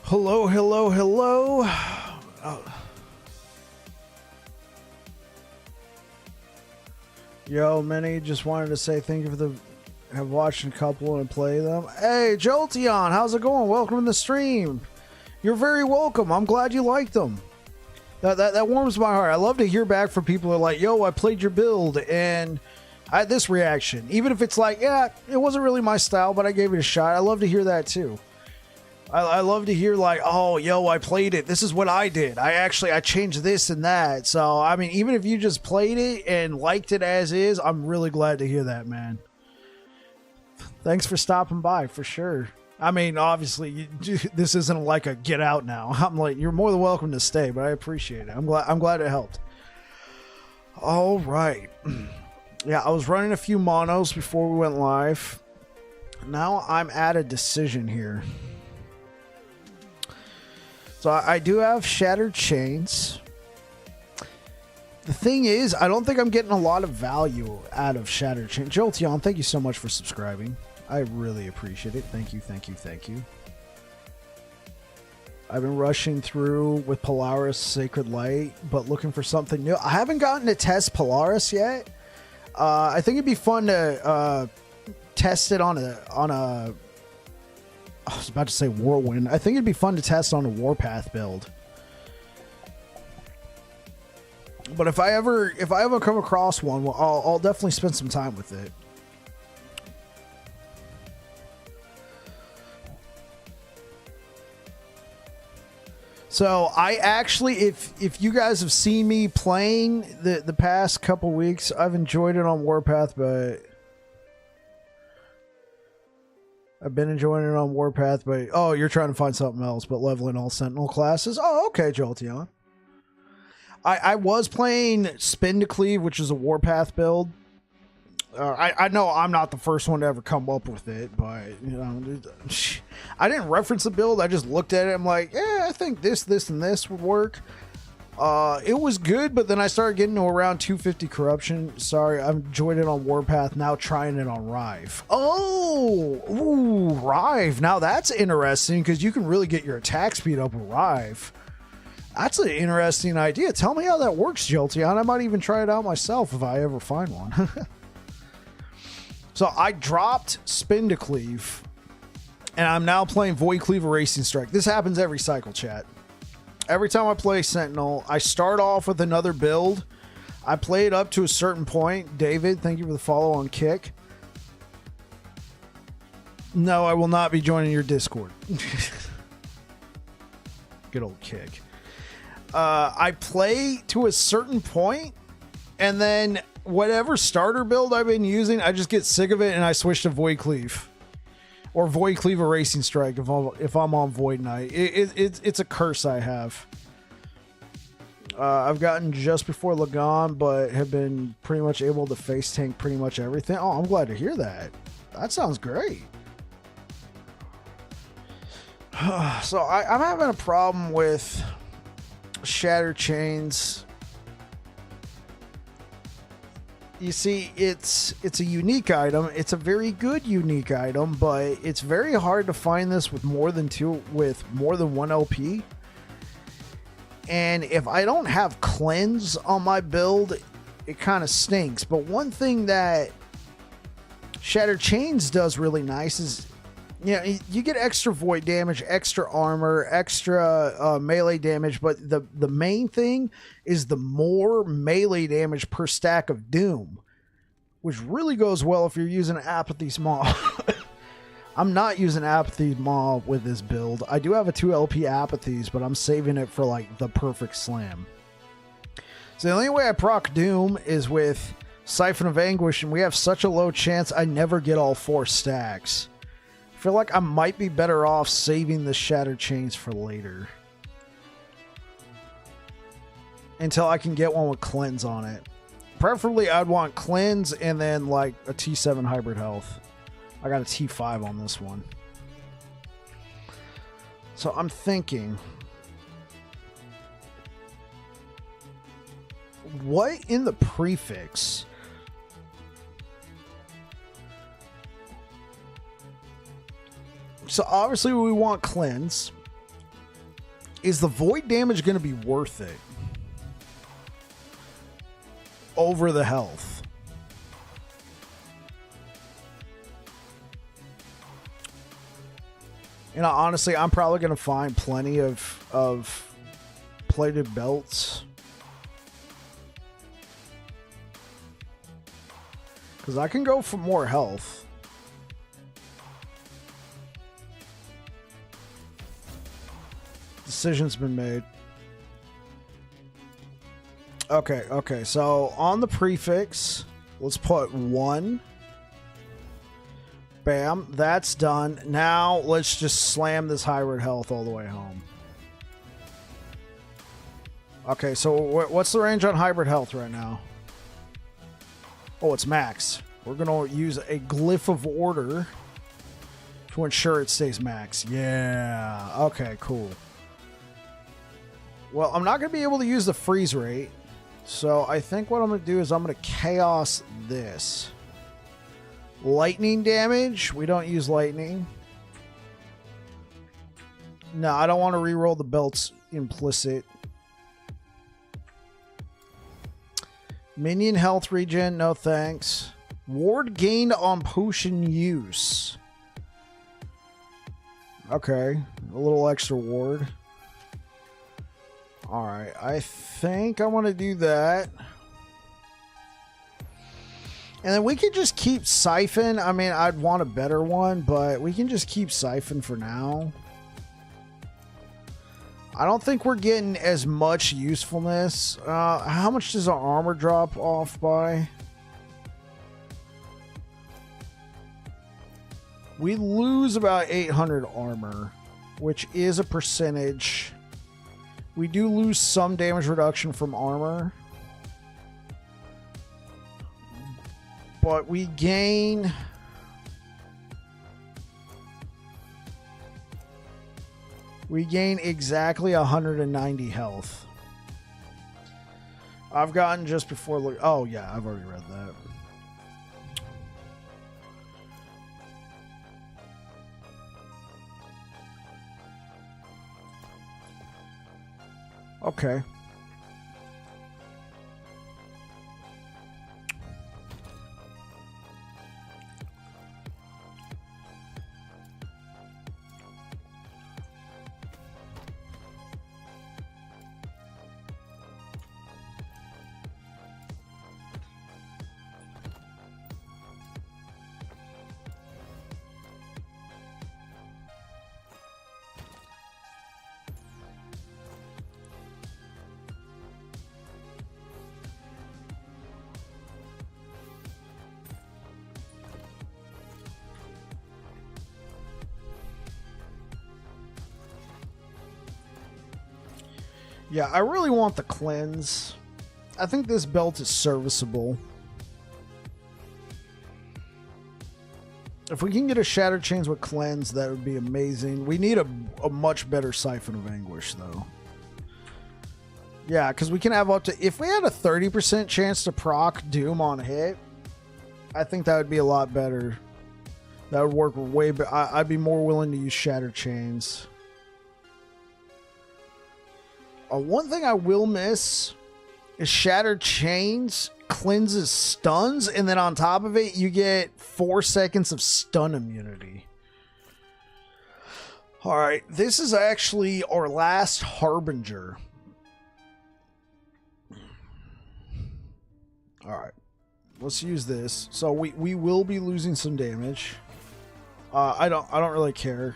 Hello, hello, hello. Oh. Yo, Minnie, just wanted to say thank you for the have watched a couple and play them. Hey, Jolteon, how's it going? Welcome to the stream. You're very welcome. I'm glad you liked them. That warms my heart. I love to hear back from people who are like, yo, I played your build and I had this reaction. Even if it's like, yeah, it wasn't really my style, but I gave it a shot. I love to hear that too. I love to hear like, oh, yo, I played it. This is what I did. I changed this and that. So, I mean, even if you just played it and liked it as is, I'm really glad to hear that, man. Thanks for stopping by, for sure. I mean, obviously, this isn't like a get out now. I'm like, you're more than welcome to stay, but I appreciate it. I'm glad it helped. All right. Yeah, I was running a few monos before we went live. Now I'm at a decision here. So I do have Shattered Chains. The thing is, I don't think I'm getting a lot of value out of Shattered Chains. Jolteon, thank you so much for subscribing. I really appreciate it. Thank you, thank you, thank you. I've been rushing through with Polaris Sacred Light, but looking for something new. I haven't gotten to test Polaris yet. I think it'd be fun to test it on a I was about to say Whirlwind. I think it'd be fun to test on a Warpath build. But if I ever come across one, well, I'll definitely spend some time with it. So I actually, if you guys have seen me playing the past couple weeks, I've enjoyed it on Warpath, but I've been enjoying it on Warpath, but oh, you're trying to find something else, but leveling all Sentinel classes. Oh, okay, Jolteon. I was playing Spin to Cleave, which is a Warpath build. I know I'm not the first one to ever come up with it, but you know, I didn't reference the build. I just looked at it. I'm like, yeah, I think this, and this would work. It was good, but then I started getting to around 250 corruption. Sorry, I've enjoyed it on Warpath. Now trying it on Rive. Oh, ooh, Rive. Now that's interesting because you can really get your attack speed up with Rive. That's an interesting idea. Tell me how that works, Jolteon. I might even try it out myself if I ever find one. So I dropped Spin to Cleave, and I'm now playing Void Cleave Racing Strike. This happens every cycle, chat. Every time I play Sentinel, I start off with another build. I play it up to a certain point. David, thank you for the follow on Kick. No, I will not be joining your Discord. Good old Kick. I play to a certain point, and then whatever starter build I've been using, I just get sick of it and I switch to Void Cleave. Or Void Cleave or Racing Strike if I'm on Void Knight. It's a curse I have. I've gotten just before Lagon, but have been pretty much able to face tank pretty much everything. Oh, I'm glad to hear that. That sounds great. So I'm having a problem with Shattered Chains. You see, it's a unique item. It's a very good unique item, but it's very hard to find this with more than one LP. And if I don't have cleanse on my build, it kind of stinks. But one thing that Shattered Chains does really nice is, you know, you get extra void damage, extra armor, extra melee damage, but the main thing is the more melee damage per stack of Doom, which really goes well if you're using Apathy's Maw. I'm not using Apathy's Maw with this build. I do have a 2 LP Apathies, but I'm saving it for like the perfect slam. So the only way I proc Doom is with Siphon of Anguish, and we have such a low chance I never get all 4 stacks. I feel like I might be better off saving the Shattered Chains for later. Until I can get one with Cleanse on it. Preferably, I'd want Cleanse and then like a T7 Hybrid Health. I got a T5 on this one. So I'm thinking, what in the prefix So obviously we want cleanse. is the void damage going to be worth it over the health? You know, honestly, I'm probably going to find plenty of plated belts. Because I can go for more health. Decision's been made. Okay, so on the prefix, let's put 1. Bam, that's done. Now let's just slam this hybrid health all the way home. Okay, so what's the range on hybrid health right now? Oh, it's max. We're going to use a glyph of order to ensure it stays max. Yeah, okay, cool. Well, I'm not going to be able to use the freeze rate. So I think what I'm going to do is I'm going to chaos this. Lightning damage. We don't use lightning. No, I don't want to reroll the belts implicit. Minion health regen. No thanks. Ward gained on potion use. Okay. A little extra ward. Alright, I think I want to do that. And then we could just keep Siphon. I mean, I'd want a better one, but we can just keep Siphon for now. I don't think we're getting as much usefulness. How much does our armor drop off by? We lose about 800 armor, which is a percentage. We do lose some damage reduction from armor. But we gain... We gain exactly 190 health. I've gotten just before... Oh, yeah, I've already read that. Okay. Yeah, I really want the cleanse. I think this belt is serviceable. If we can get a Shattered Chains with cleanse, that would be amazing. We need a much better Siphon of Anguish, though. Yeah, because we can have up to... If we had a 30% chance to proc Doom on hit, I think that would be a lot better. That would work way better. I'd be more willing to use Shattered Chains. One thing I will miss is Shattered Chains cleanses stuns, and then on top of it, you get 4 seconds of stun immunity. Alright, this is actually our last Harbinger. Alright, let's use this. So we will be losing some damage. I don't really care.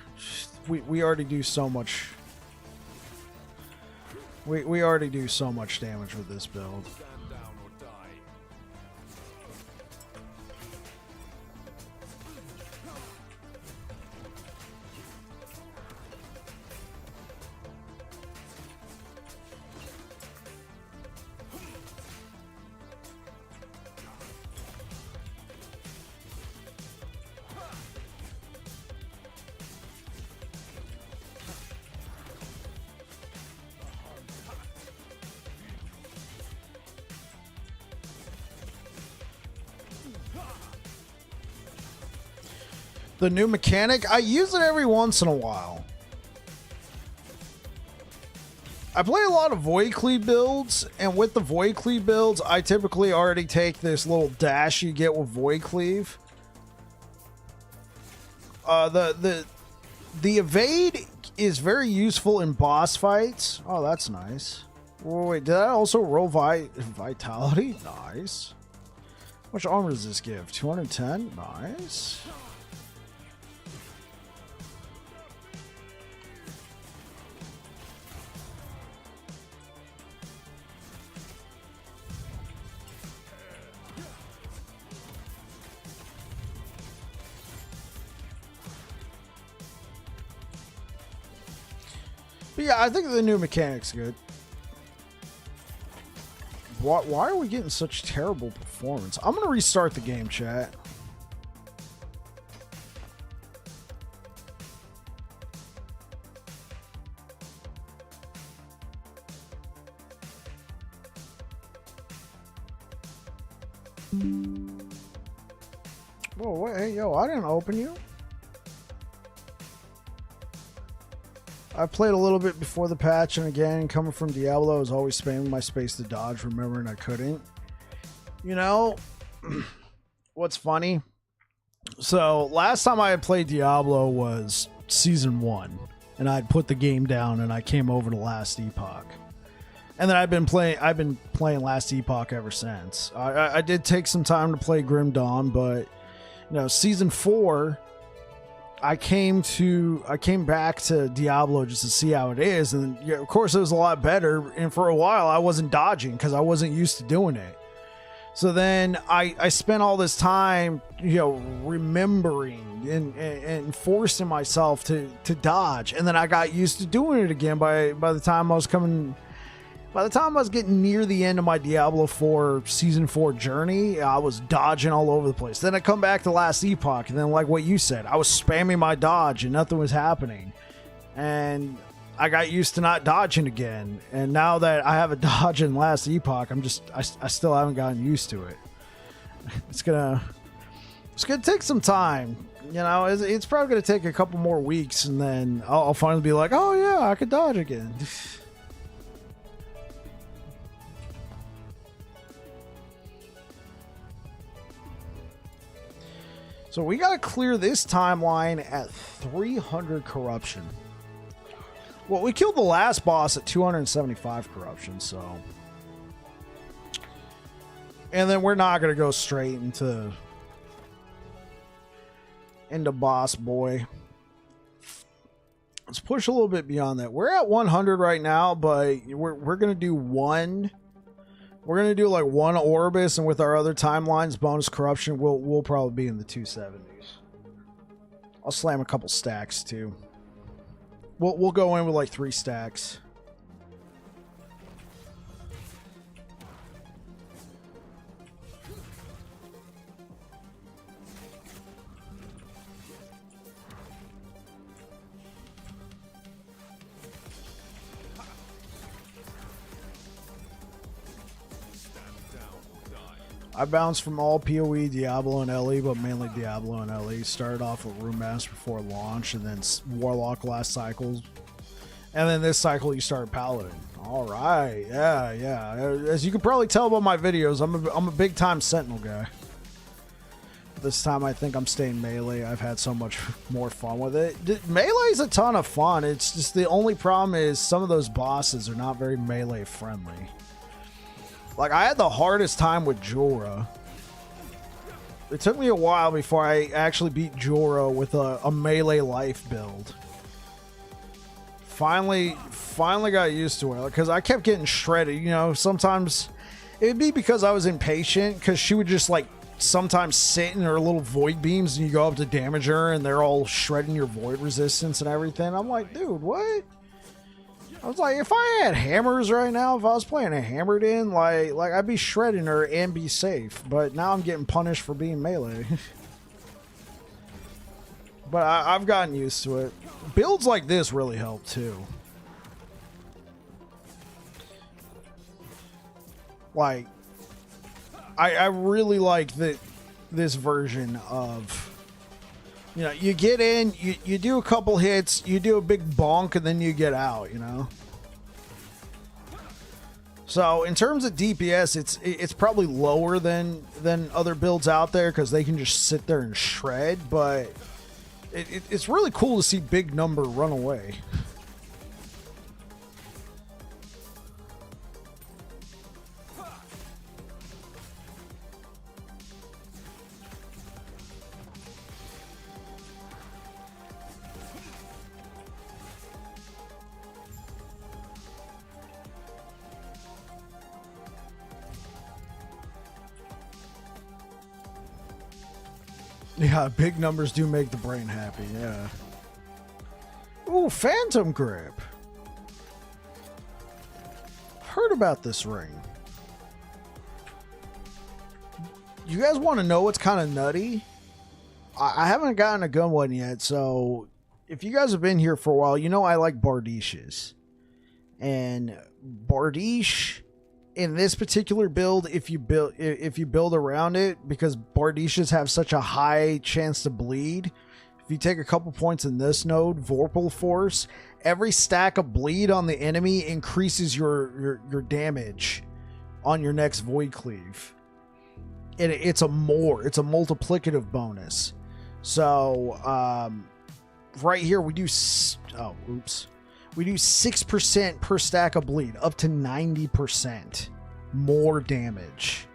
We already do so much. We already do so much damage with this build. The new mechanic, I use it every once in a while. I play a lot of Void Cleave builds, and with the Void Cleave builds, I typically already take this little dash you get with Void Cleave. The evade is very useful in boss fights. Oh, that's nice. Wait, did I also roll vitality? Nice. How much armor does this give? 210? Nice. But yeah, I think the new mechanic's good. Why are we getting such terrible performance? I'm going to restart the game, chat. Whoa, wait, hey, yo, I didn't open you. I played a little bit before the patch, and again, coming from Diablo, I was always spamming my space to dodge, remembering I couldn't. You know, what's funny? So, last time I had played Diablo was Season 1, and I'd put the game down, and I came over to Last Epoch. And then I've been playing Last Epoch ever since. I did take some time to play Grim Dawn, but, you know, Season 4... I came back to Diablo just to see how it is, and yeah, of course it was a lot better, and for a while I wasn't dodging because I wasn't used to doing it. So then I spent all this time, you know, remembering and forcing myself to dodge, and then I got used to doing it again by the time I was getting near the end of my Diablo 4 Season 4 journey. I was dodging all over the place. Then I come back to Last Epoch, and then like what you said, I was spamming my dodge and nothing was happening. And I got used to not dodging again. And now that I have a dodge in Last Epoch, I still haven't gotten used to it. It's gonna take some time. You know, it's probably gonna take a couple more weeks, and then I'll finally be like, oh yeah, I could dodge again. So we got to clear this timeline at 300 corruption. Well, we killed the last boss at 275 corruption, so... And then we're not going to go straight into boss boy. Let's push a little bit beyond that. We're at 100 right now, but we're going to do one... We're going to do like one Orbis, and with our other timelines, bonus corruption, we'll probably be in the 270s. I'll slam a couple stacks too. We'll go in with like 3 stacks. I bounced from all PoE, Diablo, and LE, but mainly Diablo and LE. Started off with Room Master before launch, and then Warlock last cycles. And then this cycle, you started Paladin. All right, yeah. As you can probably tell by my videos, I'm a big-time Sentinel guy. This time, I think I'm staying melee. I've had so much more fun with it. Melee's a ton of fun. It's just the only problem is some of those bosses are not very melee friendly. Like, I had the hardest time with Jorah. It took me a while before I actually beat Jorah with a melee life build. Finally got used to it, because I kept getting shredded. You know, sometimes it'd be because I was impatient, because she would just, like, sometimes sit in her little void beams, and you go up to damage her, and they're all shredding your void resistance and everything. I'm like, dude, what? I was like, if I had hammers right now, if I was playing a hammered in, like I'd be shredding her and be safe. But now I'm getting punished for being melee. But I've gotten used to it. Builds like this really help too. Like, I really like this version of... You know, you get in, you do a couple hits, you do a big bonk, and then you get out, you know? So in terms of DPS, it's probably lower than other builds out there because they can just sit there and shred. But it's really cool to see big number run away. Yeah, big numbers do make the brain happy, yeah. Ooh, Phantom Grip. Heard about this ring. You guys want to know what's kind of nutty? I haven't gotten a gun one yet, so if you guys have been here for a while, you know I like Bardishes. And Bardiche, in this particular build, if you build around it, because Bardishes have such a high chance to bleed, if you take a couple points in this node, Vorpal Force, every stack of bleed on the enemy increases your damage on your next Void Cleave. And it's a multiplicative bonus. So right here we do we do 6% per stack of bleed, up to 90% more damage.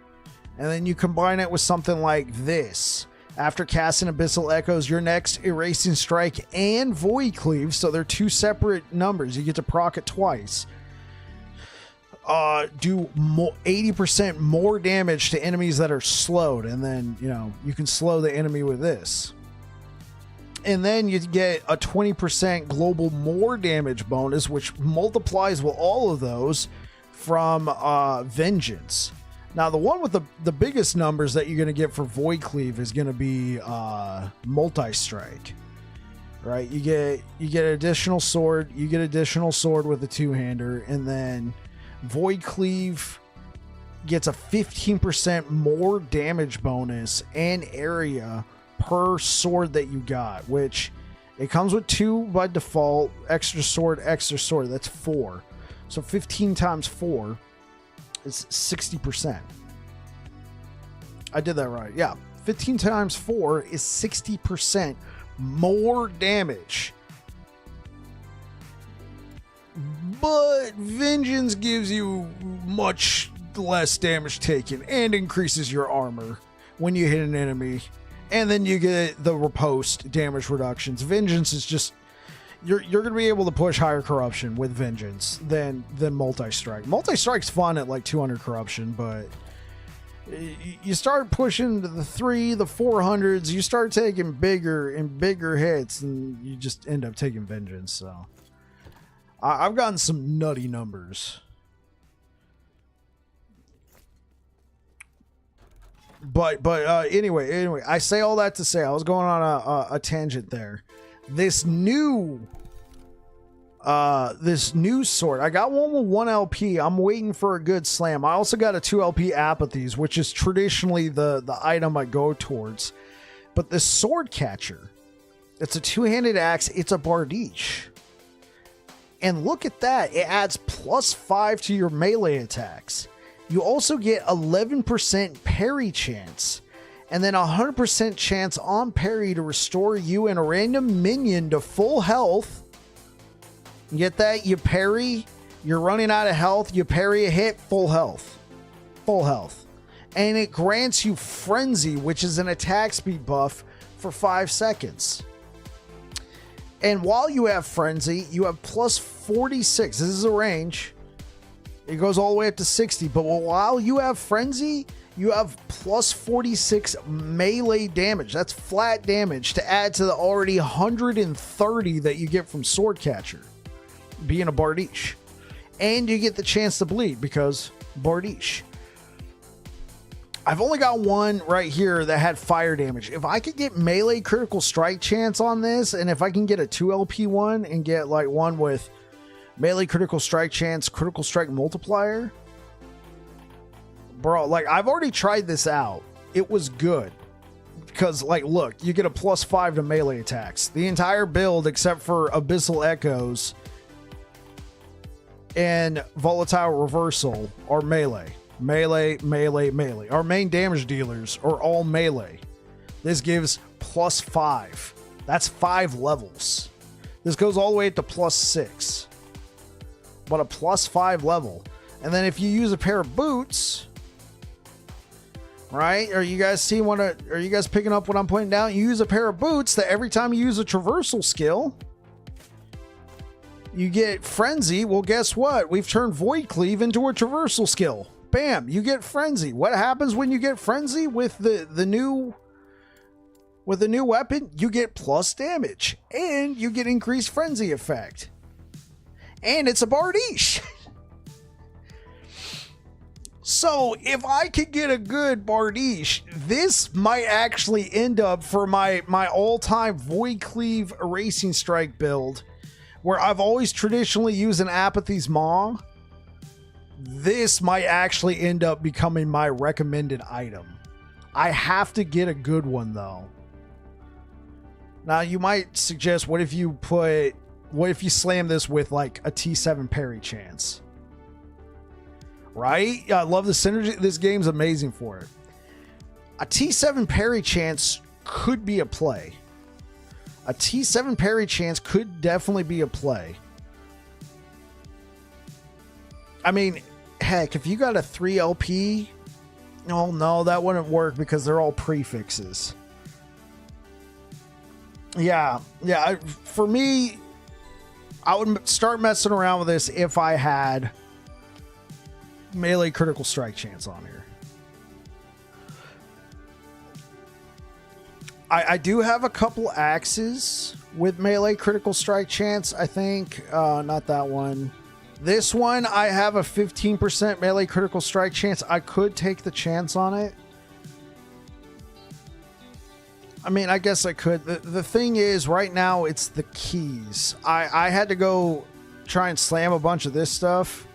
And then you combine it with something like this. After casting Abyssal Echoes, your next Erasing Strike and Void Cleave, so they're two separate numbers. You get to proc it twice. Do 80% more damage to enemies that are slowed. And then, you know, you can slow the enemy with this. And then you get a 20% global more damage bonus, which multiplies with all of those from Vengeance. Now, the one with the biggest numbers that you're going to get for Void Cleave is going to be Multi-Strike. Right? You get additional sword. You get additional sword with a two-hander. And then Void Cleave gets a 15% more damage bonus and area per sword that you got, which it comes with 2 by default, extra sword, that's 4. So 15 times 4 is 60%. I did that right. Yeah, 15 times 4 is 60% more damage. But Vengeance gives you much less damage taken and increases your armor when you hit an enemy. And then you get the riposte damage reductions. Vengeance is just... You're going to be able to push higher corruption with Vengeance than Multi-Strike. Multi-Strike's fun at like 200 corruption, but you start pushing to the 300s, the 400s, you start taking bigger and bigger hits, and you just end up taking Vengeance. So I've gotten some nutty numbers. But anyway, I say all that to say I was going on a tangent there. This new sword, I got one with 1 LP. I'm waiting for a good slam. I also got a 2 LP Apathies, which is traditionally the item I go towards. But this sword catcher, it's a two-handed axe. It's a Bardiche. And look at that. It adds +5 to your melee attacks. You also get 11% parry chance, and then 100% chance on parry to restore you and a random minion to full health. You get that? You parry, you're running out of health, you parry a hit, full health. Full health. And it grants you Frenzy, which is an attack speed buff for 5 seconds. And while you have Frenzy, you have +46. This is a range. It goes all the way up to 60, but while you have Frenzy, you have +46 melee damage. That's flat damage to add to the already 130 that you get from Swordcatcher, being a Bardiche. And you get the chance to bleed because Bardiche. I've only got one right here that had fire damage. If I could get melee critical strike chance on this, and if I can get a 2 LP one and get like one with melee critical strike chance, critical strike multiplier. Bro, like I've already tried this out. It was good. Because like, look, you get a +5 to melee attacks. The entire build, except for Abyssal Echoes, and Volatile Reversal are melee. Melee, melee, melee. Our main damage dealers are all melee. This gives +5. That's 5 levels. This goes all the way to +6. But a +5 level. And then if you use a pair of boots, right? Are you guys seeing what? Are you guys picking up what I'm pointing down? You use a pair of boots that every time you use a traversal skill, you get Frenzy. Well, guess what? We've turned Void Cleave into a traversal skill. Bam! You get Frenzy. What happens when you get Frenzy with the new weapon? You get plus damage and you get increased Frenzy effect. And it's a Bardiche. So if I could get a good Bardiche, this might actually end up for my all-time Void Cleave Erasing Strike build, where I've always traditionally used an Apathy's Maw. This might actually end up becoming my recommended item. I have to get a good one though. Now you might suggest, what if you slam this with like a T7 parry chance? Right? Yeah, I love the synergy. This game's amazing for it. A T7 parry chance could be a play. A T7 parry chance could definitely be a play. I mean, heck, if you got a 3 LP, oh no, that wouldn't work because they're all prefixes. Yeah, for me, I would start messing around with this if I had melee critical strike chance on here. I do have a couple axes with melee critical strike chance, I think. Not that one. This one, I have a 15% melee critical strike chance. I could take the chance on it. I mean, I guess I could. The thing is, right now, it's the keys. I had to go try and slam a bunch of this stuff.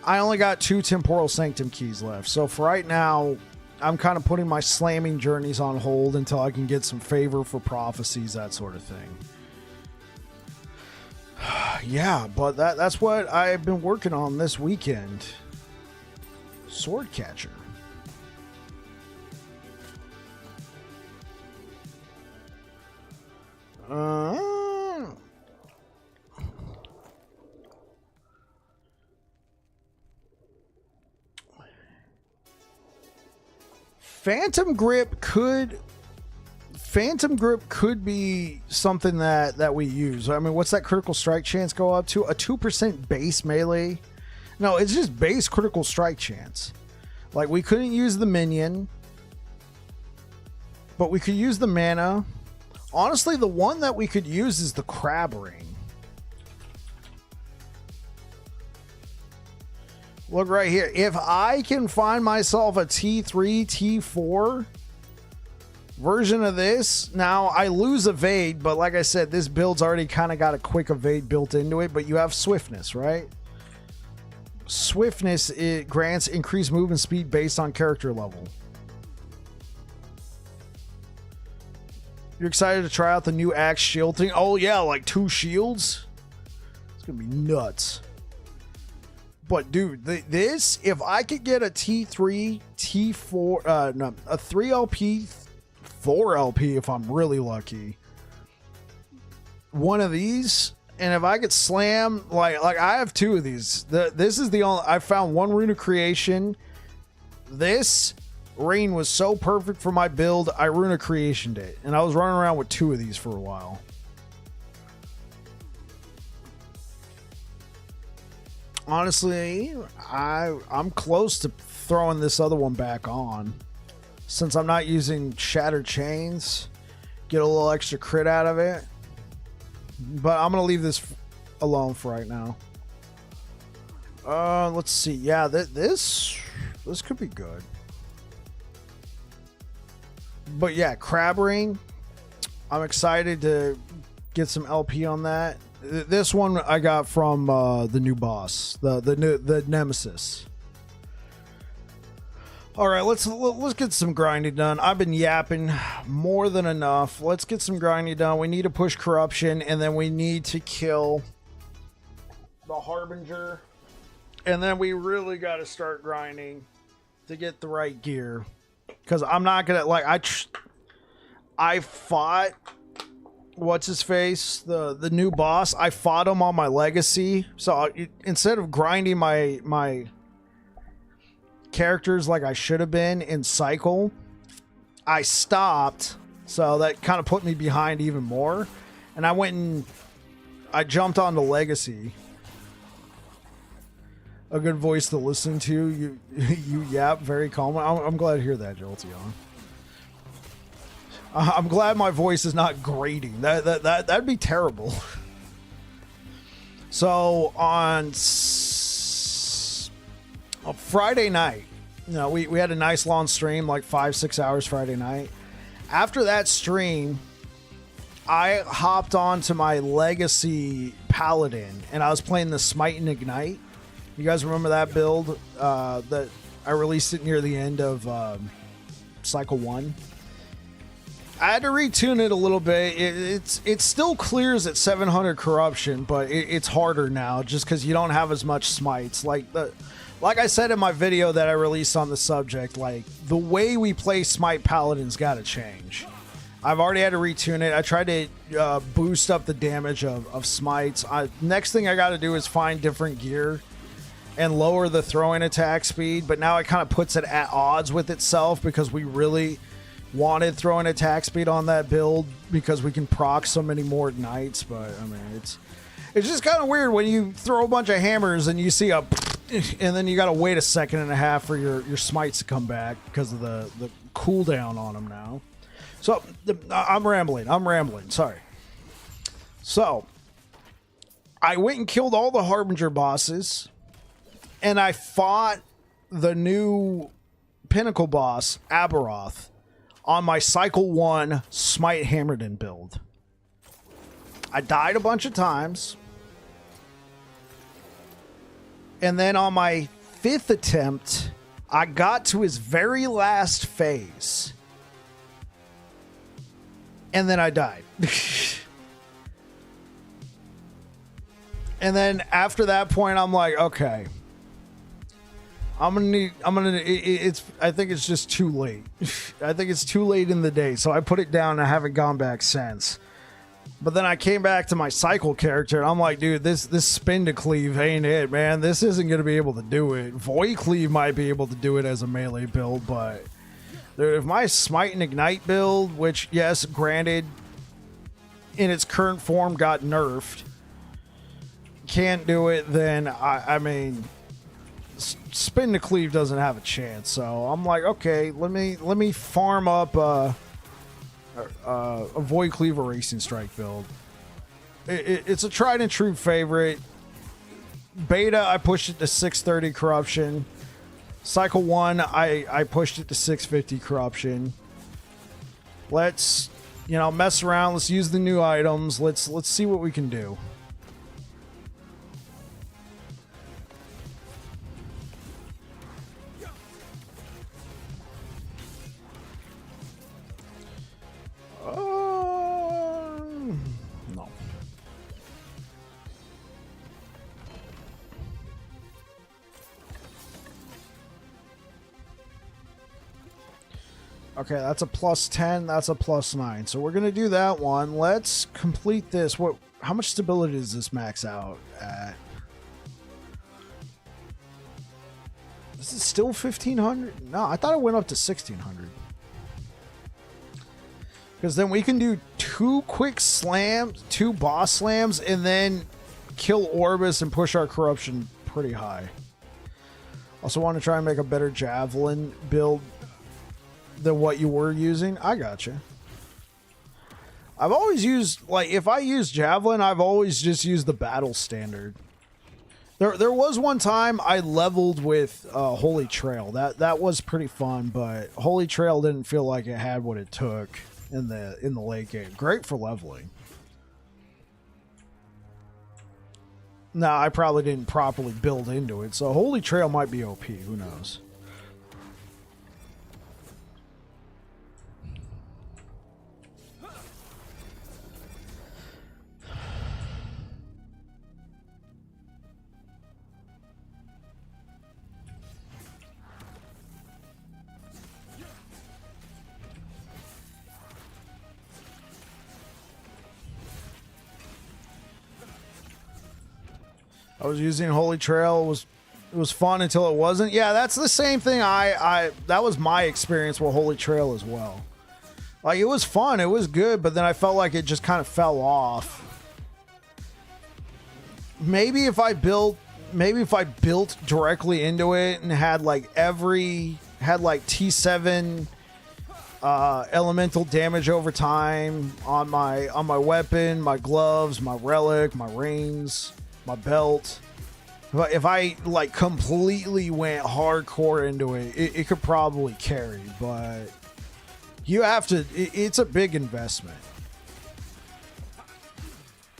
I only got 2 Temporal Sanctum keys left. So for right now, I'm kind of putting my slamming journeys on hold until I can get some favor for prophecies, that sort of thing. Yeah, but that's what I've been working on this weekend. Swordcatcher. Phantom Grip could be something that we use. I mean, what's that critical strike chance go up to? A 2% base melee? No, it's just base critical strike chance. Like, we couldn't use the minion, but we could use the mana. Honestly, the one that we could use is the Crab Ring. Look right here. If I can find myself a T3, T4 version of this, now I lose evade, but like I said, this build's already kind of got a quick evade built into it, but you have swiftness, right? Swiftness, it grants increased movement speed based on character level. You're excited to try out the new axe shield thing? Oh yeah, like 2 shields? It's gonna be nuts. But dude, this, if I could get a T3, T4, no, a 3 LP, 4 LP if I'm really lucky, one of these, and if I could slam, like I have 2 of these. This is the only, I found 1 Rune of Creation. This rain was so perfect for my build, I Rune of Creationed it, and I was running around with 2 of these for a while. Honestly, I'm close to throwing this other one back on, since I'm not using Shattered Chains. Get a little extra crit out of it, but I'm gonna leave this alone for right now. Let's see. Yeah, this could be good. But yeah, Crab Ring, I'm excited to get some LP on that. This one I got from the new boss, the Nemesis. All right, let's get some grinding done. I've been yapping more than enough. Let's get some grinding done. We need to push corruption, and then we need to kill the Harbinger. And then we really got to start grinding to get the right gear. Because I'm not going to, like, I fought, what's his face? The new boss. I fought him on my legacy. So instead of grinding my characters like I should have been in cycle, I stopped. So that kind of put me behind even more. And I jumped on the legacy. A good voice to listen to. You yap very calm. I'm glad to hear that, Jolteon. I'm glad my voice is not grating. That'd be terrible. So on a Friday night, we had a nice long stream, like 5-6 hours Friday night. After that stream, I hopped onto my legacy paladin and I was playing the Smite and Ignite. You guys remember that build that I released it near the end of Cycle 1? I had to retune it a little bit. It still clears at 700 corruption, but it's harder now just because you don't have as much smites. Like I said in my video that I released on the subject, like the way we play Smite Paladin's got to change. I've already had to retune it. I tried to boost up the damage of smites. Next thing I got to do is find different gear and lower the throwing attack speed, but now it kind of puts it at odds with itself because we really wanted throwing attack speed on that build because we can proc so many more ignites. But I mean, it's just kind of weird when you throw a bunch of hammers and you see and then you got to wait a second and a half for your smites to come back because of the cooldown on them now. So I'm rambling. Sorry. So I went and killed all the Harbinger bosses. And I fought the new Pinnacle boss, Aberoth, on my Cycle 1 Smite Hammerden build. I died a bunch of times. And then on my 5th attempt, I got to his very last phase. And then I died. And then after that point, I'm like, okay. I think it's just too late. I think it's too late in the day. So I put it down and I haven't gone back since. But then I came back to my cycle character and I'm like, dude, this spin to cleave ain't it, man. This isn't going to be able to do it. Void cleave might be able to do it as a melee build, but dude, if my smite and ignite build, which yes, granted, in its current form got nerfed, can't do it, then I mean, spin to cleave doesn't have a chance. So I'm like, okay, let me farm up a void cleaver racing strike build. It's a tried and true favorite. Beta, I pushed it to 630 corruption. Cycle 1, I pushed it to 650 corruption. Let's mess around. Let's use the new items. Let's see what we can do. No. Okay, that's a plus 10. That's a plus 9. So we're going to do that one. Let's complete this. How much stability does this max out at? Is it still 1,500? No, I thought it went up to 1,600. Because then we can do 2 quick slams, 2 boss slams, and then kill Orbis and push our corruption pretty high. Also want to try and make a better javelin build than what you were using. I gotcha. I've always used, like, if I use javelin, I've always just used the battle standard. There was one time I leveled with Holy Trail. That was pretty fun, but Holy Trail didn't feel like it had what it took in the late game. Great for leveling. No, I probably didn't properly build into it, so Holy Trail might be OP. Who knows? I was using Holy Trail. It was fun until it wasn't. Yeah, that's the same thing. That was my experience with Holy Trail as well. Like, it was fun, it was good, but then I felt like it just kind of fell off. Maybe if I built directly into it and had like T7 elemental damage over time on my weapon, my gloves, my relic, my rings, my belt. If I like completely went hardcore into it, it could probably carry, but you have to, it's a big investment.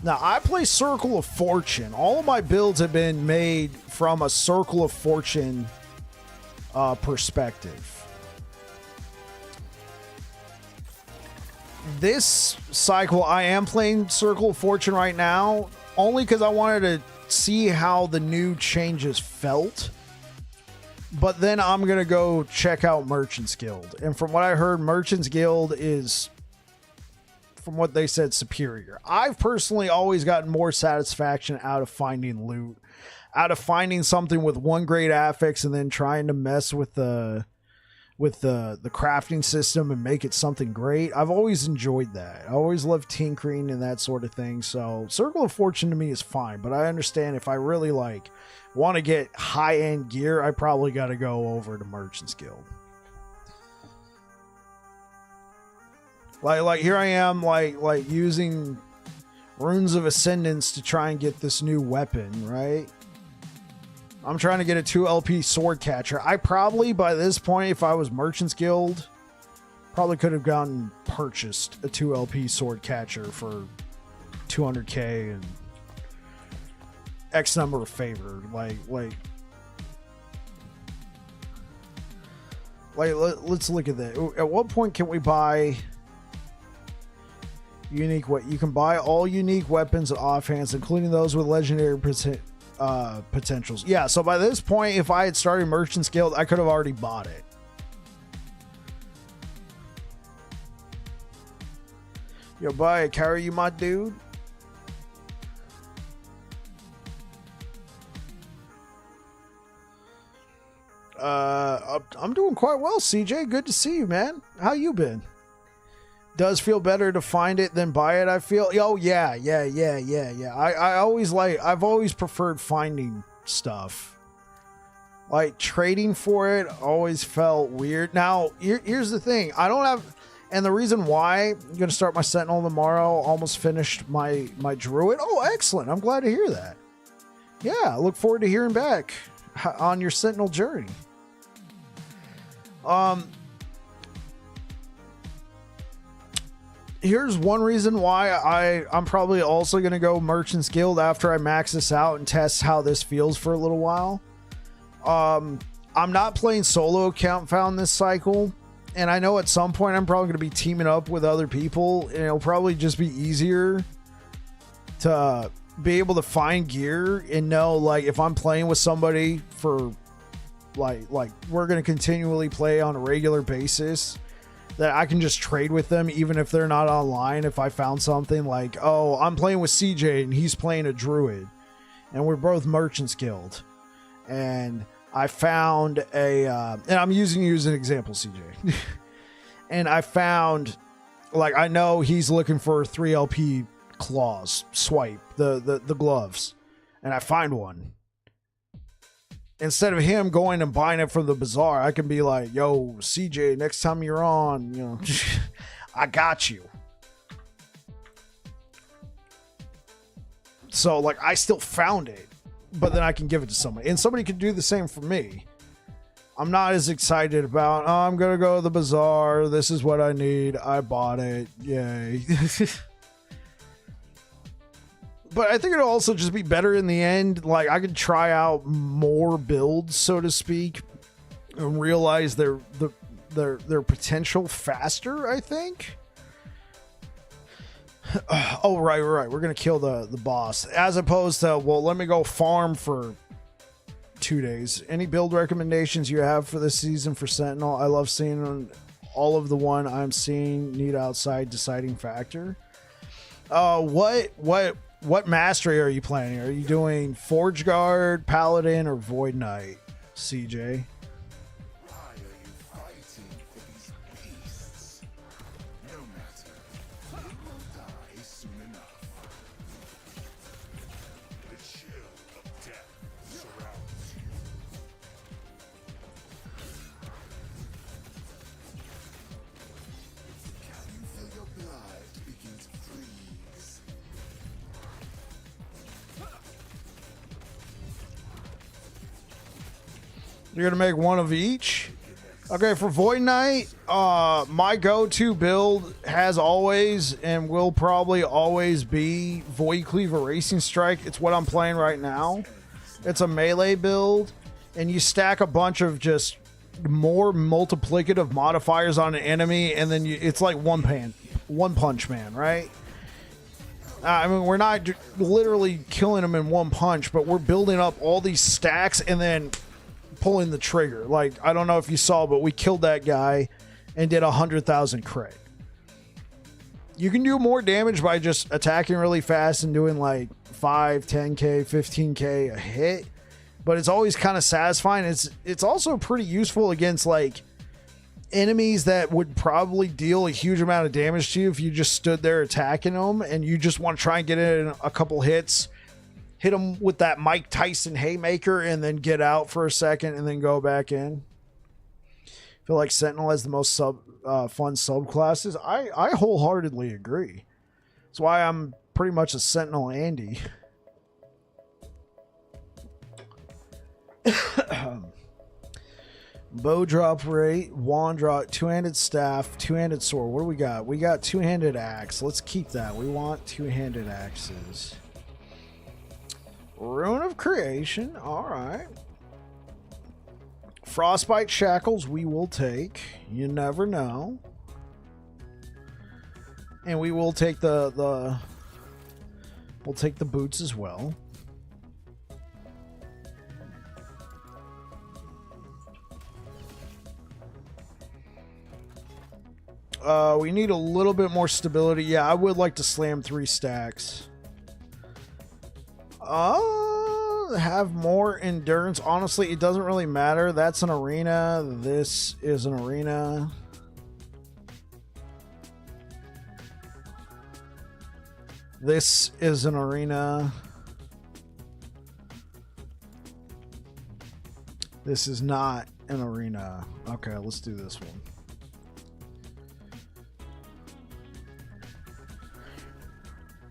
Now, I play Circle of Fortune. All of my builds have been made from a Circle of Fortune perspective. This cycle, I am playing Circle of Fortune right now, only because I wanted to see how the new changes felt. But then I'm going to go check out Merchant's Guild. And from what I heard, Merchant's Guild is, from what they said, superior. I've personally always gotten more satisfaction out of finding loot, out of finding something with one great affix and then trying to mess with the crafting system and make it something great. I've always enjoyed that. I always loved tinkering and that sort of thing. So Circle of Fortune to me is fine, but I understand if I really like want to get high-end gear, I probably got to go over to Merchant's Guild. Like here I am, like using Runes of Ascendance to try and get this new weapon, right? I'm trying to get a 2 LP sword catcher. I probably, by this point, if I was Merchant's Guild, probably could have purchased a 2 LP sword catcher for 200k and X number of favor. Let's look at that. At what point can we buy unique? What you can buy all unique weapons and offhands, including those with legendary potentials. Yeah, so by this point, if I had started Merchant's Guild, I could have already bought it. Yo, bye, carry you, my dude. I'm doing quite well, CJ. Good to see you, man. How you been? Does feel better to find it than buy it, I feel. Oh, yeah. I've always preferred finding stuff. Like, trading for it always felt weird. Now, here's the thing. I don't have... And the reason why I'm going to start my Sentinel tomorrow, almost finished my Druid. Oh, excellent. I'm glad to hear that. Yeah, I look forward to hearing back on your Sentinel journey. Here's one reason why I'm probably also going to go Merchant's Guild after I max this out and test how this feels for a little while. I'm not playing solo account found this cycle, and I know at some point I'm probably going to be teaming up with other people, and it'll probably just be easier to be able to find gear and know, like, if I'm playing with somebody for like we're going to continually play on a regular basis, that I can just trade with them even if they're not online. If I found something like, oh, I'm playing with CJ and he's playing a Druid and we're both Merchant's Guild, and I found a and I'm using you as an example, CJ. And I found, like, I know he's looking for 3 LP claws, swipe, the gloves, and I find one. Instead of him going and buying it from the bazaar, I can be like, yo, CJ, next time you're on, you know, I got you. So, like, I still found it, but then I can give it to somebody, and somebody could do the same for me. I'm not as excited about, oh, I'm going to go to the bazaar. This is what I need. I bought it. Yay. But I think it'll also just be better in the end. Like, I could try out more builds, so to speak, and realize their potential faster, I think. Oh, right. We're going to kill the boss. As opposed to, well, let me go farm for 2 days. Any build recommendations you have for this season for Sentinel? I love seeing all of the one I'm seeing. Need outside deciding factor. What mastery are you playing? Are you doing Forge Guard, Paladin, or Void Knight, CJ? You're gonna make one of each. Okay, for Void Knight, my go-to build has always and will probably always be Void Cleave Racing Strike. It's what I'm playing right now. It's a melee build, and you stack a bunch of just more multiplicative modifiers on an enemy, and then it's like one punch man, right? I mean, we're not literally killing them in one punch, but we're building up all these stacks and then pulling the trigger. Like, I don't know if you saw, but we killed that guy and did 100,000 crit. You can do more damage by just attacking really fast and doing like 5, 10k, 15k a hit, but it's always kind of satisfying. It's also pretty useful against like enemies that would probably deal a huge amount of damage to you if you just stood there attacking them and you just want to try and get in a couple hits. Hit them with that Mike Tyson haymaker and then get out for a second and then go back in. I feel like Sentinel has the most fun subclasses. I wholeheartedly agree. That's why I'm pretty much a Sentinel Andy. Bow drop rate, wand drop, two-handed staff, two-handed sword. What do we got? We got two-handed axe. Let's keep that. We want two-handed axes. Rune of Creation. All right. Frostbite Shackles we will take. You never know. And we will take we'll take the boots as well. We need a little bit more stability. Yeah, I would like to slam 3 stacks. Have more endurance. Honestly, it doesn't really matter. That's an arena. This is an arena. This is an arena. This is not an arena. Okay, let's do this one.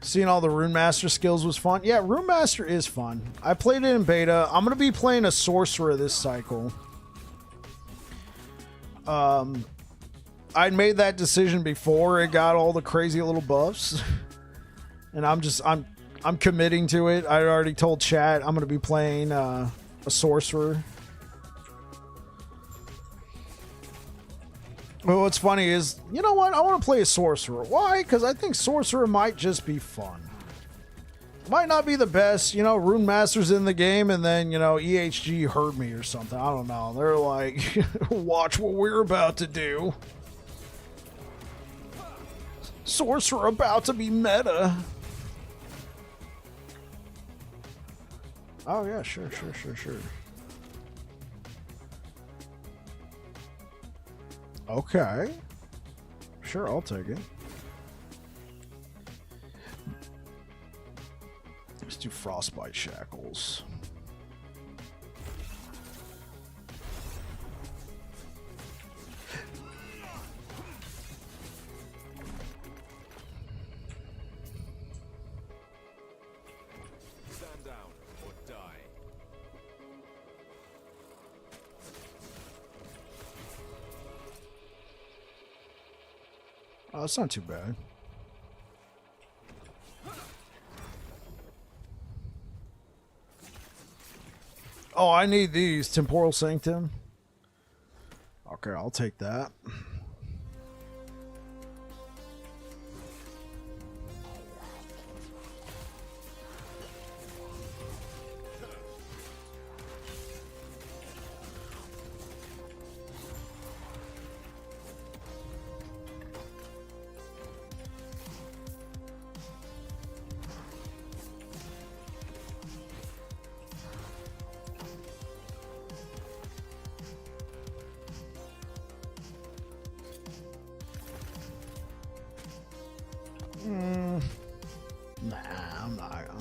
Seeing all the Rune Master skills was fun. Yeah, Rune Master is fun. I played it in beta. I'm going to be playing a Sorcerer this cycle. I'd made that decision before it got all the crazy little buffs. And I'm committing to it. I already told chat I'm going to be playing a Sorcerer. Well, what's funny is, you know what? I want to play a Sorcerer. Why? Because I think Sorcerer might just be fun. Might not be the best. You know, Rune Master's in the game, and then, you know, EHG heard me or something. I don't know. They're like, watch what we're about to do. Sorcerer about to be meta. Oh, yeah, sure. Okay. Sure, I'll take it. Let's do Frostbite Shackles. Stand down or die. Oh, it's not too bad. Oh, I need these. Temporal Sanctum. Okay, I'll take that.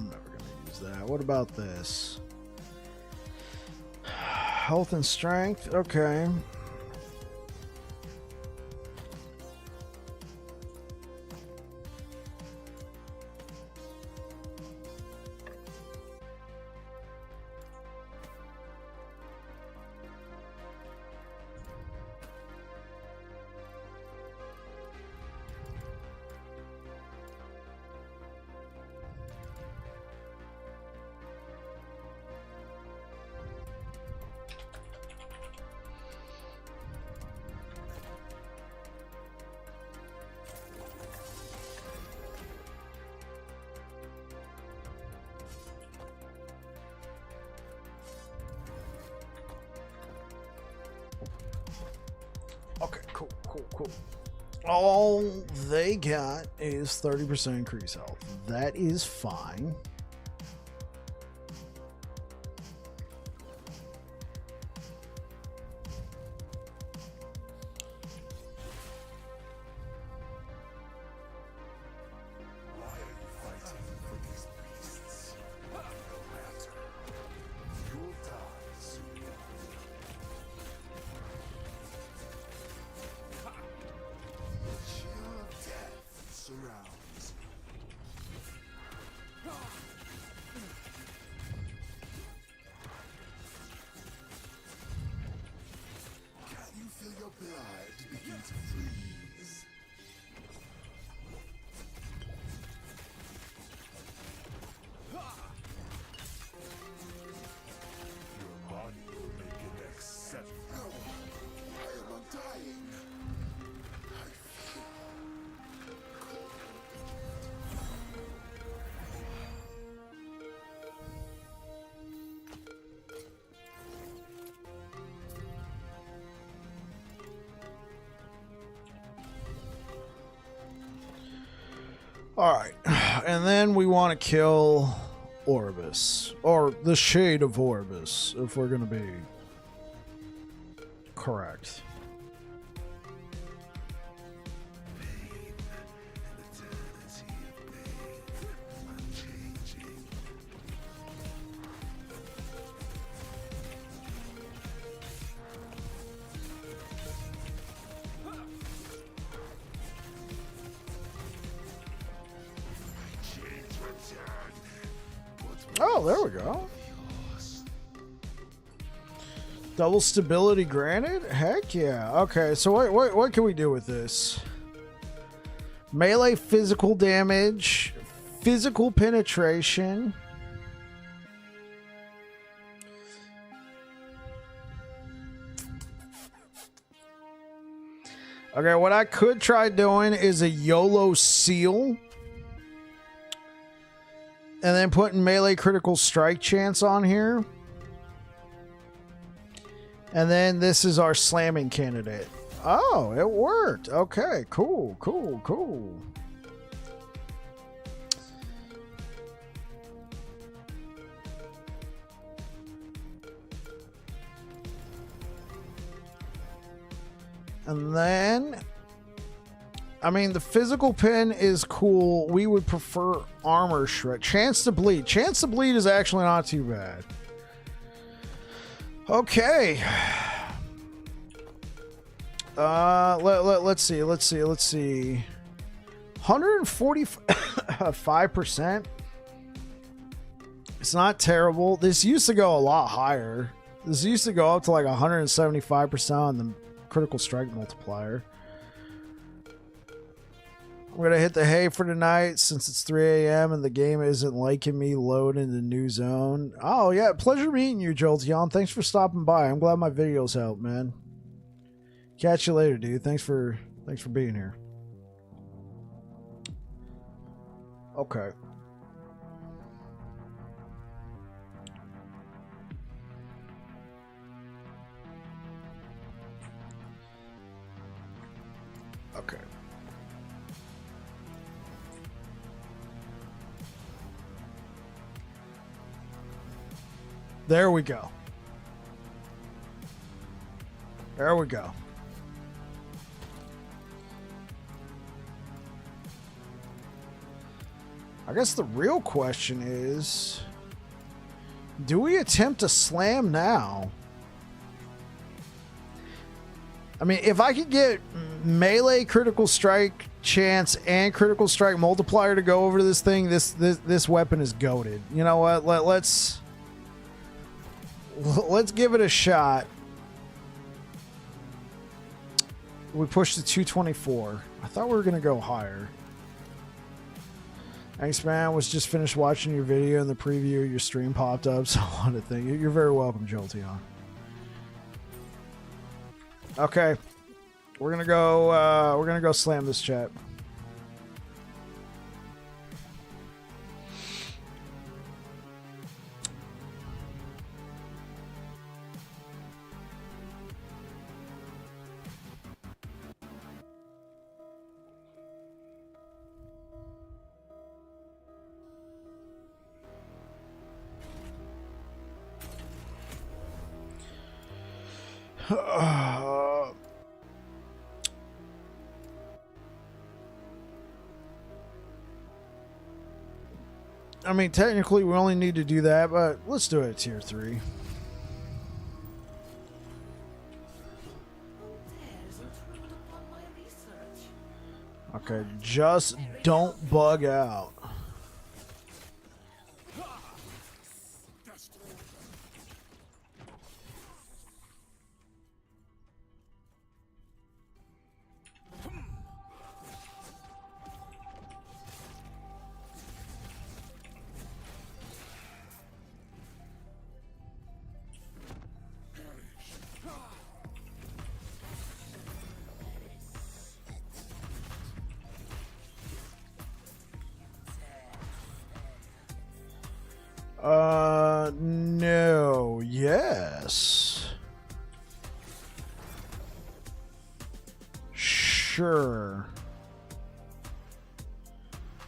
I'm never going to use that. What about this? Health and strength. Okay. Okay, cool. All they got is 30% increase health. That is fine. Alright, and then we want to kill Orbis, or the Shade of Orbis, if we're going to be correct. Oh, there we go. Double stability granted? Heck yeah. Okay, so what can we do with this? Melee physical damage, physical penetration. Okay, what I could try doing is a YOLO seal. And then putting melee critical strike chance on here. And then this is our slamming candidate. Oh, it worked. Okay, cool. And then, I mean, the physical pin is cool. We would prefer armor shred. Chance to bleed. Chance to bleed is actually not too bad. Okay. Let's see. 145%. It's not terrible. This used to go a lot higher. This used to go up to like 175% on the critical strike multiplier. I'm going to hit the hay for tonight since it's 3 a.m. and the game isn't liking me load into new zone. Oh, yeah. Pleasure meeting you, Jolteon. Thanks for stopping by. I'm glad my videos helped, man. Catch you later, dude. Thanks for being here. Okay. Okay. There we go. There we go. I guess the real question is, do we attempt to slam now? I mean, if I could get melee critical strike chance and critical strike multiplier to go over this thing, this weapon is goated. You know what? Let's give it a shot. We pushed to 224. I thought we were gonna go higher. Thanks, man. Was just finished watching your video and the preview. Your stream popped up, so I wanted to thank you. You're very welcome, Jolteon. Okay, we're gonna go slam this chat. I mean, technically, we only need to do that, but let's do it at tier 3. Okay, just don't bug out. No. Yes. Sure.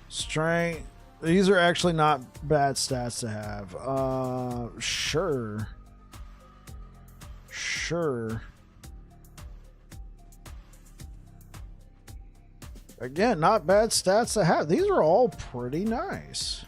Strength. These are actually not bad stats to have. Sure. Sure. Again, not bad stats to have. These are all pretty nice.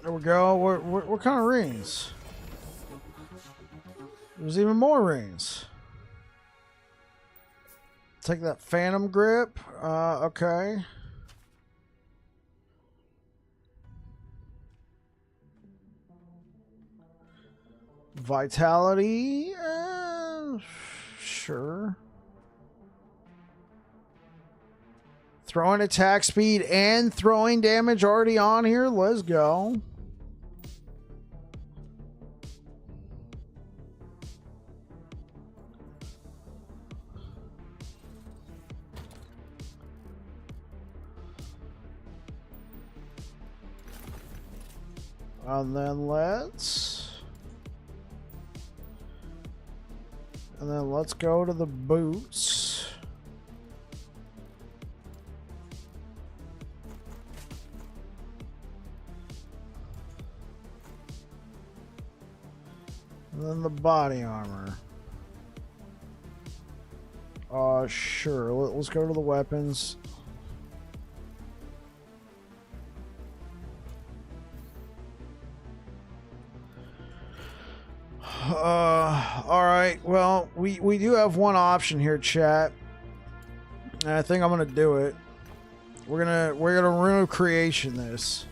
There we go. What kind of rings? There's even more rings. Take that phantom grip. Okay. Vitality. Sure. Throwing attack speed and throwing damage already on here. Let's go. And then let's go to the boots. And then the body armor. Sure. Let's go to the weapons. Alright, well, we do have one option here, chat. And I think I'm gonna do it. We're gonna Rune of Creation this.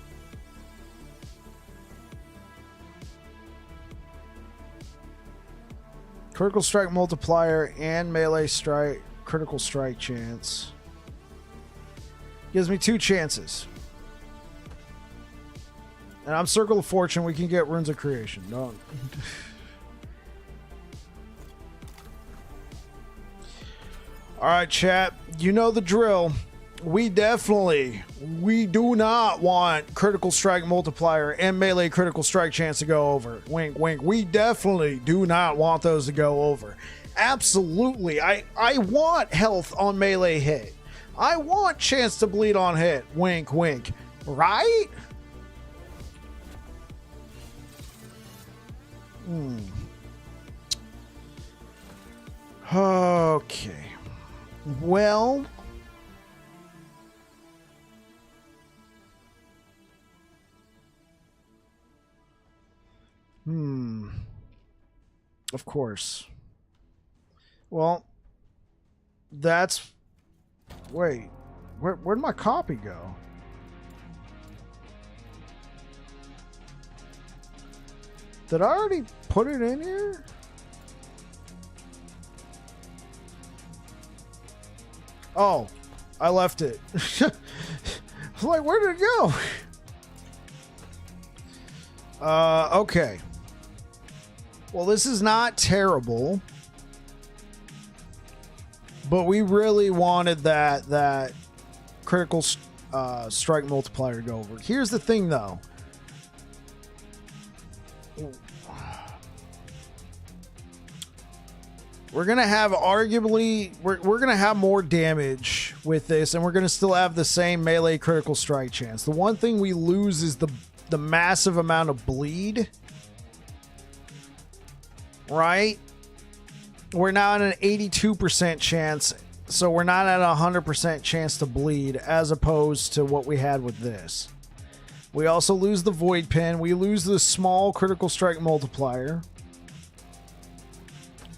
Critical strike multiplier and melee strike critical strike chance. Gives me 2 chances. And I'm Circle of Fortune, we can get Runes of Creation. Don't. Alright, chat. You know the drill. We do not want critical strike multiplier and melee critical strike chance to go over. Wink, wink. We definitely do not want those to go over. Absolutely. I want health on melee hit. I want chance to bleed on hit. Wink, wink. Right? Okay. Well, of course. Well, that's... Wait, where'd my copy go? Did I already put it in here? Oh, I left it. I was like, where did it go? Okay. Well, this is not terrible, but we really wanted that critical strike multiplier to go over. Here's the thing, though. We're going to have arguably, we're going to have more damage with this, and we're going to still have the same melee critical strike chance. The one thing we lose is the massive amount of bleed. Right? We're now at an 82% chance, so we're not at a 100% chance to bleed, as opposed to what we had with this. We also lose the Void Pin. We lose the small critical strike multiplier.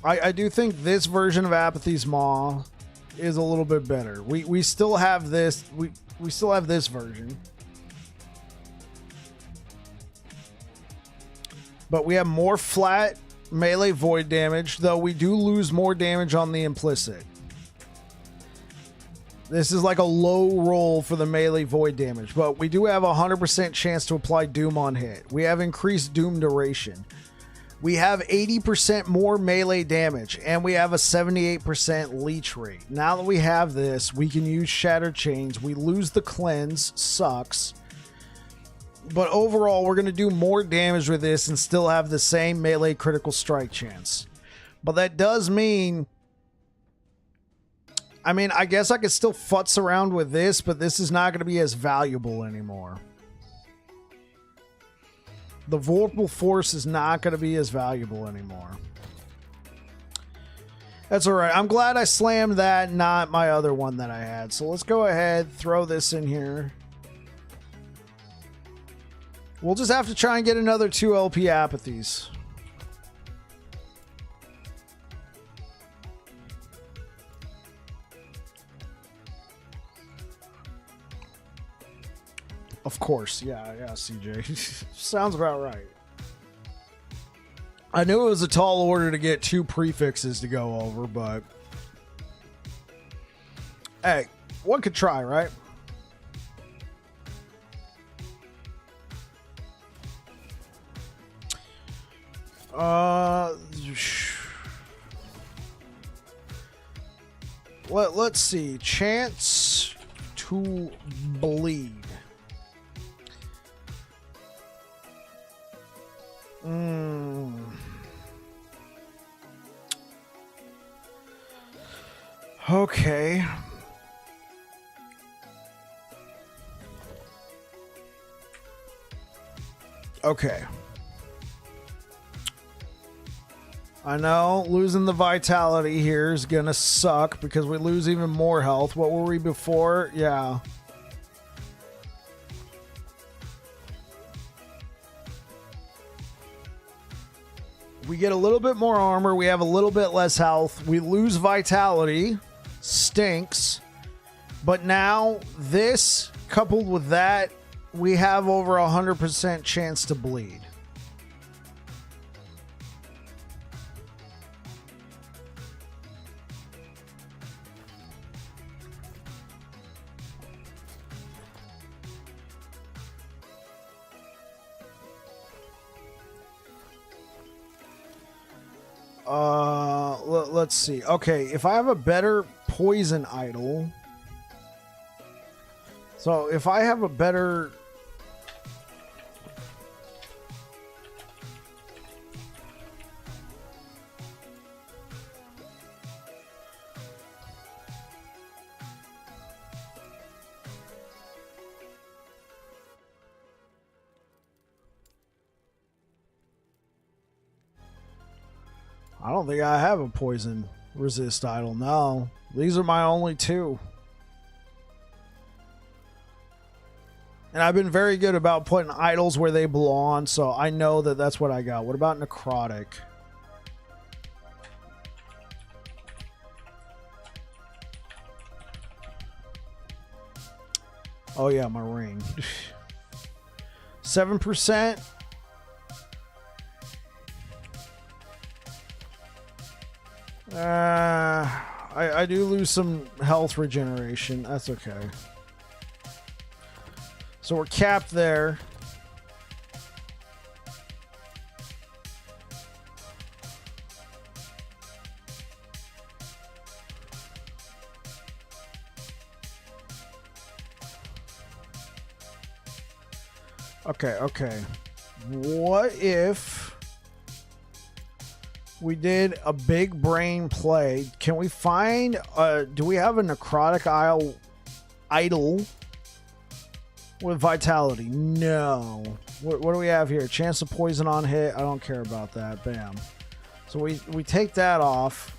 I do think this version of Apathy's Maw is a little bit better. We still have this. We still have this version. But we have more flat melee void damage, though we do lose more damage on the implicit. This is like a low roll for the melee void damage, but we do have a 100% chance to apply Doom on hit. We have increased Doom duration. We have 80% more melee damage, and we have a 78% leech rate. Now that we have this, we can use Shattered Chains. We lose the cleanse, sucks. But overall, we're going to do more damage with this and still have the same melee critical strike chance. But that does mean... I guess I could still futz around with this, but this is not going to be as valuable anymore. The Vorpal Force is not going to be as valuable anymore. That's alright. I'm glad I slammed that, not my other one that I had. So let's go ahead, throw this in here. We'll just have to try and get another 2 LP apathies. Of course. Yeah, CJ. Sounds about right. I knew it was a tall order to get 2 prefixes to go over, but hey, one could try, right? Let's see. Chance to bleed. Okay. Okay. I know losing the vitality here is gonna suck because we lose even more health. What were we before? Yeah. We get a little bit more armor. We have a little bit less health. We lose vitality. Stinks. But now this coupled with that, we have over 100% chance to bleed. Let's see. Okay, if I have a better poison idol. So if I have a better... I don't think I have a poison resist idol. No, these are my only 2. And I've been very good about putting idols where they belong, so I know that that's what I got. What about necrotic? Oh yeah, my ring. 7%. I do lose some health regeneration. That's okay. So we're capped there. Okay. What if we did a big brain play? Can we find do we have a necrotic idol with vitality? No. What do we have here? Chance of poison on hit. I don't care about that. Bam. So we take that off.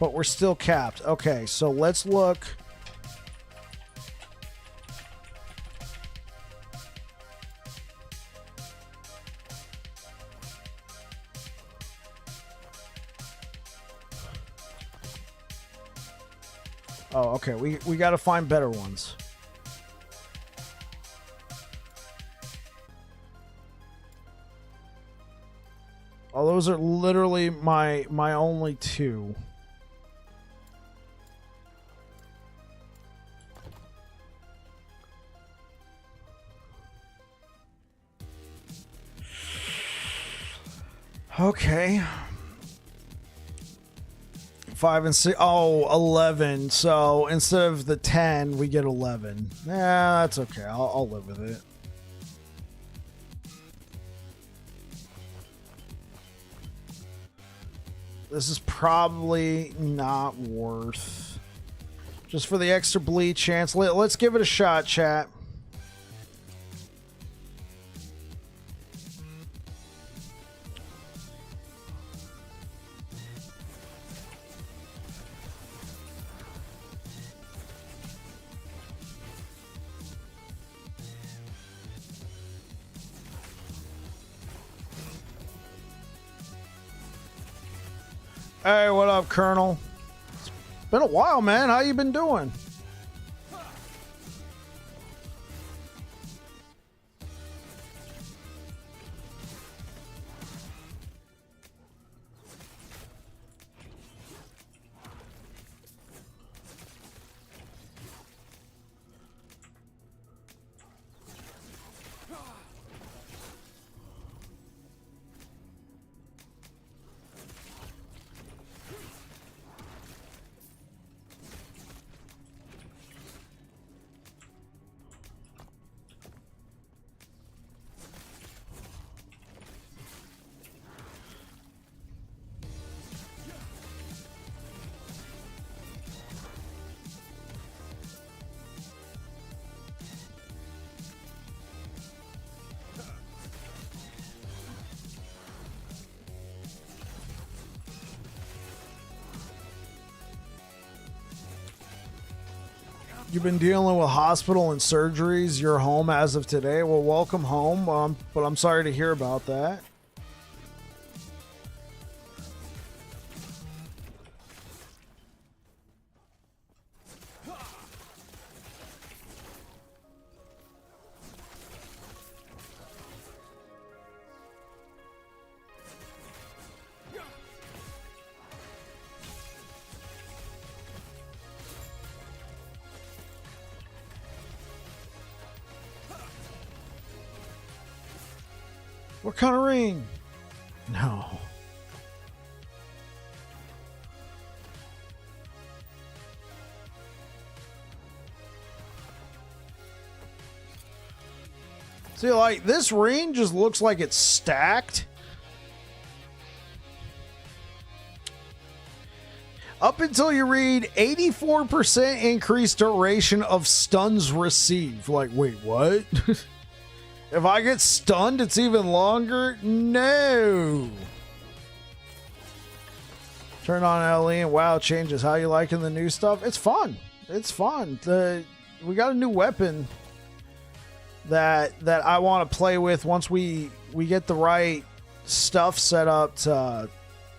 But we're still capped. Okay, so let's look. Oh, okay. We got to find better ones. Oh, those are literally my only 2. Okay. 5 and 6. Oh, 11. So instead of the 10, we get 11. Yeah, that's okay. I'll live with it. This is probably not worth. Just for the extra bleed chance. Let's give it a shot, chat. Hey, what up, Colonel? It's been a while, man. How you been doing? You've been dealing with hospital and surgeries. You're home as of today. Well, welcome home. But I'm sorry to hear about that. What kind of ring? No. See, like, this ring just looks like it's stacked. Up until you read 84% increased duration of stuns received. Like, wait, what? If I get stunned, it's even longer? No. Turn on LE and WoW changes. How you liking the new stuff? It's fun. It's fun. We got a new weapon that I want to play with once we get the right stuff set up to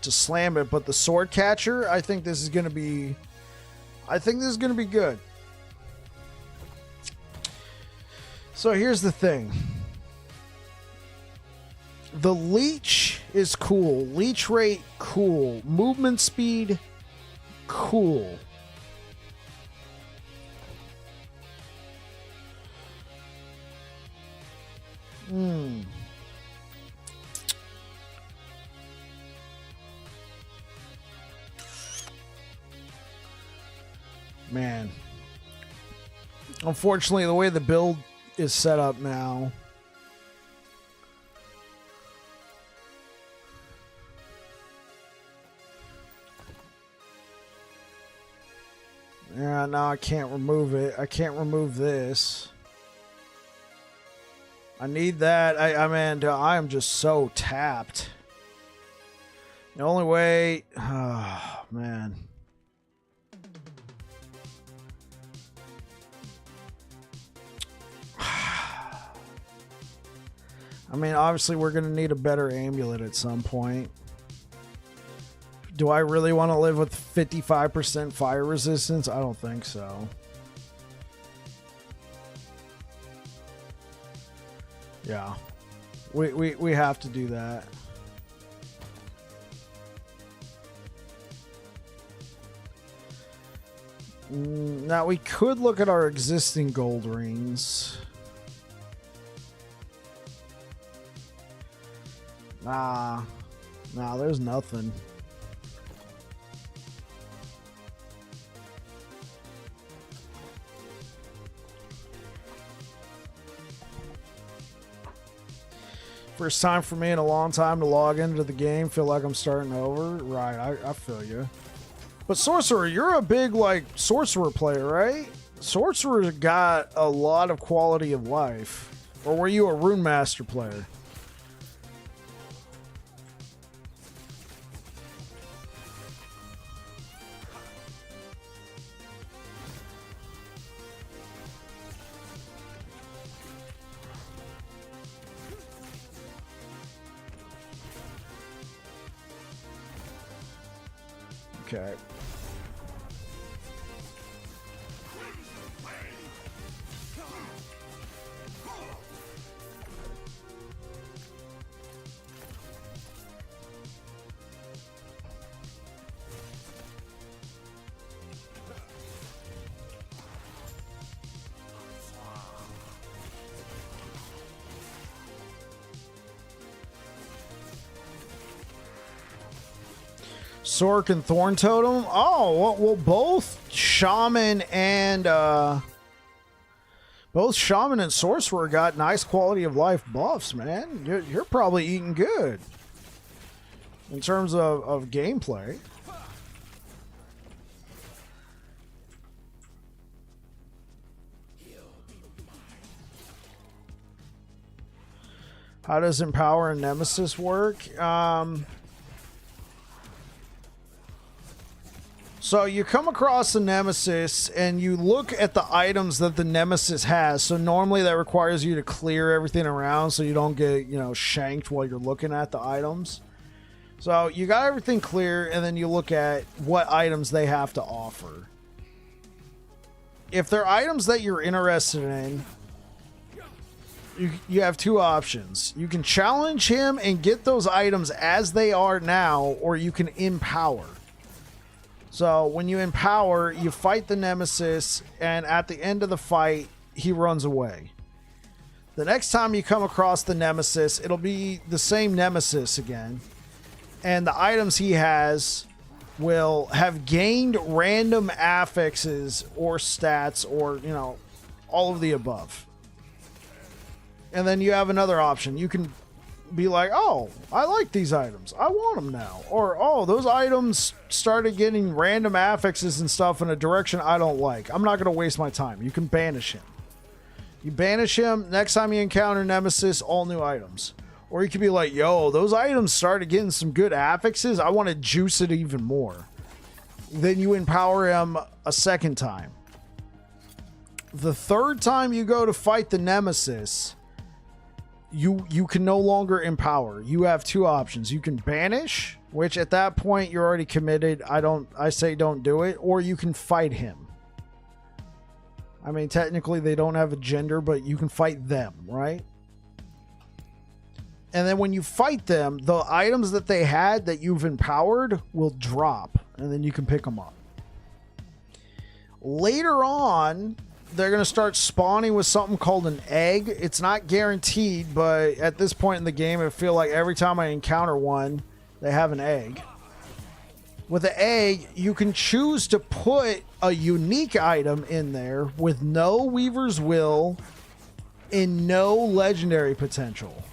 slam it. But the sword catcher, I think this is gonna be good. So here's the thing. The leech is cool. Leech rate, cool. Movement speed, cool. Man. Unfortunately, the way the build is set up now, yeah, no, I can't remove it. I can't remove this. I need that. I mean, I am just so tapped. The only way, oh, man. I mean, obviously, we're going to need a better amulet at some point. Do I really want to live with 55% fire resistance? I don't think so. Yeah. We have to do that. Now, we could look at our existing gold rings. Nah, there's nothing. First time for me in a long time to log into the game. Feel like I'm starting over. Right, I feel you. But Sorcerer, you're a big, like, Sorcerer player, right? Sorcerer got a lot of quality of life. Or were you a Rune Master player? Okay. Sork and Thorn Totem. Oh, well, both Shaman and Sorcerer got nice quality of life buffs, man. You're probably eating good in terms of gameplay. How does Empower and Nemesis work? So you come across the Nemesis and you look at the items that the Nemesis has. So normally that requires you to clear everything around so you don't get, shanked while you're looking at the items. So you got everything clear and then you look at what items they have to offer. If they're items that you're interested in, you have two options. You can challenge him and get those items as they are now, or you can empower. So when you empower, you fight the Nemesis, and at the end of the fight, he runs away. The next time you come across the Nemesis, it'll be the same Nemesis again. And the items he has will have gained random affixes or stats or, all of the above. And then you have another option. You can be like, oh, I like these items. I want them now. Or, oh, those items started getting random affixes and stuff in a direction I don't like. I'm not going to waste my time. You can banish him. You banish him. Next time you encounter Nemesis, all new items. Or you could be like, yo, those items started getting some good affixes. I want to juice it even more. Then you empower him a second time. The third time you go to fight the Nemesis, you can no longer empower. You have two options. You can banish, which at that point you're already committed. I say don't do it. Or you can fight him. I mean, technically they don't have a gender, but you can fight them, right? And then when you fight them, the items that they had that you've empowered will drop, and then you can pick them up. Later on, they're going to start spawning with something called an egg. It's not guaranteed, but at this point in the game, I feel like every time I encounter one, they have an egg. With the egg, you can choose to put a unique item in there with no Weaver's Will and no legendary potential.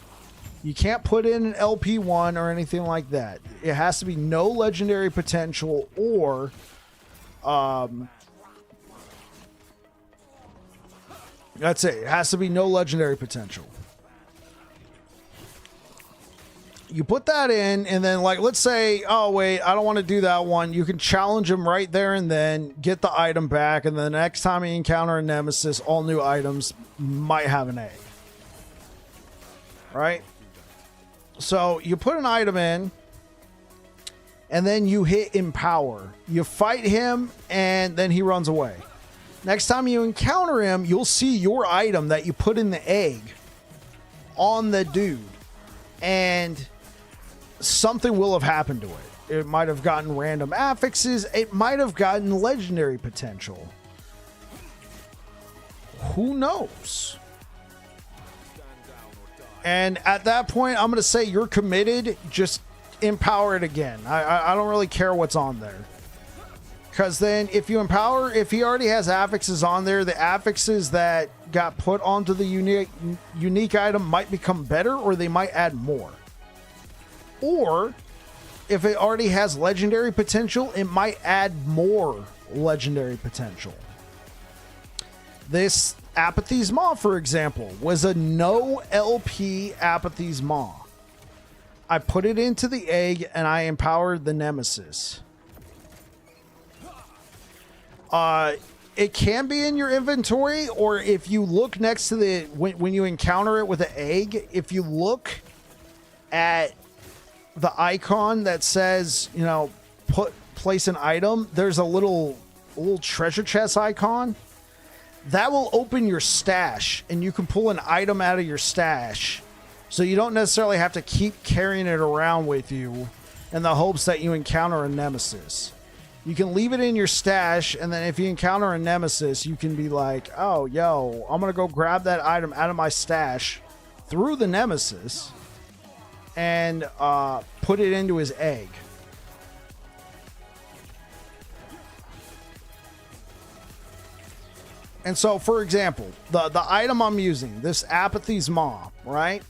You can't put in an LP1 or anything like that. It has to be no legendary potential or that's it. It has to be no legendary potential. You put that in, and then, like, let's say, oh, wait, I don't want to do that one. You can challenge him right there and then, get the item back, and the next time you encounter a Nemesis, all new items might have an egg. Right? So, you put an item in, and then you hit Empower. You fight him, and then he runs away. Next time you encounter him, you'll see your item that you put in the egg on the dude. And something will have happened to it. It might have gotten random affixes. It might have gotten legendary potential. Who knows? And at that point, I'm going to say you're committed. Just empower it again. I don't really care what's on there. Because then if you empower, if he already has affixes on there, the affixes that got put onto the unique item might become better, or they might add more. Or if it already has legendary potential, it might add more legendary potential. This Apathy's Maw, for example, was a no LP Apathy's Maw. I put it into the egg and I empowered the Nemesis. It can be in your inventory, or if you look next to the when you encounter it with an egg, if you look at the icon that says, place an item, there's a little treasure chest icon. That will open your stash, and you can pull an item out of your stash. So you don't necessarily have to keep carrying it around with you in the hopes that you encounter a nemesis. You can leave it in your stash, and then if you encounter a nemesis, you can be like, oh, yo, I'm going to go grab that item out of my stash through the nemesis and put it into his egg. And so, for example, the item I'm using, this Apathy's Maw, right?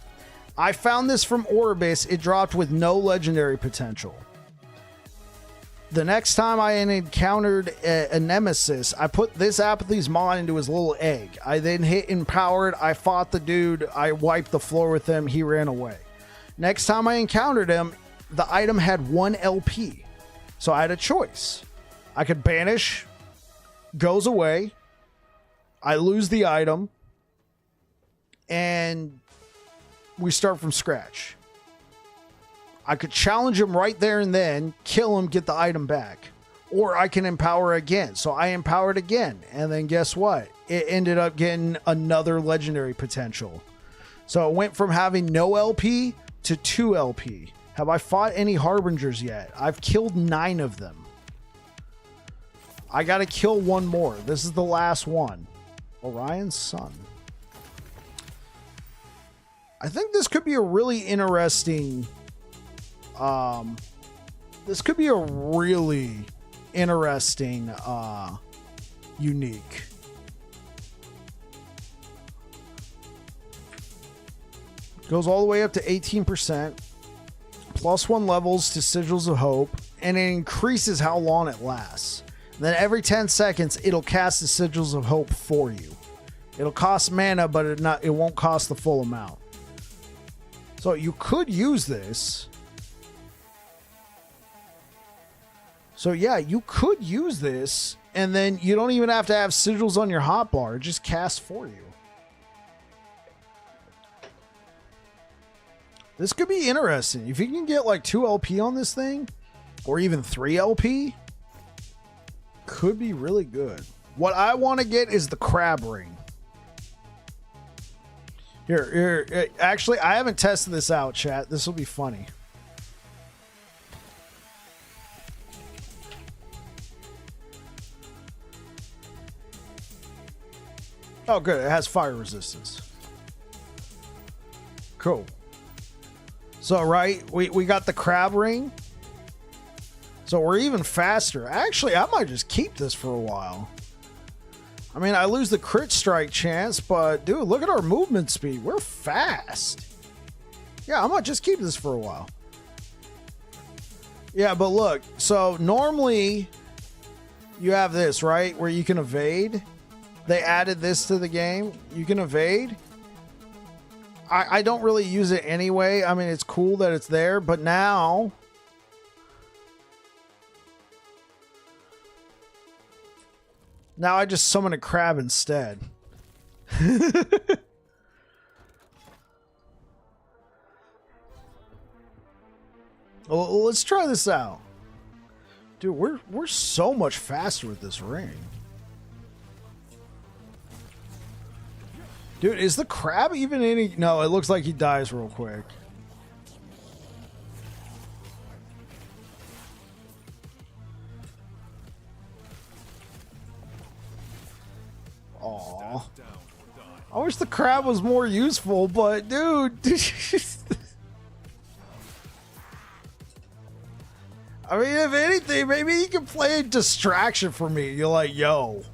I found this from Orbis. It dropped with no legendary potential. The next time I encountered a nemesis, I put this Apathy's Maw into his little egg. I then hit Empowered. I fought the dude. I wiped the floor with him. He ran away. Next time I encountered him, the item had 1 LP. So I had a choice. I could banish, goes away, I lose the item, and we start from scratch. I could challenge him right there and then, kill him, get the item back. Or I can empower again. So I empowered again. And then guess what? It ended up getting another legendary potential. So it went from having no LP to 2 LP. Have I fought any Harbingers yet? I've killed 9 of them. I got to kill 1 more. This is the last one. Orion's Son. I think this could be a really interesting... this could be a really interesting unique. Goes all the way up to 18%, +1 levels to Sigils of Hope, and it increases how long it lasts. Then every 10 seconds it'll cast the Sigils of Hope for you. It'll cost mana, but it won't cost the full amount. So you could use this. So yeah, you could use this, and then you don't even have to have sigils on your hotbar. It just casts for you. This could be interesting. If you can get like 2 LP on this thing, or even 3 LP, could be really good. What I want to get is the crab ring. Here. Actually, I haven't tested this out, chat. This will be funny. Oh, good. It has fire resistance. Cool. So, right, we got the crab ring. So we're even faster. Actually, I might just keep this for a while. I mean, I lose the crit strike chance, but dude, look at our movement speed. We're fast. Yeah, I might just keep this for a while. Yeah, but look, so normally you have this, right, where you can evade. They added this to the game. You can evade. I don't really use it anyway. I mean, it's cool that it's there, but now... Now I just summon a crab instead. Well, let's try this out. Dude, we're so much faster with this ring. Dude, is the crab even any... No, it looks like he dies real quick. Aw. I wish the crab was more useful, but dude... I mean, if anything, maybe he can play a distraction for me. You're like, yo,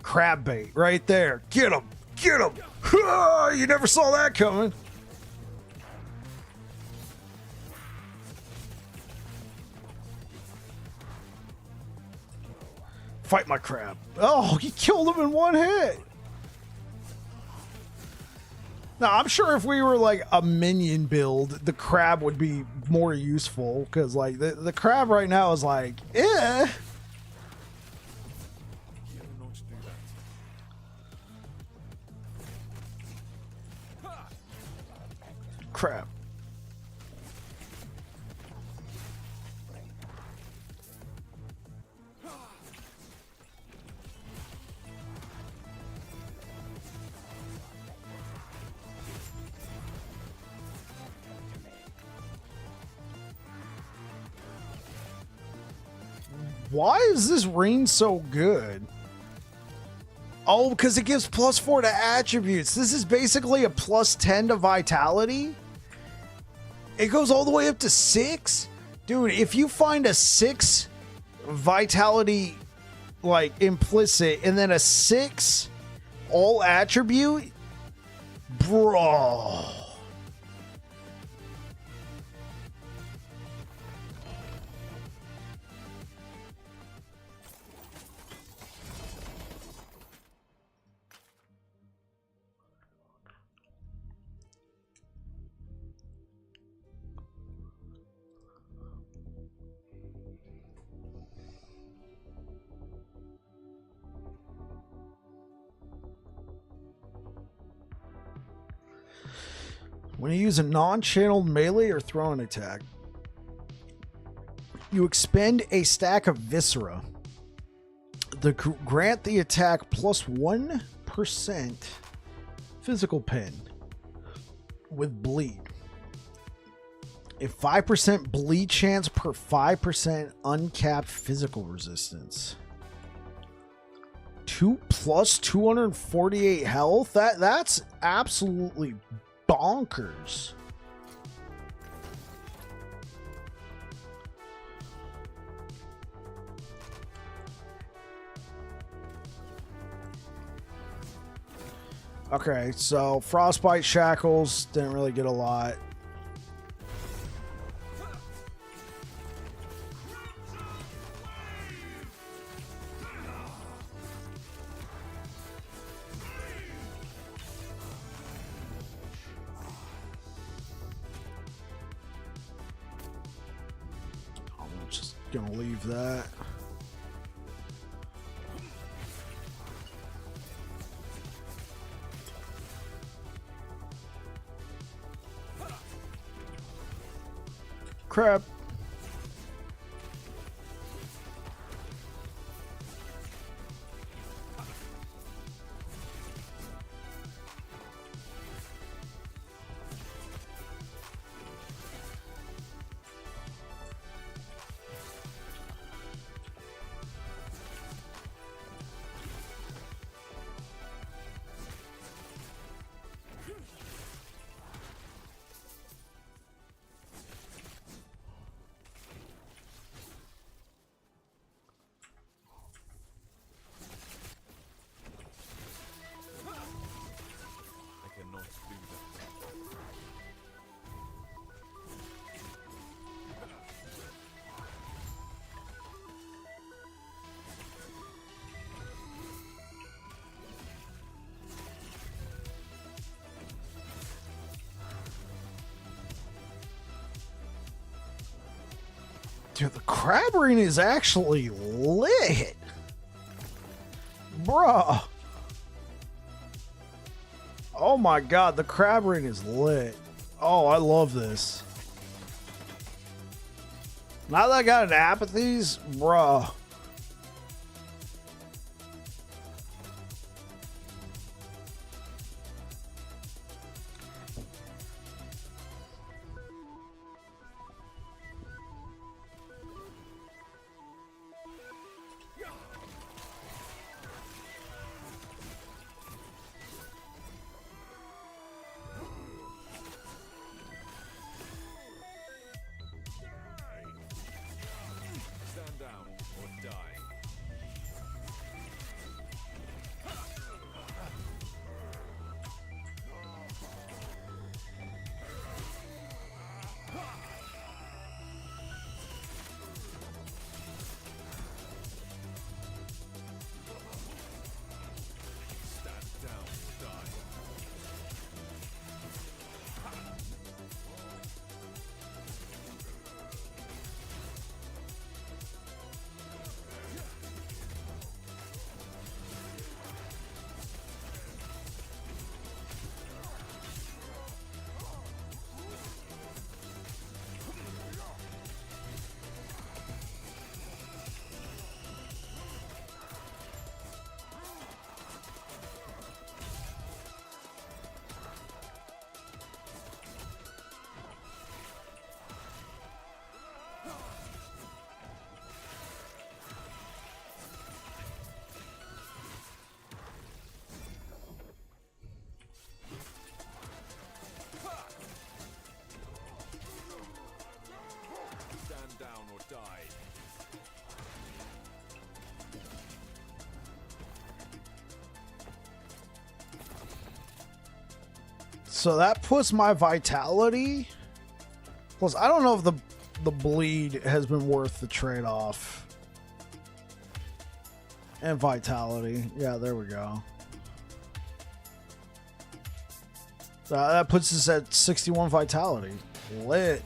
crab bait right there. Get him. Get him. You never saw that coming. Fight my crab. Oh, he killed him in 1 hit. Now, I'm sure if we were like a minion build, the crab would be more useful because like the crab right now is like, eh. Crap. Why is this ring so good? Oh, because it gives +4 to attributes. This is basically a +10 to vitality. It goes all the way up to 6. Dude, if you find a 6 vitality, like, implicit, and then a 6 all attribute, bro. When you use a non-channeled melee or throwing attack, you expend a stack of viscera. Grant the attack +1% physical pen with bleed. A 5% bleed chance per 5% uncapped physical resistance. 2 plus 248 health. That's absolutely bonkers. Okay, so Frostbite Shackles didn't really get a lot. I'm just gonna leave that. Crap. I cannot do that. Dude, the crab ring is actually lit. Bruh. Oh my god, the crab ring is lit. Oh, I love this. Now that I got an apathies, bruh. Stand down or So that puts my vitality. Plus, I don't know if the bleed has been worth the trade-off. And vitality. Yeah, there we go. That puts us at 61 vitality. Lit.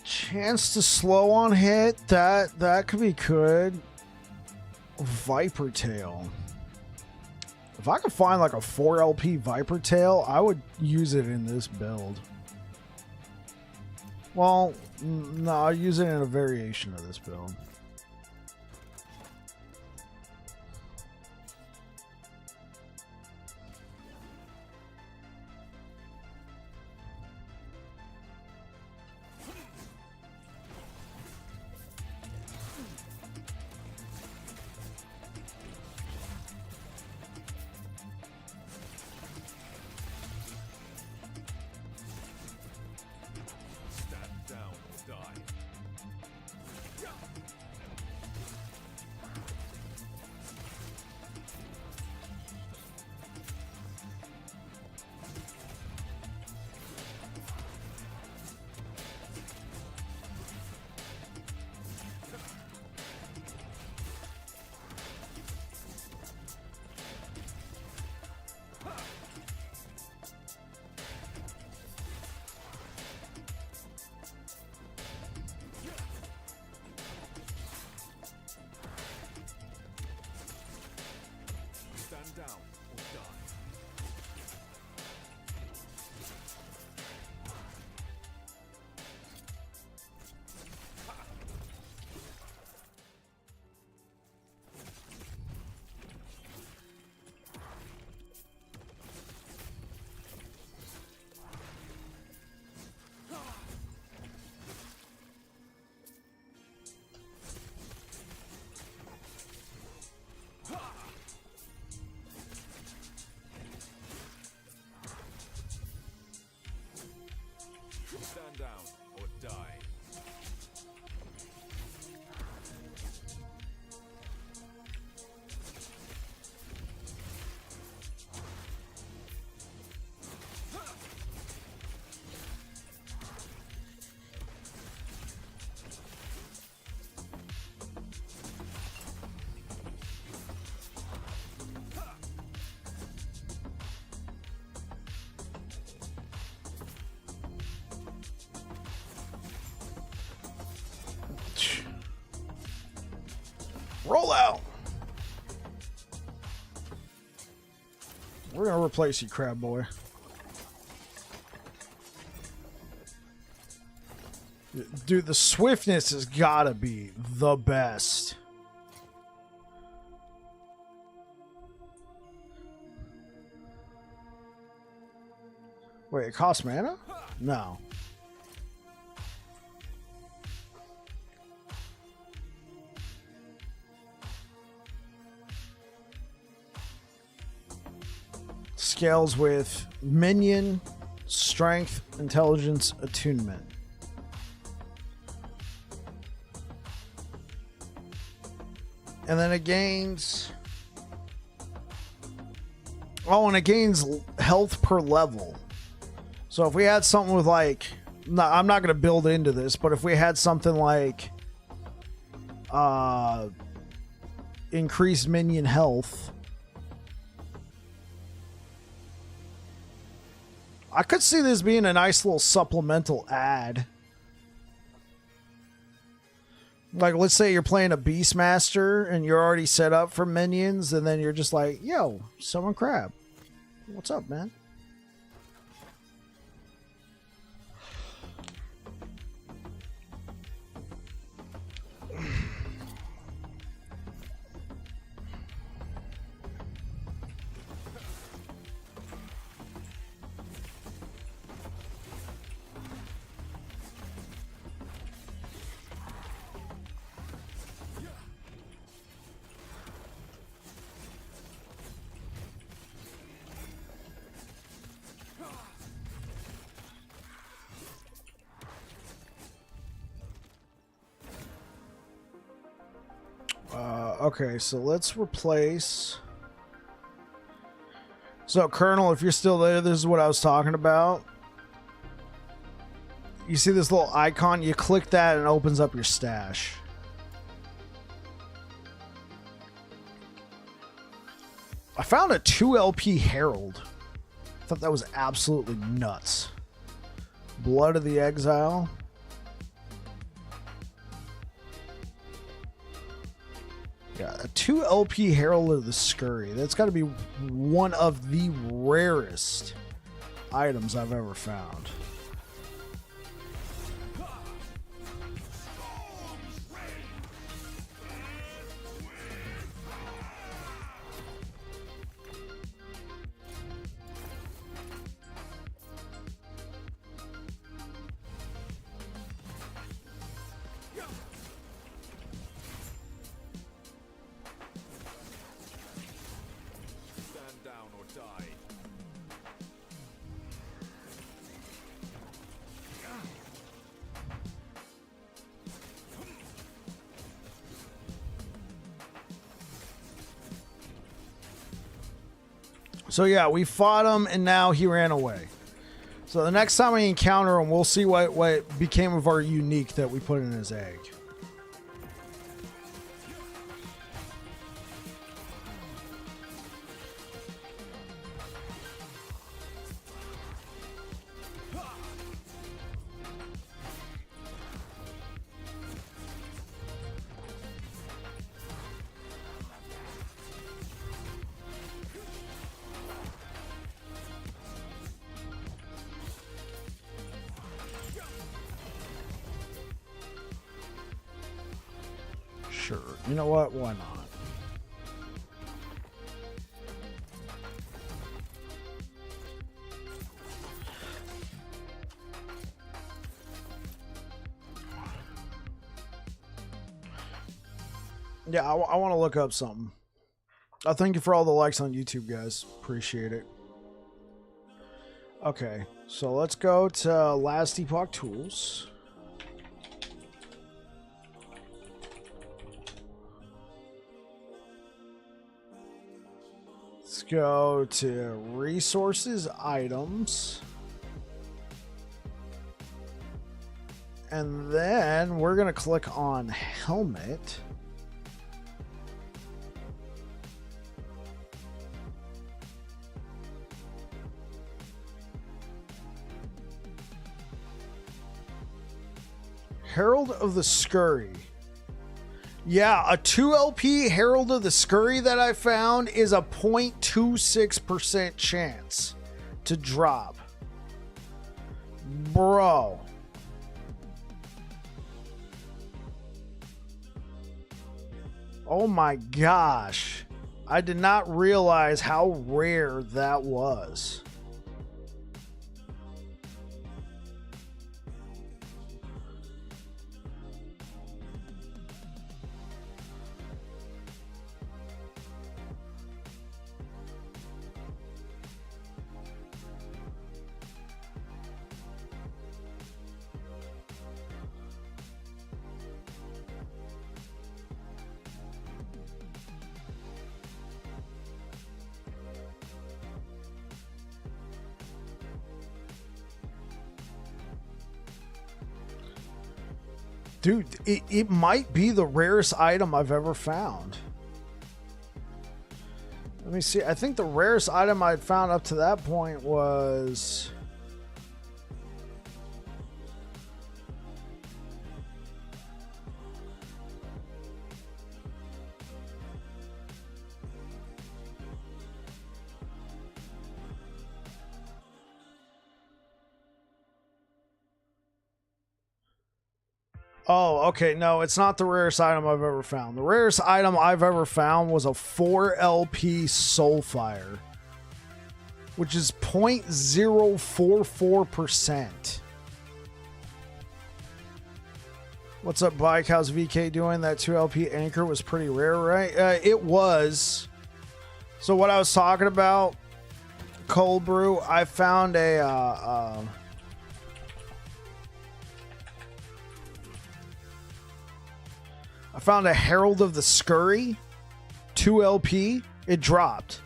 Chance to slow on hit. That could be good. Viper Tail. If I could find like a 4 LP Viper Tail, I would use it in this build. Well, no, I'll use it in a variation of this build. Stand down or die. Roll out. We're gonna replace you, crab boy. Dude, the swiftness has gotta be the best. Wait, it costs mana? No. Scales with minion, strength, intelligence, attunement. And then it gains... Oh, and it gains health per level. So if we had something with like... No, I'm not going to build into this, but if we had something like... increased minion health... I could see this being a nice little supplemental ad. Like, let's say you're playing a Beastmaster and you're already set up for minions, and then you're just like, yo, summon crab. What's up, man? Okay, so let's replace. So, Colonel, if you're still there, this is what I was talking about. You see this little icon? You click that and it opens up your stash. I found a 2 LP Herald. I thought that was absolutely nuts. Blood of the Exile. Yeah, a 2 LP Herald of the Scurry. That's got to be one of the rarest items I've ever found. Stand down or die. So yeah, we fought him and now he ran away. So the next time we encounter him, we'll see what became of our unique that we put in his egg. Sure. You know what? Why not? Yeah, I want to look up something. Thank you for all the likes on YouTube, guys. Appreciate it. Okay, so let's go to Last Epoch Tools. Let's go to Resources, Items. And then we're going to click on Helmet. Herald of the Scurry. Yeah, a 2 LP Herald of the Scurry that I found is a 0.26% chance to drop. Bro. Oh my gosh. I did not realize how rare that was. Dude, it might be the rarest item I've ever found. Let me see. I think the rarest item I'd found up to that point was... Oh, okay. No, it's not the rarest item I've ever found. The rarest item I've ever found was a 4 LP Soulfire, which is 0.044%. What's up, Bike? How's VK doing? That 2 LP Anchor was pretty rare, right? It was. So what I was talking about, Cold Brew, I found a... I found a Herald of the Scurry 2 LP, it dropped.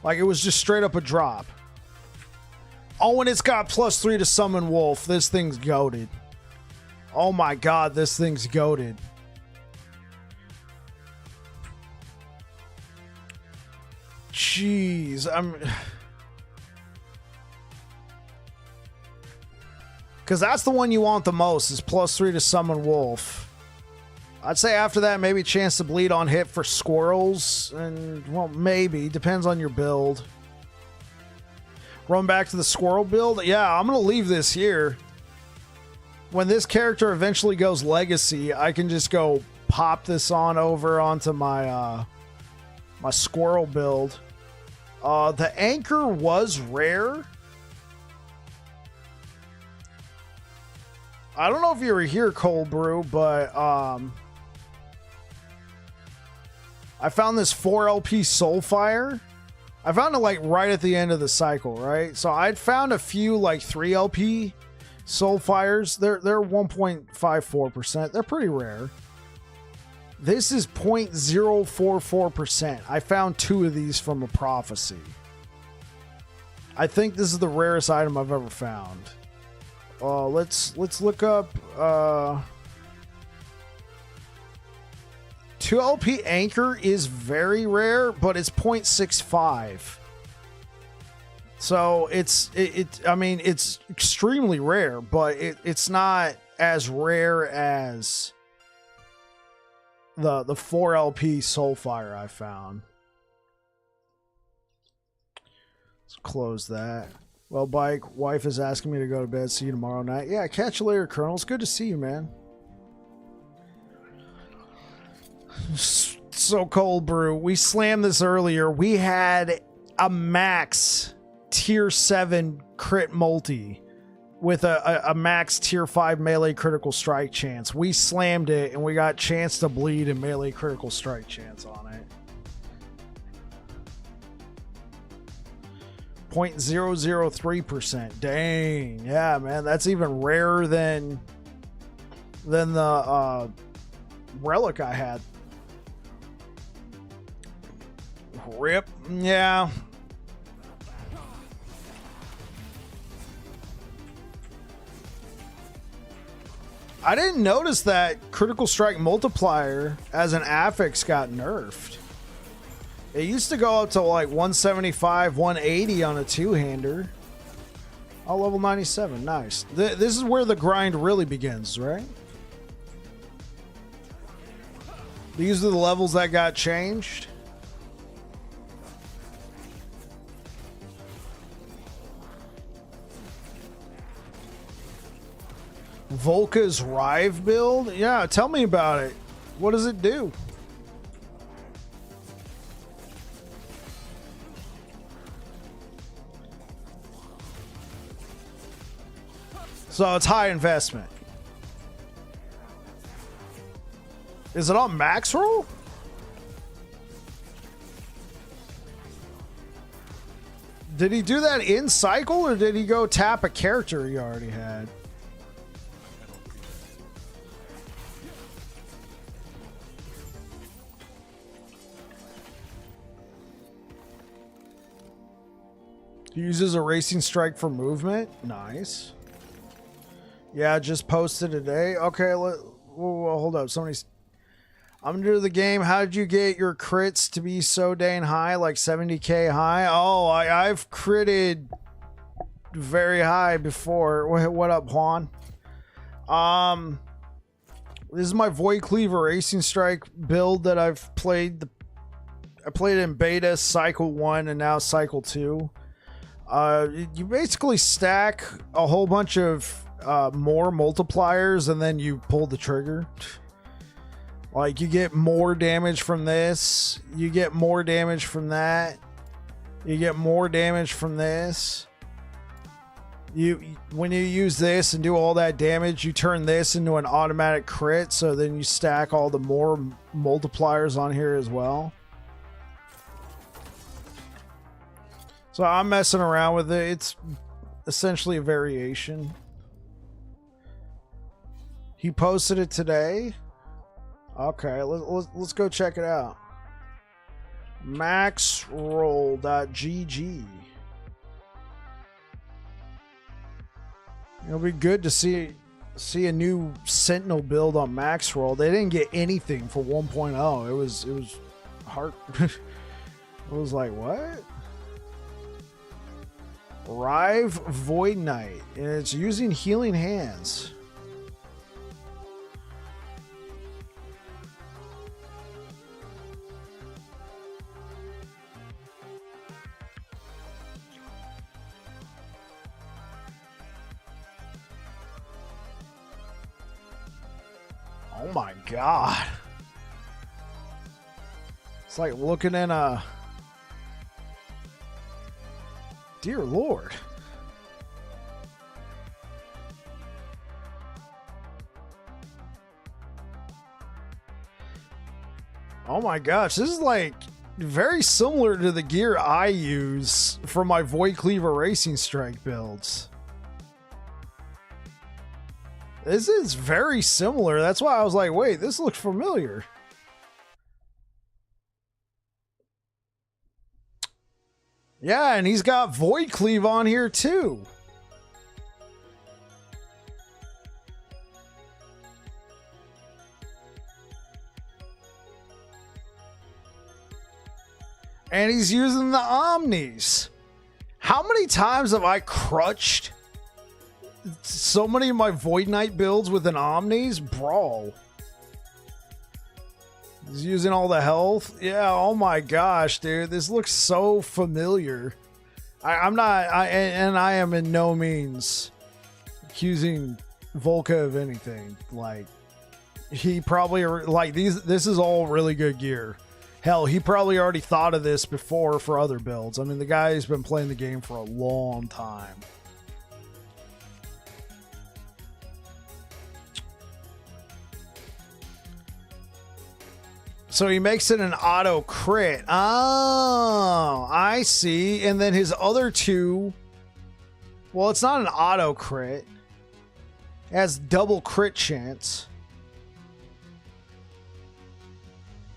Like, it was just straight up a drop. Oh, and it's got +3 to summon Wolf. This thing's goated. Oh my god, this thing's goated. Jeez, because that's the one you want the most, is +3 to summon Wolf. I'd say after that, maybe chance to bleed on hit for squirrels. And, well, maybe. Depends on your build. Run back to the squirrel build? Yeah, I'm going to leave this here. When this character eventually goes legacy, I can just go pop this on over onto my my squirrel build. The anchor was rare. I don't know if you were here, Cold Brew, but I found this 4 LP Soulfire. I found it like right at the end of the cycle, right? So I'd found a few like 3 LP Soulfires. They're 1.54%. They're pretty rare. This is 0.044%. I found 2 of these from a prophecy. I think this is the rarest item I've ever found. Let's look up 2 LP Anchor is very rare, but it's 0.65. So I mean, it's extremely rare, but it's not as rare as the 4 LP Soulfire I found. Let's close that. Well, Bike, wife is asking me to go to bed. See you tomorrow night. Yeah, catch you later, Colonel. It's good to see you, man. So, Cold Brew, we slammed this earlier. We had a max tier 7 crit multi with a max tier 5 melee critical strike chance. We slammed it, and we got chance to bleed and melee critical strike chance on it. 0.003%. Dang. Yeah, man. That's even rarer than the relic I had. Rip. Yeah. I didn't notice that critical strike multiplier as an affix got nerfed. It used to go up to like 175, 180 on a two-hander. Oh, level 97. Nice. This is where the grind really begins, right? These are the levels that got changed. Volka's Rive build? Yeah, tell me about it. What does it do? So it's high investment. Is it on max roll? Did he do that in cycle, or did he go tap a character he already had? He uses a racing strike for movement. Nice. Yeah, just posted today. Okay, whoa, hold up. I'm new to the game. How did you get your crits to be so dang high, like 70k high? Oh, I've critted very high before. What up, Juan? This is my Void Cleaver Racing Strike build that I've played. I played in beta, cycle 1, and now cycle 2. You basically stack a whole bunch of more multipliers, and then you pull the trigger. Like, you get more damage from this, you get more damage from that, you get more damage from this. When you use this and do all that damage, you turn this into an automatic crit, so then you stack all the more multipliers on here as well. So I'm messing around with it. It's essentially a variation. He posted it today. Okay, let's go check it out. Maxroll.gg. It'll be good to see a new Sentinel build on Maxroll. They didn't get anything for 1.0. It was hard. It was like, what? Rive Void Knight, and it's using Healing Hands. Oh my god. It's like looking in a... Dear Lord. Oh my gosh, this is like very similar to the gear I use for my Void Cleaver Racing Strike builds. This is very similar. That's why I was like, wait, this looks familiar. Yeah, and he's got Void Cleave on here too. And he's using the Omnis. How many times have I crutched so many of my Void Knight builds with an Omnis? Brawl. He's using all the health. Yeah, oh my gosh, dude. This looks so familiar. I am in no means accusing Volca of anything. Like, he probably, like, this is all really good gear. Hell, he probably already thought of this before for other builds. I mean, the guy's been playing the game for a long time. So he makes it an auto crit. Oh, I see. And then his other two, well, it's not an auto crit. It has double crit chance.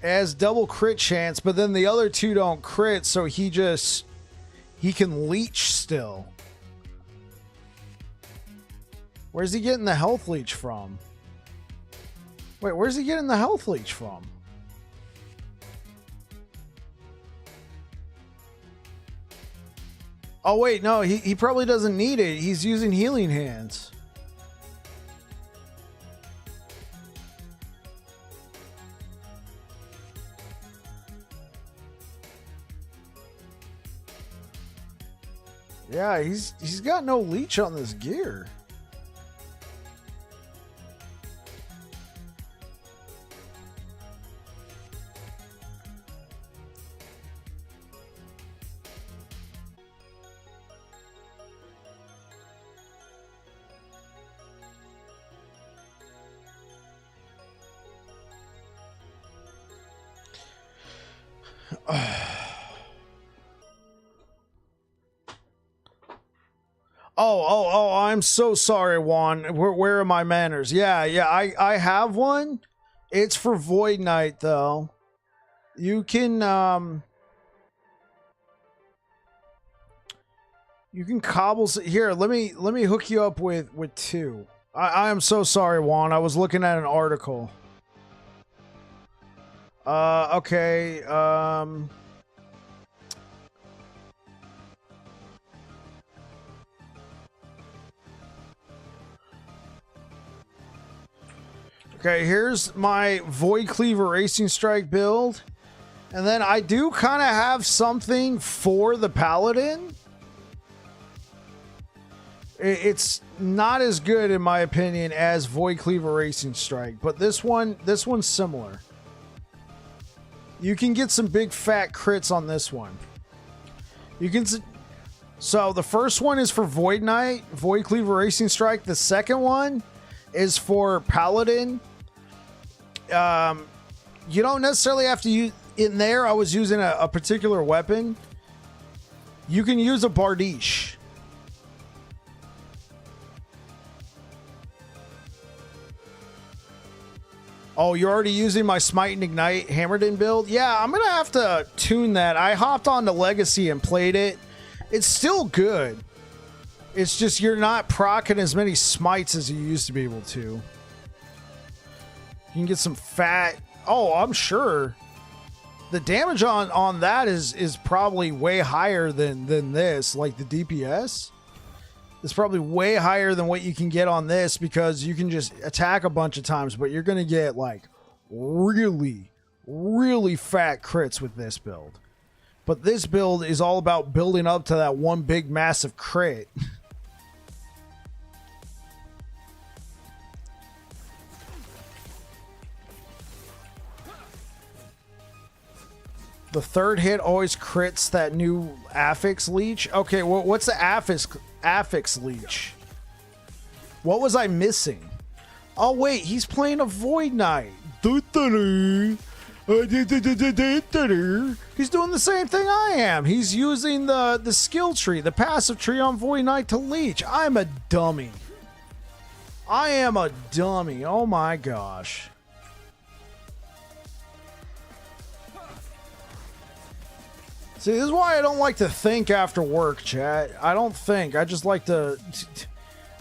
It has double crit chance, but then the other two don't crit, so he can leech still. Where's he getting the health leech from? Wait, where's he getting the health leech from? Oh wait, no, he probably doesn't need it. He's using Healing Hands. Yeah, he's got no leech on this gear. Oh, I'm so sorry, Juan. Where are my manners? Yeah, I have one. It's for Void Knight, though. You can cobble... Here, let me hook you up with two. I am so sorry, Juan. I was looking at an article. Okay, okay, here's my Void Cleaver Racing Strike build. And then I do kind of have something for the Paladin. It's not as good, in my opinion, as Void Cleaver Racing Strike. But this one's similar. You can get some big fat crits on this one. So the first one is for Void Knight, Void Cleaver Racing Strike. The second one is for Paladin. You don't necessarily have to use... In there, I was using a particular weapon. You can use a Bardiche. Oh, you're already using my Smite and Ignite Hammered In build? Yeah, I'm going to have to tune that. I hopped on to Legacy and played it. It's still good. It's just you're not proccing as many smites as you used to be able to. You can get some fat. Oh, I'm sure. The damage on that is probably way higher than this. Like the DPS. It's probably way higher than what you can get on this because you can just attack a bunch of times, but you're going to get like really, really fat crits with this build. But this build is all about building up to that one big massive crit. The third hit always crits that new affix leech. Okay, well, what's the affix leech? What was I missing? Oh wait, he's playing a Void Knight. He's doing the same thing I am. He's using the skill tree, the passive tree on Void Knight to leech. I'm a dummy. I am a dummy. Oh my gosh. See, this is why I don't like to think after work, chat. I don't think. I just like to...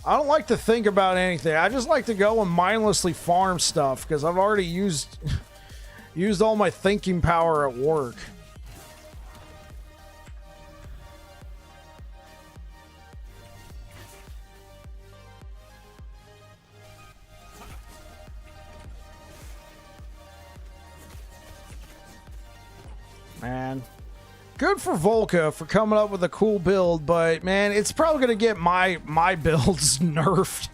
I don't like to think about anything. I just like to go and mindlessly farm stuff because I've already used all my thinking power at work. Man. Good for Volca for coming up with a cool build, but man, it's probably gonna get my builds nerfed.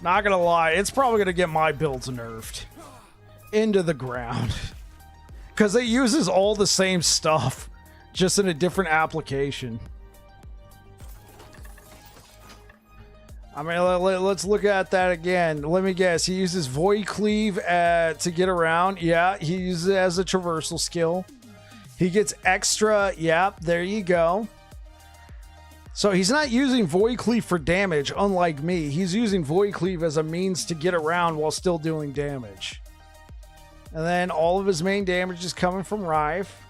Not gonna lie, it's probably gonna get my builds nerfed into the ground because it uses all the same stuff, just in a different application. I mean, let's look at that again. Let me guess. He uses Void Cleave to get around. Yeah, he uses it as a traversal skill. He gets extra. Yep, there you go. So he's not using Void Cleave for damage, unlike me. He's using Void Cleave as a means to get around while still doing damage. And then all of his main damage is coming from Rife.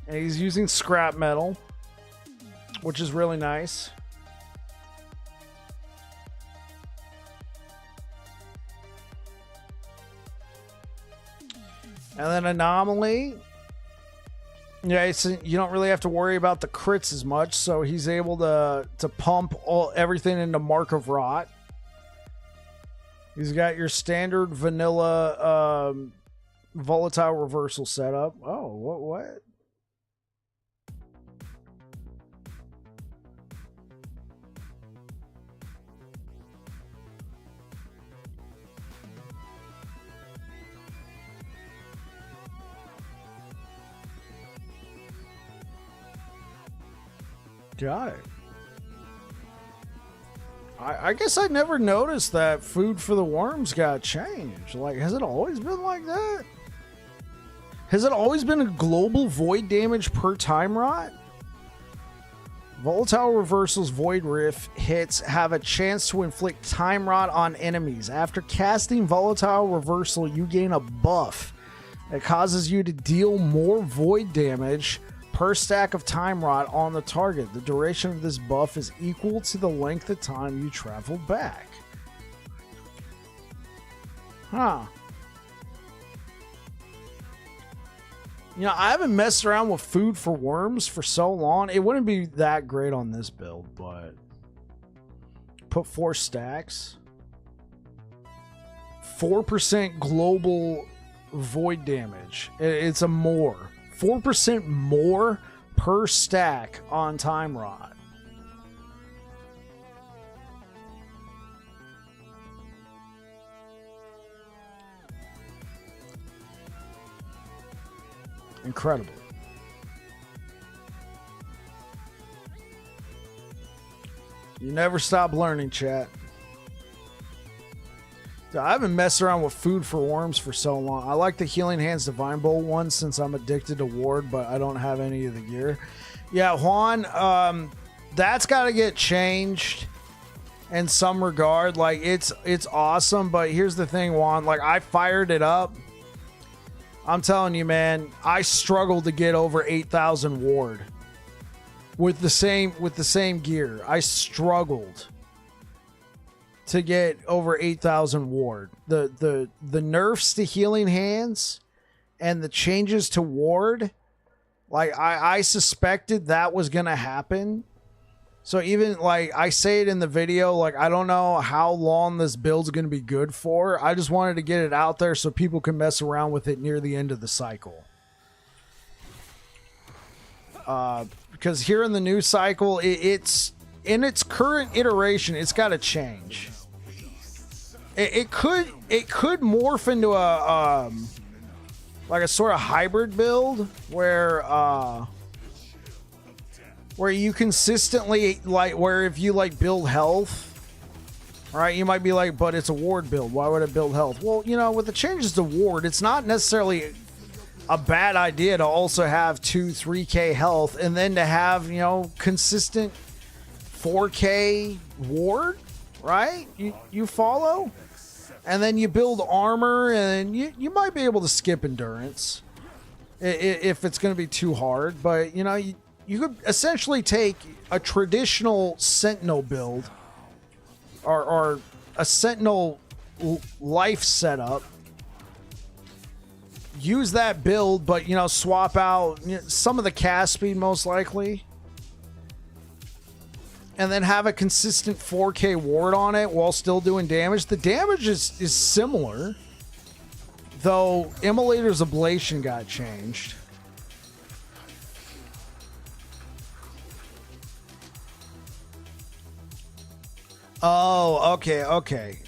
And he's using Scrap Metal, which is really nice. And then Anomaly. Yeah, you don't really have to worry about the crits as much, so he's able to pump everything into Mark of Rot. He's got your standard vanilla volatile reversal setup. Oh, what? Got it. I guess I never noticed that food for the worms got changed. Like, has it always been like that? Has it always been a global void damage per time rot? Volatile Reversal's Void Rift hits have a chance to inflict time rot on enemies. After casting Volatile Reversal, you gain a buff that causes you to deal more void damage per stack of time rot on the target. The duration of this buff is equal to the length of time you travel back. Huh. You know, I haven't messed around with food for worms for so long. It wouldn't be that great on this build, but put 4 stacks. 4% global void damage. It's a more. 4% more per stack on time rot. Incredible. You never stop learning, chat. I haven't messed around with food for worms for so long. I like the Healing Hands Divine Bowl one since I'm addicted to Ward, but I don't have any of the gear. Yeah, Juan, that's got to get changed. in some regard. Like it's awesome, but here's the thing, Juan. Like I fired it up. I'm telling you, man, I struggled to get over 8,000 ward with the same gear. I struggled to get over 8,000 ward. The nerfs to healing hands and the changes to ward, like I suspected that was gonna happen. So even like I say it in the video, like I don't know how long this build's gonna be good for. I just wanted to get it out there so people can mess around with it near the end of the cycle. Because here in the new cycle, it's in its current iteration, it's got to change. It could morph into a like a sort of hybrid build where you consistently like where if you like build health, right, you might be like, but it's a ward build. Why would it build health? Well, you know, with the changes to ward, it's not necessarily a bad idea to also have 2-3k health and then to have, you know, consistent 4k ward, right? You follow? And then you build armor and you might be able to skip endurance if it's going to be too hard, but you know, you could essentially take a traditional sentinel build or a sentinel life setup, use that build, but you know, swap out some of the cast speed most likely, and then have a consistent 4k ward on it while still doing damage. The damage is similar, though Immolator's Ablation got changed. Oh, okay.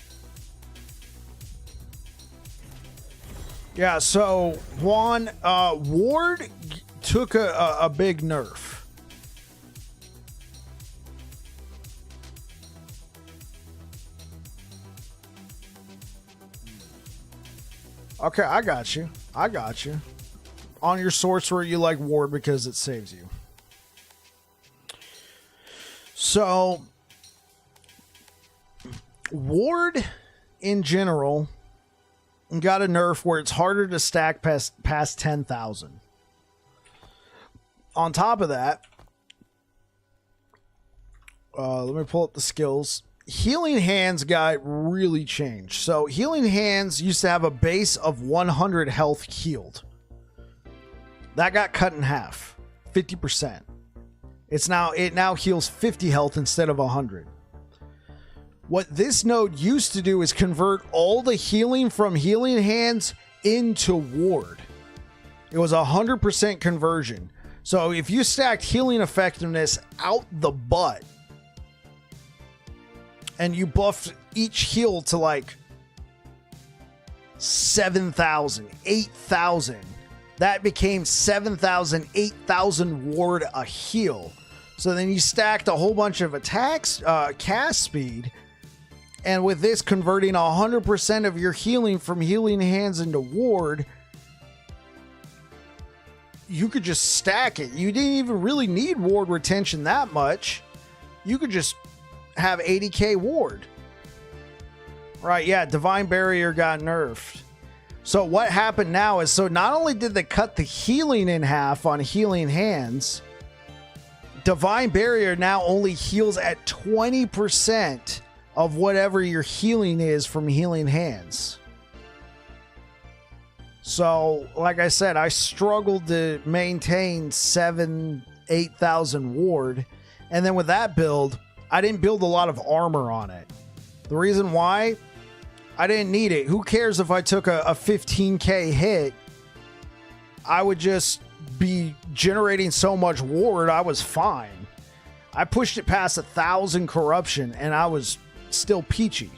Yeah, so Juan, ward took a big nerf. Okay, I got you. On your sorcerer, you like ward because it saves you. So ward in general got a nerf where it's harder to stack past 10,000. On top of that, let me pull up the skills. Healing hands got really changed. So healing hands used to have a base of 100 health healed. That got cut in half, 50%. It now heals 50 health instead of 100. What this node used to do is convert all the healing from healing hands into ward. It was 100% conversion. So if you stacked healing effectiveness out the butt and you buffed each heal to like 7,000, 8,000, that became 7,000, 8,000 ward a heal. So then you stacked a whole bunch of attacks, cast speed, and with this converting 100% of your healing from healing hands into ward, you could just stack it. You didn't even really need ward retention that much. You could just have 80k ward. Right, yeah, Divine Barrier got nerfed. So what happened now is, so not only did they cut the healing in half on healing hands, Divine Barrier now only heals at 20% of whatever your healing is from healing hands. So, like I said, I struggled to maintain 8,000 ward. And then with that build, I didn't build a lot of armor on it. The reason why? I didn't need it. Who cares if I took a 15k hit? I would just be generating so much ward, I was fine. I pushed it past 1,000 corruption and I was still peachy.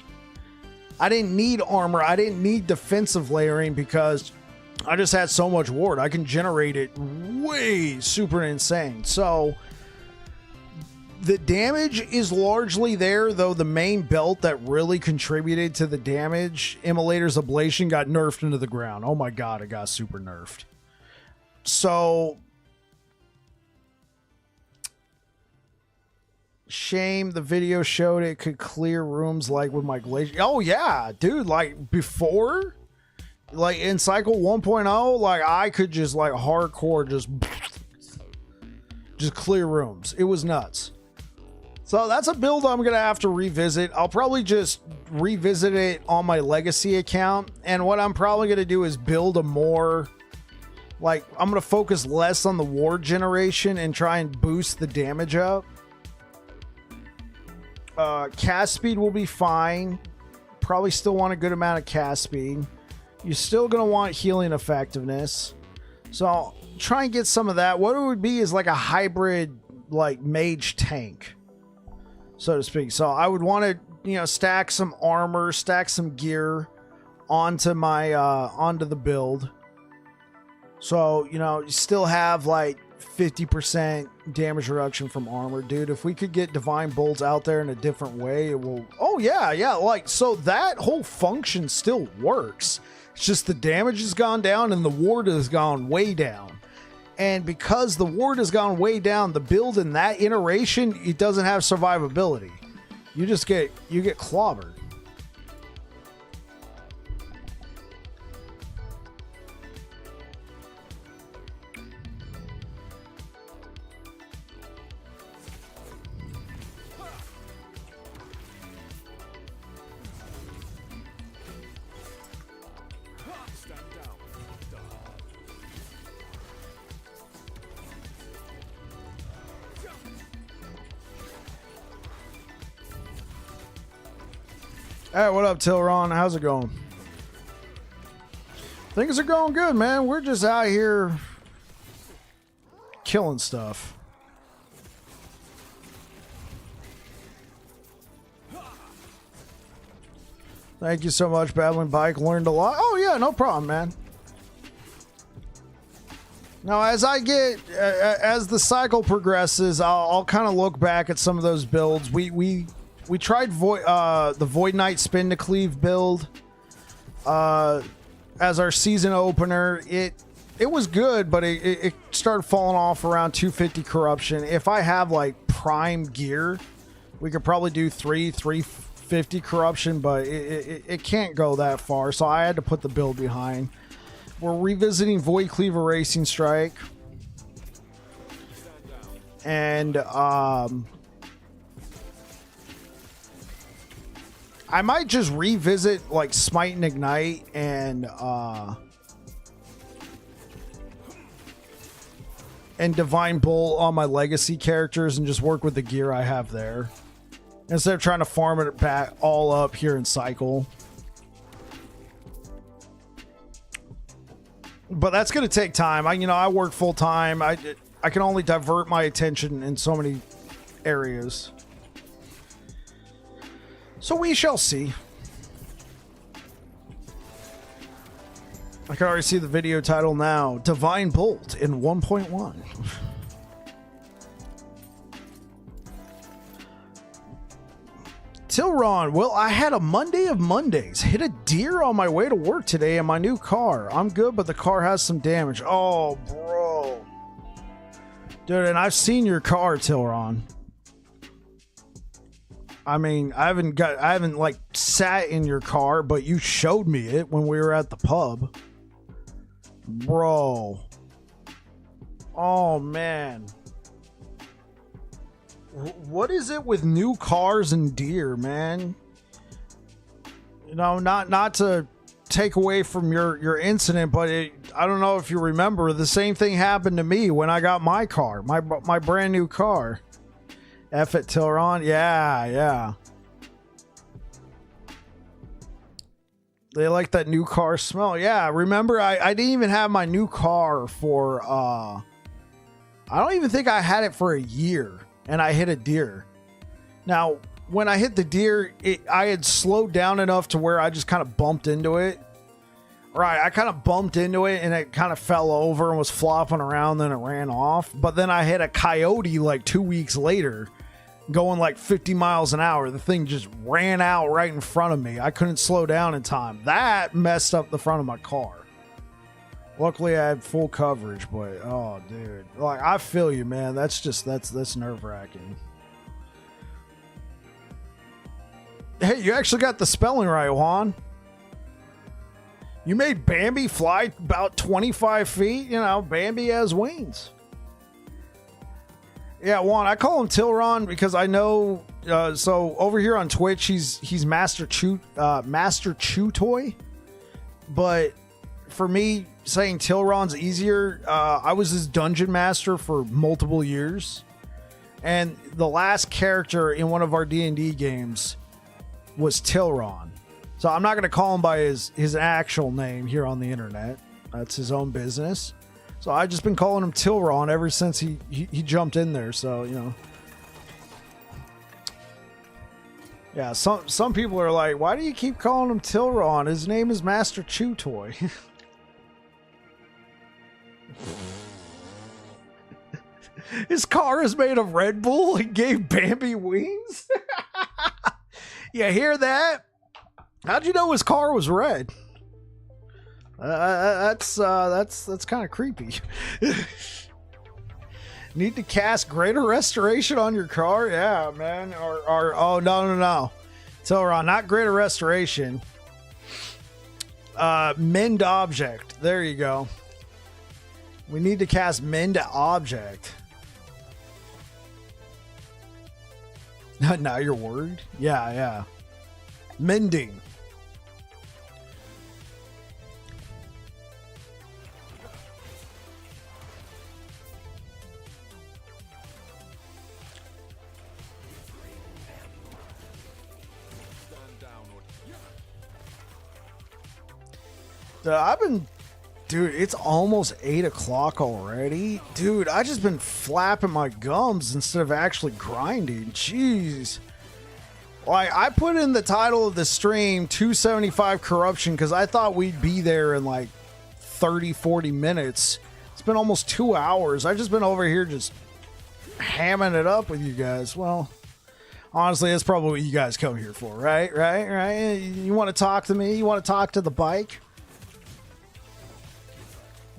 I didn't need armor. I didn't need defensive layering because I just had so much ward. I can generate it way super insane. So the damage is largely there, though the main belt that really contributed to the damage, Immolator's Ablation, got nerfed into the ground. Oh my god, it got super nerfed. So Shame the video showed it could clear rooms like with my glacier. Oh yeah, dude, like before, like in cycle 1.0, like I could just like hardcore just clear rooms. It was nuts. So that's a build I'm gonna have to revisit. I'll probably just revisit it on my legacy account, and what I'm probably gonna do is build a more, like, I'm gonna focus less on the ward generation and try and boost the damage up. Cast speed will be fine. Probably still want a good amount of cast speed. You're still going to want healing effectiveness. So I'll try and get some of that. What it would be is like a hybrid, like, mage tank, so to speak. So I would want to, you know, stack some armor, stack some gear onto my, onto the build. So, you know, you still have like 50% damage reduction from armor. Dude, if we could get divine bolts out there in a different way, it will. Oh yeah, like, so that whole function still works. It's just the damage has gone down and the ward has gone way down. And because the ward has gone way down, the build in that iteration, it doesn't have survivability. You get clobbered. Hey, what up, Tilron? How's it going? Things are going good, man. We're just out here killing stuff. Thank you so much, Battling Bike. Learned a lot. Oh, yeah, no problem, man. Now, as I get, as the cycle progresses, I'll kind of look back at some of those builds. We tried the Void Knight Spin to Cleave build as our season opener. It was good, but it started falling off around 250 corruption. If I have like prime gear, we could probably do 350 corruption, but it can't go that far. So I had to put the build behind. We're revisiting Void Cleaver Racing Strike, and I might just revisit like Smite and Ignite and Divine Bolt on my legacy characters and just work with the gear I have there instead of trying to farm it back all up here in cycle. But that's going to take time. I work full time. I can only divert my attention in so many areas. So we shall see. I can already see the video title now. Divine Bolt in 1.1. Tilron, well, I had a Monday of Mondays. Hit a deer on my way to work today in my new car. I'm good, but the car has some damage. Oh, bro. Dude, and I've seen your car, Tilron. I mean, I haven't like sat in your car, but you showed me it when we were at the pub. Bro. Oh, man. What is it with new cars and deer, man? You know, not to take away from your incident, but I don't know if you remember, the same thing happened to me when I got my car, my brand new car. F it, Tilron. Yeah. They like that new car smell. Yeah, remember, I didn't even have my new car for, I don't even think I had it for a year, and I hit a deer. Now, when I hit the deer, I had slowed down enough to where I just kind of bumped into it. Right, I kind of bumped into it, and it kind of fell over and was flopping around, then it ran off. But then I hit a coyote like 2 weeks later, going like 50 miles an hour. The thing just ran out right in front of me. I couldn't slow down in time. That messed up the front of my car. Luckily, I had full coverage, but oh, dude, like, I feel you, man. That's nerve-wracking. Hey, you actually got the spelling right, Juan. You made Bambi fly about 25 feet. You know, Bambi has wings. Yeah, Juan, I call him Tilron because I know. So over here on Twitch, he's Master Chew Toy. But for me, saying Tilron's easier. I was his dungeon master for multiple years, and the last character in one of our D&D games was Tilron. So I'm not going to call him by his actual name here on the internet. That's his own business. So I've just been calling him Tilron ever since he jumped in there. So, you know. Yeah, some people are like, why do you keep calling him Tilron? His name is Master Chew Toy. His car is made of Red Bull and gave Bambi wings? You hear that? How'd you know his car was red? That's kind of creepy. Need to cast Greater Restoration on your car? Yeah, man. Or oh no. Tilron, not Greater Restoration. Mend Object. There you go. We need to cast Mend Object. Now you're worried? Yeah. Mending. Dude, it's almost 8 o'clock already. Dude, I just been flapping my gums instead of actually grinding. Jeez. Like, I put in the title of the stream 275 corruption because I thought we'd be there in like 30-40 minutes. It's been almost 2 hours. I've just been over here just hamming it up with you guys. Well, honestly, that's probably what you guys come here for, right? You want to talk to me? You want to talk to the bike?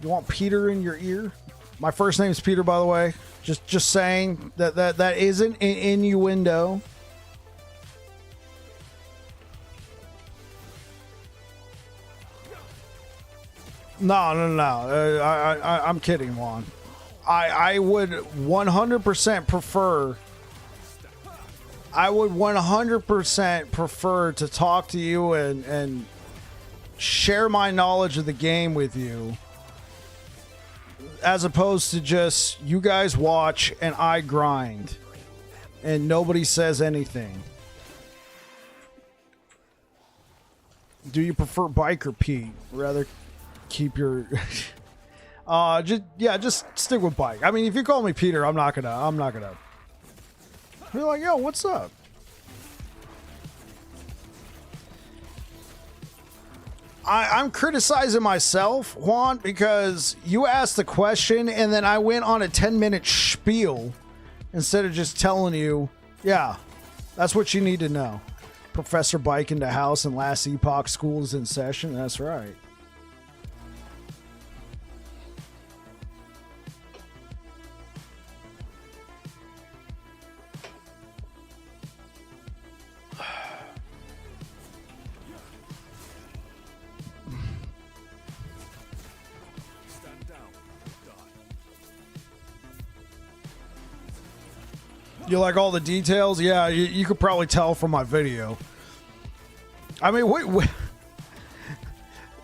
You want Peter in your ear? My first name is Peter, by the way. Just saying that isn't an innuendo. No. I'm kidding, Juan. I would 100% prefer. I would 100% prefer to talk to you and share my knowledge of the game with you, as opposed to just you guys watch and I grind and nobody says anything. Do you prefer Bike or Pete? Rather keep your just stick with Bike. I mean, if you call me Peter, I'm not gonna be like, yo, what's up? I'm criticizing myself, Juan, because you asked the question and then I went on a 10-minute spiel instead of just telling you, yeah, that's what you need to know. Professor Bike in the house and last Epoch school is in session. That's right. You like all the details? Yeah, you could probably tell from my video. I mean, wait,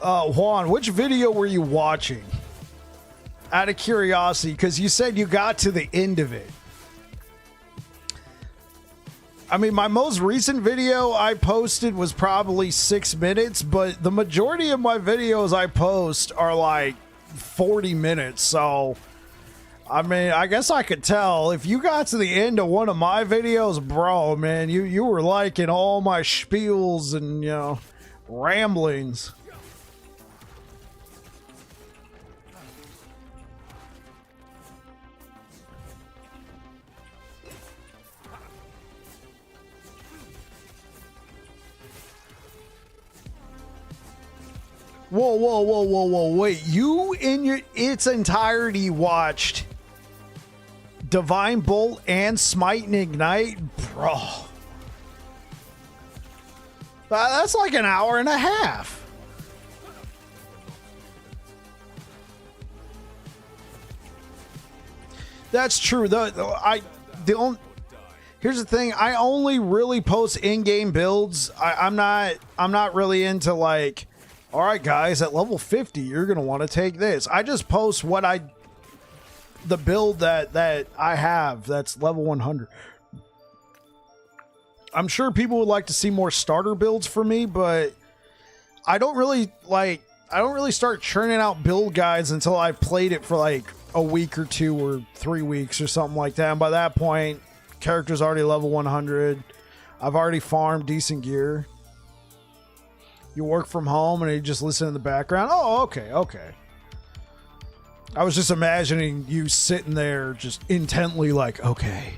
Juan, which video were you watching? Out of curiosity, because you said you got to the end of it. I mean, my most recent video I posted was probably 6 minutes, but the majority of my videos I post are like 40 minutes, so I mean, I guess I could tell if you got to the end of one of my videos, bro, man, you were liking all my spiels and, you know, ramblings. Whoa, wait, you in its entirety watched Divine Bolt and Smite and Ignite? Bro. That's like an hour and a half. That's true. Here's the thing. I only really post in-game builds. I'm not really into like, all right, guys, at level 50, you're gonna want to take this. I just post the build that I have that's level 100. I'm sure people would like to see more starter builds for me, but I don't really start churning out build guides until I've played it for like a week or 2 or 3 weeks or something like that. And by that point, character's already level 100. I've already farmed decent gear. You work from home and you just listen in the background. Oh, okay. I was just imagining you sitting there just intently like, okay,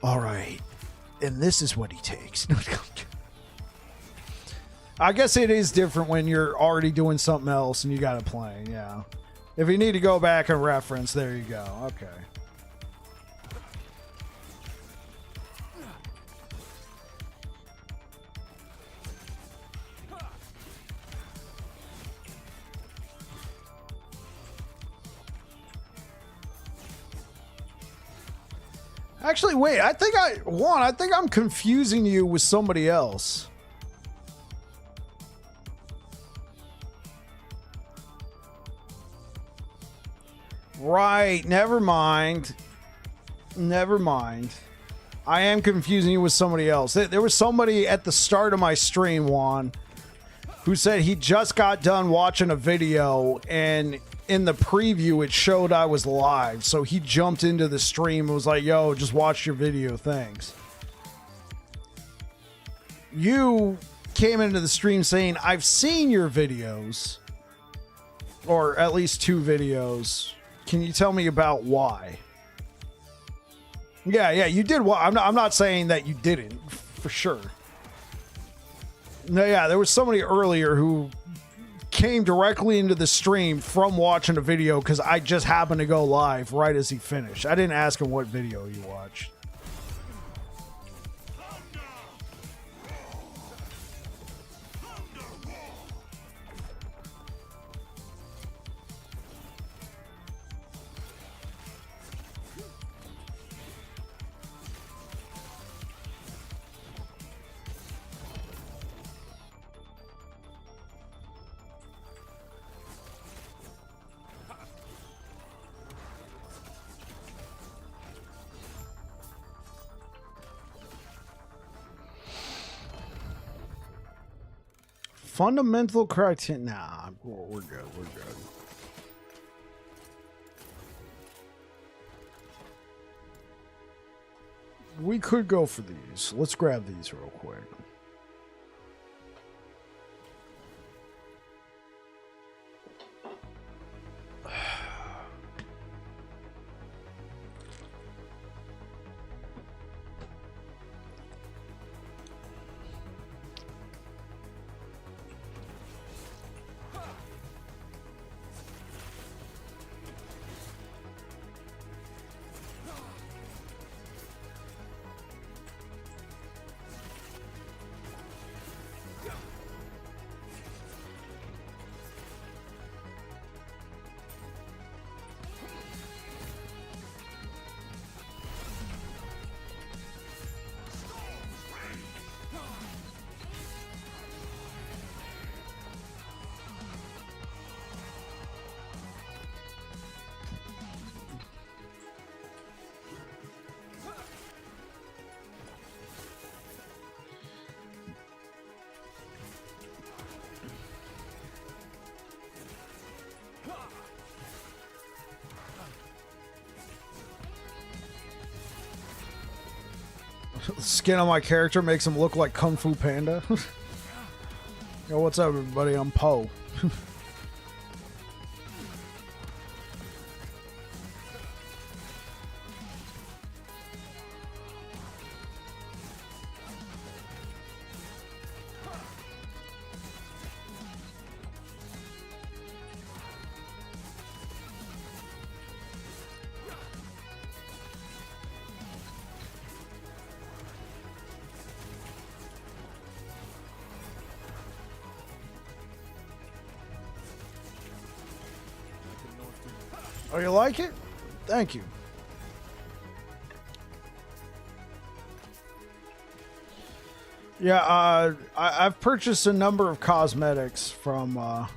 all right, and this is what he takes. I guess it is different when you're already doing something else and you got it playing, yeah. If you need to go back and reference, there you go. Okay. Actually, wait, I think I'm confusing you with somebody else. Right, never mind. I am confusing you with somebody else. There was somebody at the start of my stream, Juan, who said he just got done watching a video and in the preview it showed I was live, so he jumped into the stream and was like, yo, just watch your video, thanks. You came into the stream saying, I've seen your videos, or at least 2 videos. Can you tell me about why? Yeah, you did. I'm not saying that you didn't, for sure. No, yeah, there was somebody earlier who came directly into the stream from watching a video because I just happened to go live right as he finished. I didn't ask him what video he watched. Fundamental criteria. Nah, we're good. We could go for these. Let's grab these real quick. The skin on my character makes him look like Kung Fu Panda. Yo, what's up, everybody? I'm Poe. Oh, you like it? Thank you. Yeah, I've purchased a number of cosmetics from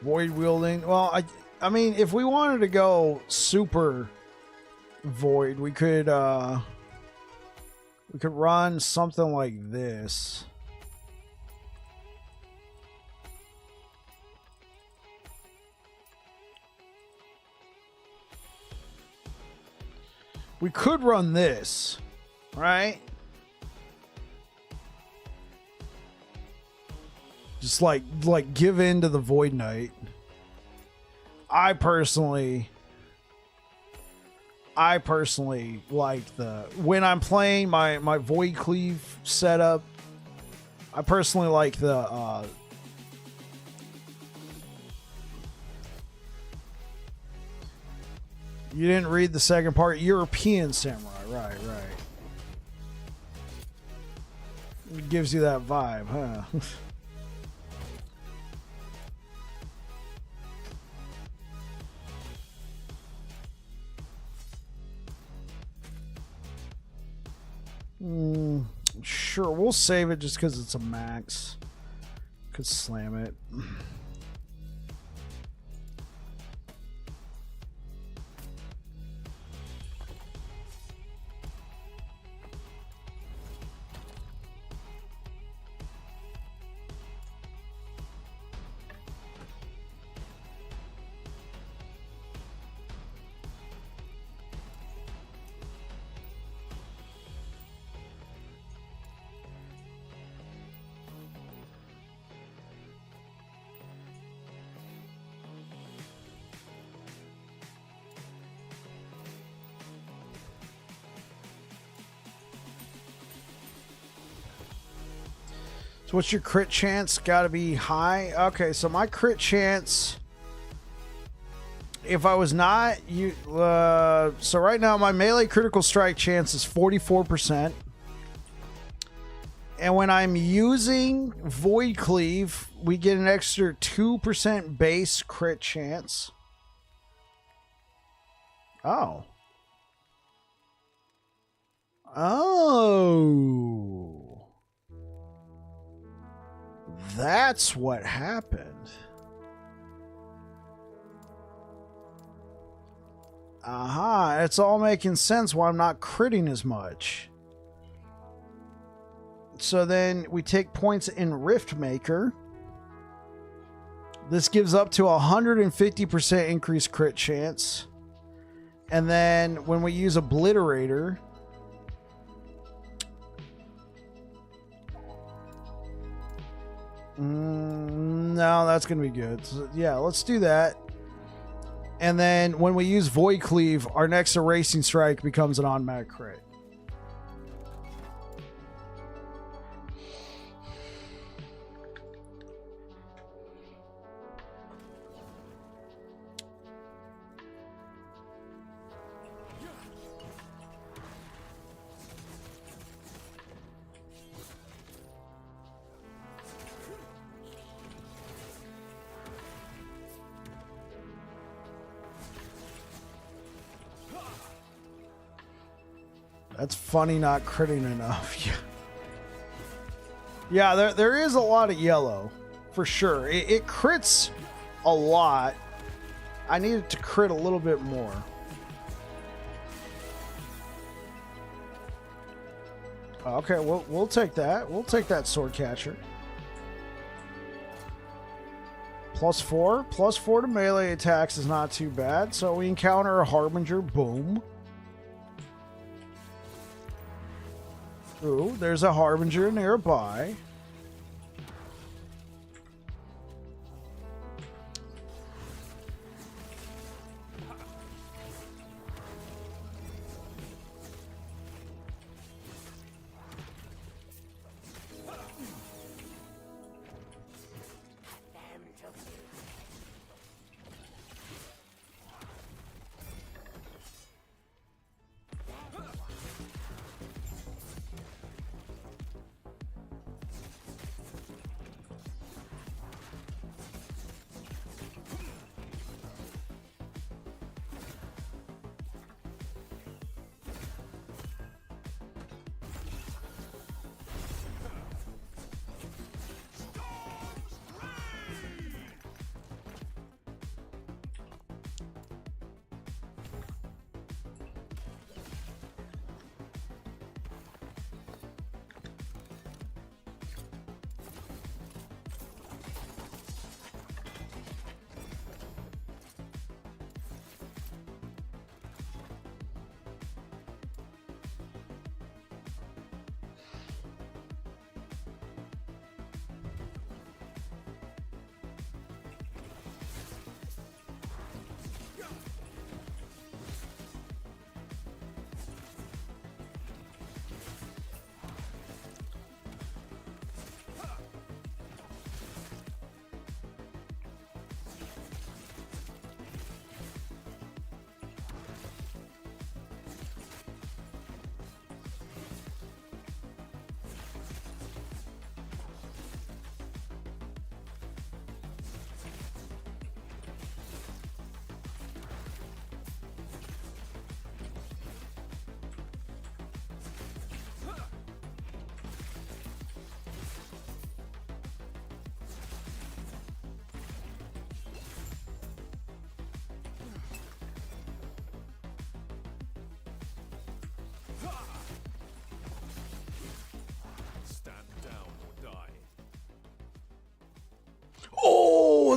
Void Wielding. Well, I mean, if we wanted to go super Void, we could run something like this. We could run this, right? Just like give in to the Void Knight. I personally like the when I'm playing my Void Cleave setup. I personally like the you didn't read the second part. European Samurai, right. It gives you that vibe, huh? Sure, we'll save it just because it's a max. Could slam it. So what's your crit chance? Gotta be high. Okay, so my crit chance, if I was not you, so right now my melee critical strike chance is 44%, and when I'm using Void Cleave, we get an extra 2% base crit chance. Oh. That's what happened. Aha, it's all making sense why I'm not critting as much. So then we take points in Rift Maker. This gives up to 150% increased crit chance. And then when we use Obliterator, no, that's going to be good. So, yeah, let's do that. And then when we use Void Cleave, our next Erasing Strike becomes an automatic crit. That's funny not critting enough. Yeah, there is a lot of yellow, for sure. It crits a lot. I need it to crit a little bit more. Okay, we'll take that. We'll take that Sword Catcher. +4. +4 to melee attacks is not too bad. So we encounter a Harbinger. Boom. Ooh, there's a Harbinger nearby.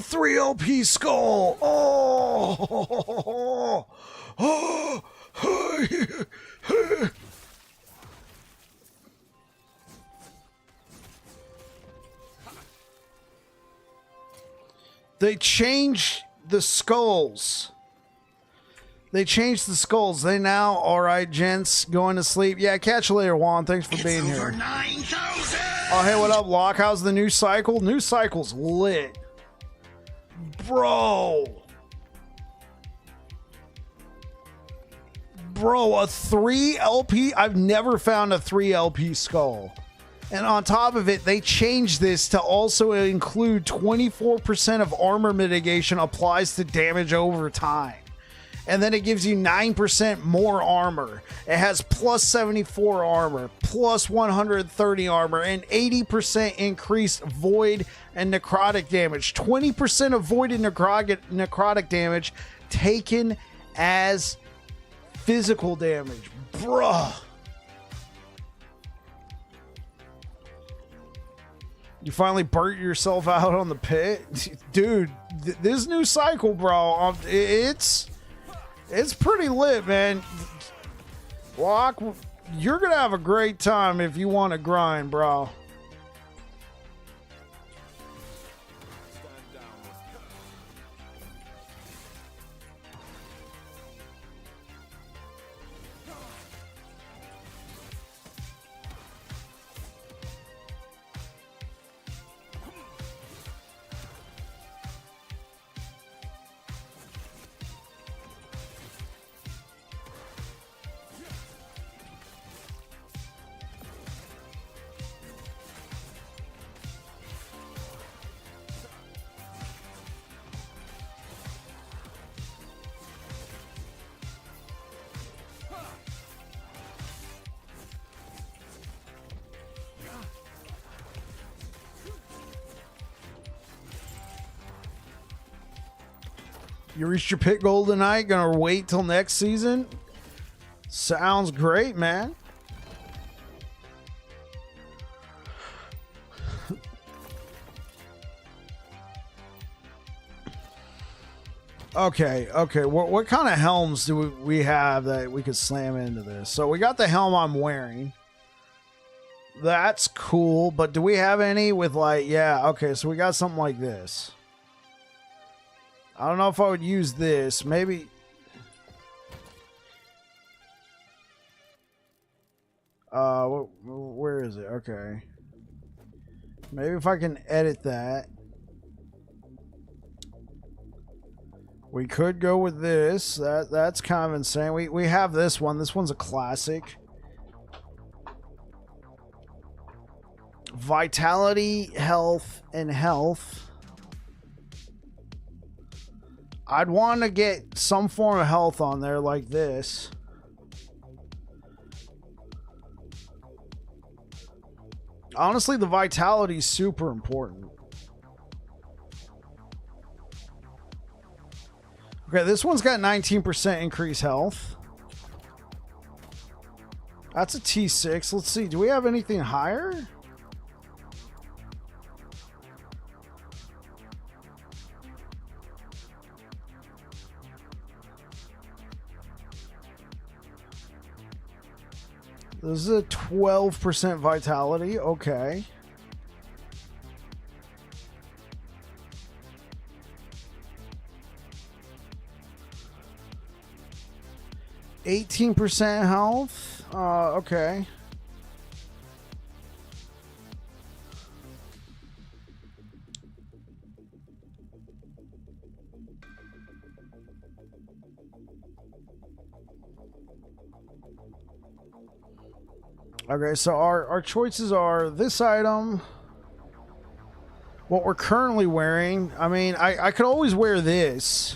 A 3 LP skull. Oh. They changed the skulls. They changed the skulls. They now, all right, gents, going to sleep. Yeah, catch you later, Juan. Thanks for being here. 9,000! Oh, hey, what up, Locke? How's the new cycle? New cycle's lit. Bro, a 3 LP? I've never found a 3 LP skull. And on top of it, they changed this to also include 24% of armor mitigation applies to damage over time. And then it gives you 9% more armor. It has plus 74 armor, plus 130 armor, and 80% increased void and necrotic damage. 20% of void and necrotic damage taken as physical damage. Bruh. You finally burnt yourself out on the pit? Dude, this new cycle, bro, it's pretty lit, man. Locke, you're going to have a great time if you want to grind, bro. You reached your pit goal tonight. Gonna wait till next season? Sounds great, man. Okay. What kind of helms do we have that we could slam into this? So we got the helm I'm wearing. That's cool, but do we have any with like, yeah, okay, so we got something like this. I don't know if I would use this. Maybe. Where is it? Okay. Maybe if I can edit that. We could go with this. That's kind of insane. We have this one. This one's a classic. Vitality, health, and health. I'd want to get some form of health on there like this. Honestly, the vitality is super important. Okay, this one's got 19% increased health. That's a T6. Let's see. Do we have anything higher? This is a 12% vitality. Okay. %, health. Okay. Okay, so our choices are this item, what we're currently wearing. I mean, I could always wear this.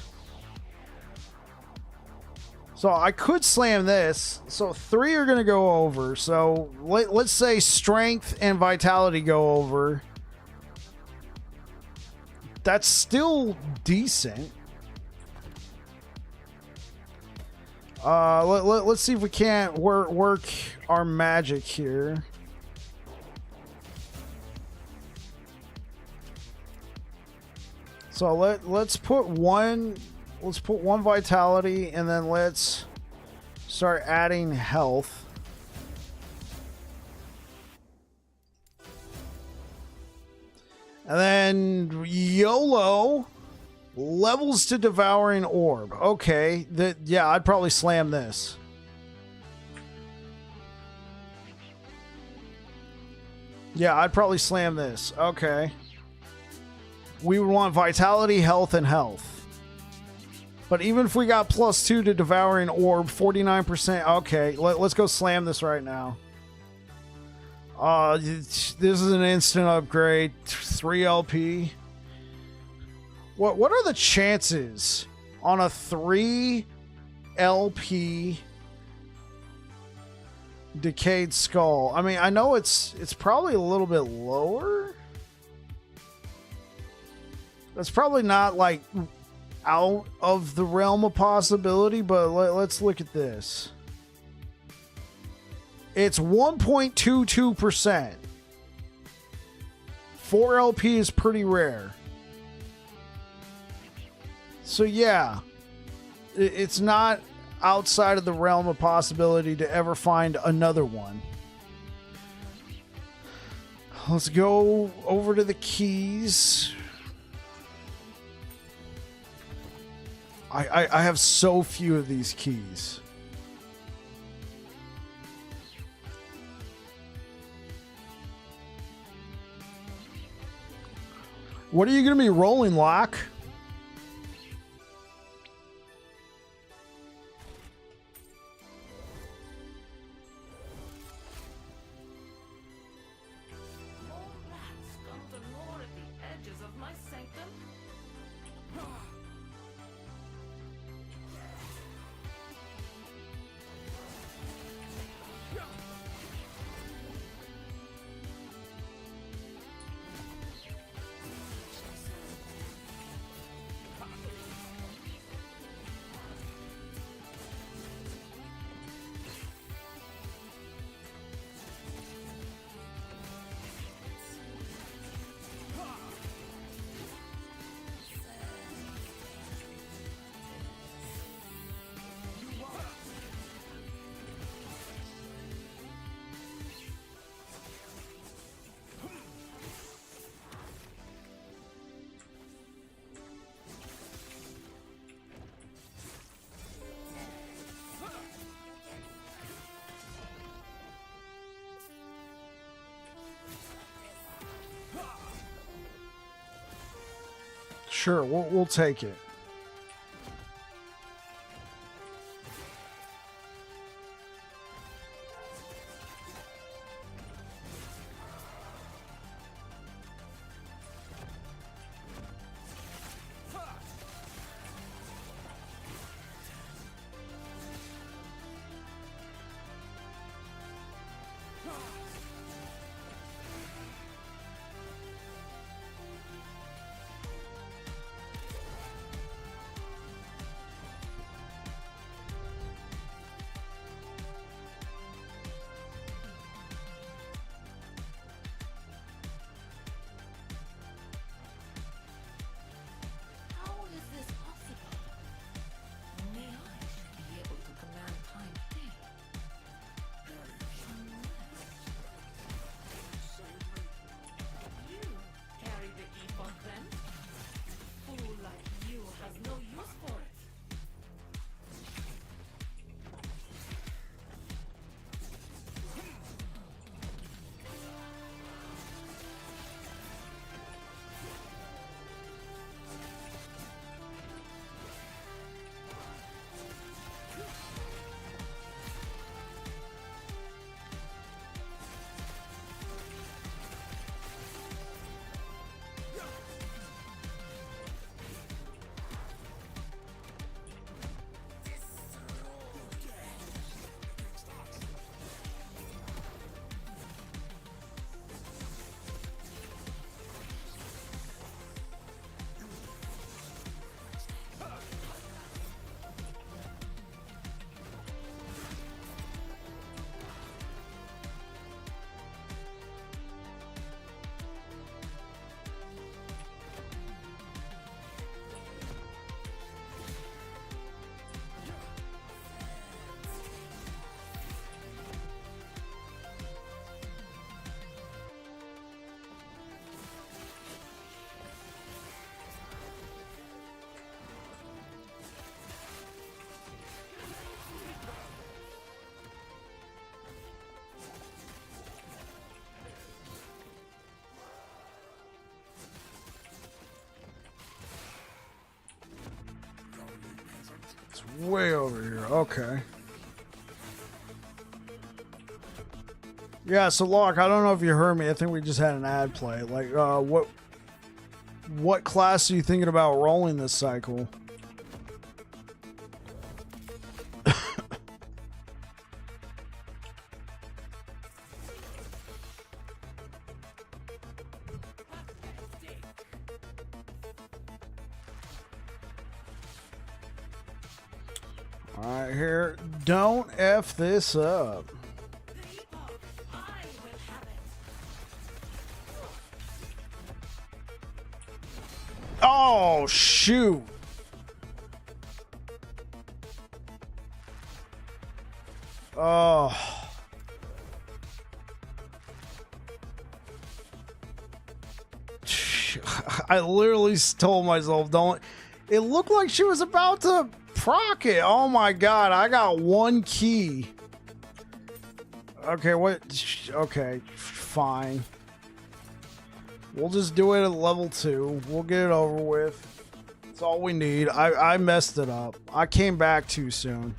So I could slam this. So 3 are going to go over. So let's say strength and vitality go over. That's still decent. Let's see if we can't work our magic here. So So let's put one vitality, and then let's start adding health. And then YOLO levels to devouring orb. Okay, yeah, I'd probably slam this. Yeah, I'd probably slam this. Okay. We would want vitality, health, and health. But even if we got +2 to devouring orb, 49%. Okay, let's go slam this right now. This is an instant upgrade. 3 LP. What are the chances on a 3 LP decayed skull? I mean, I know it's probably a little bit lower. That's probably not like out of the realm of possibility, but let's look at this. It's 1.22%. 4 LP is pretty rare. So yeah, it's not outside of the realm of possibility to ever find another one. Let's go over to the keys. I have so few of these keys. What are you going to be rolling, Locke? Sure, we'll take it. way over here. Okay. Yeah, so Locke, I don't know if you heard me. I think we just had an ad play. Like, what class are you thinking about rolling this cycle? Alright, here. Don't F this up. Oh, shoot. Oh. I literally told myself, don't. It looked like she was about to proc it. Oh my god, I got one key. Okay, what? Okay, fine. We'll just do it at level 2. We'll get it over with. That's all we need. I messed it up. I came back too soon.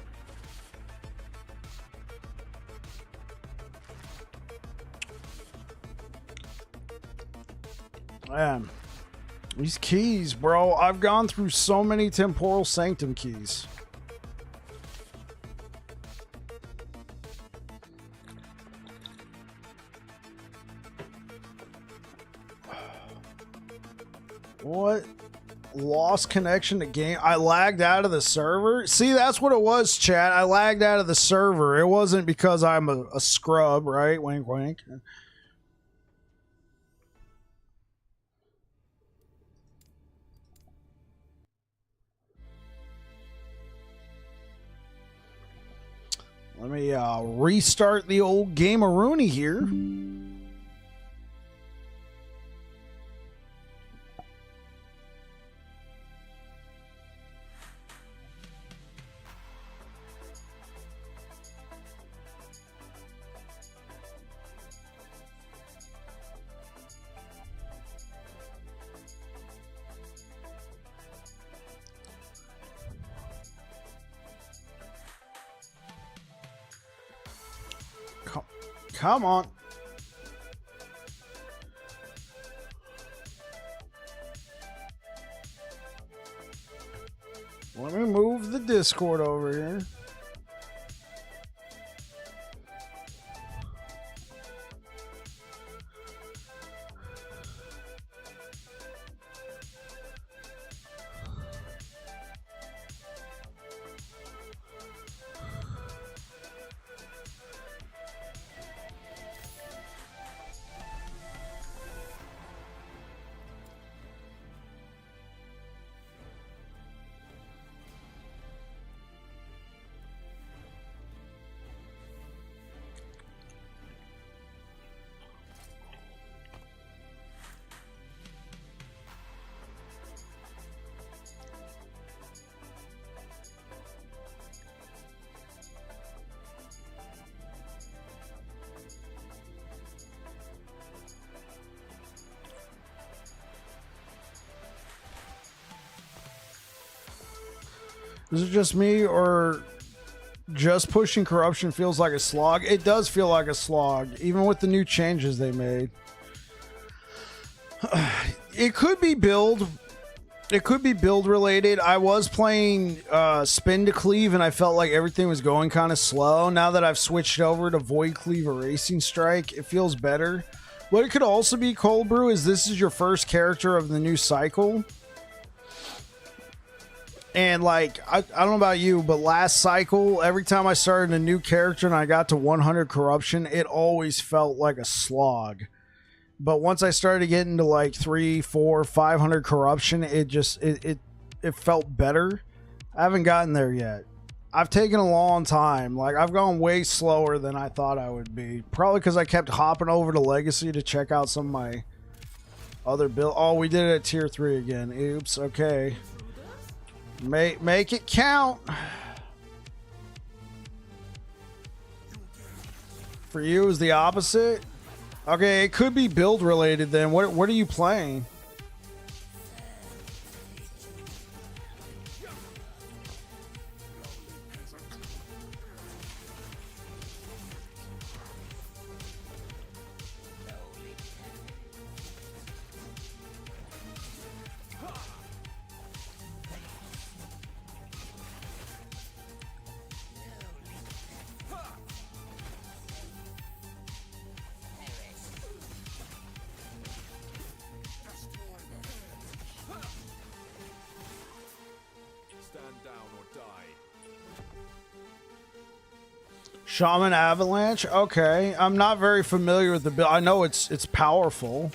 Man, these keys, bro. I've gone through so many Temporal Sanctum keys. What? Lost connection to game? I lagged out of the server? See, that's what it was, chat. I lagged out of the server. It wasn't because I'm a scrub, right? Wink, wink. Let me restart the old game-a-rooney here. Come on. Let me move the Discord over here. Is it just me, or just pushing corruption feels like a slog? It does feel like a slog, even with the new changes they made. It could be build. It could be build related. I was playing Spin to Cleave, and I felt like everything was going kind of slow. Now that I've switched over to Void Cleave or Racing Strike, it feels better. What it could also be, Cold Brew, is this is your first character of the new cycle. And like, I don't know about you, but last cycle, every time I started a new character and I got to 100 corruption, it always felt like a slog. But once I started getting to like 300, 400, 500 corruption, it just, it felt better. I haven't gotten there yet. I've taken a long time. Like, I've gone way slower than I thought I would be. Probably because I kept hopping over to Legacy to check out some of my other build. Oh, we did it at tier 3 again. Oops, okay. Make it count. For you is the opposite. Okay, it could be build related then. What are you playing? Shaman Avalanche. Okay, I'm not very familiar with the build. I know it's powerful.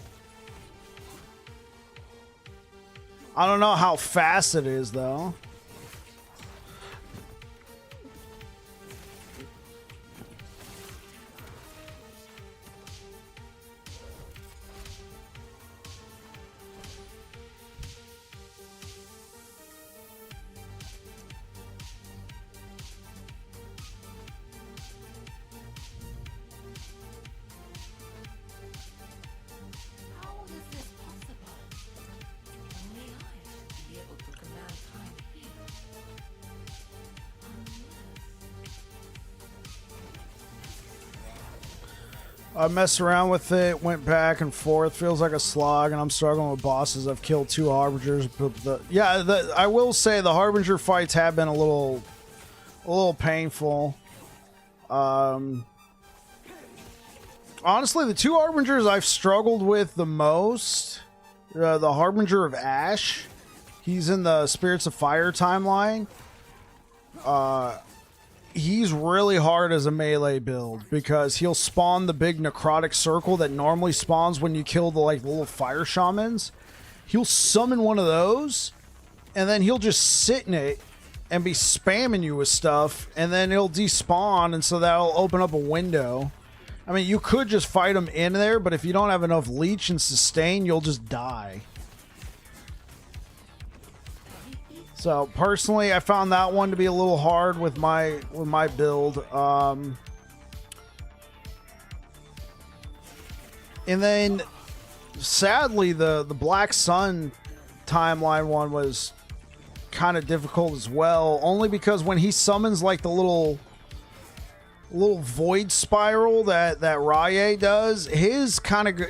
I don't know how fast it is though. How is this possible? Only I should be able to command time here. I messed around with it, went back and forth. Feels like a slog, and I'm struggling with bosses. I've killed 2 Harbingers. But I will say the Harbinger fights have been a little painful. Honestly, the 2 Harbingers I've struggled with the most, the Harbinger of Ash, he's in the Spirits of Fire timeline. He's really hard as a melee build because he'll spawn the big necrotic circle that normally spawns when you kill the little fire shamans. He'll summon one of those, and then he'll just sit in it and be spamming you with stuff, and then he'll despawn, and so that'll open up a window. I mean, you could just fight him in there, but if you don't have enough leech and sustain, you'll just die. So personally, I found that one to be a little hard with my build. And then, sadly, the Black Sun timeline one was kind of difficult as well. Only because when he summons like the little void spiral that Rye does, his kind of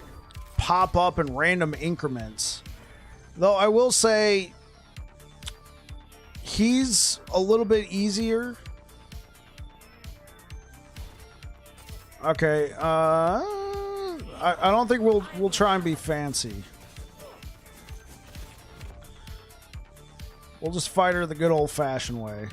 pop up in random increments. Though I will say, he's a little bit easier. Okay, I don't think we'll try and be fancy. We'll just fight her the good old-fashioned way.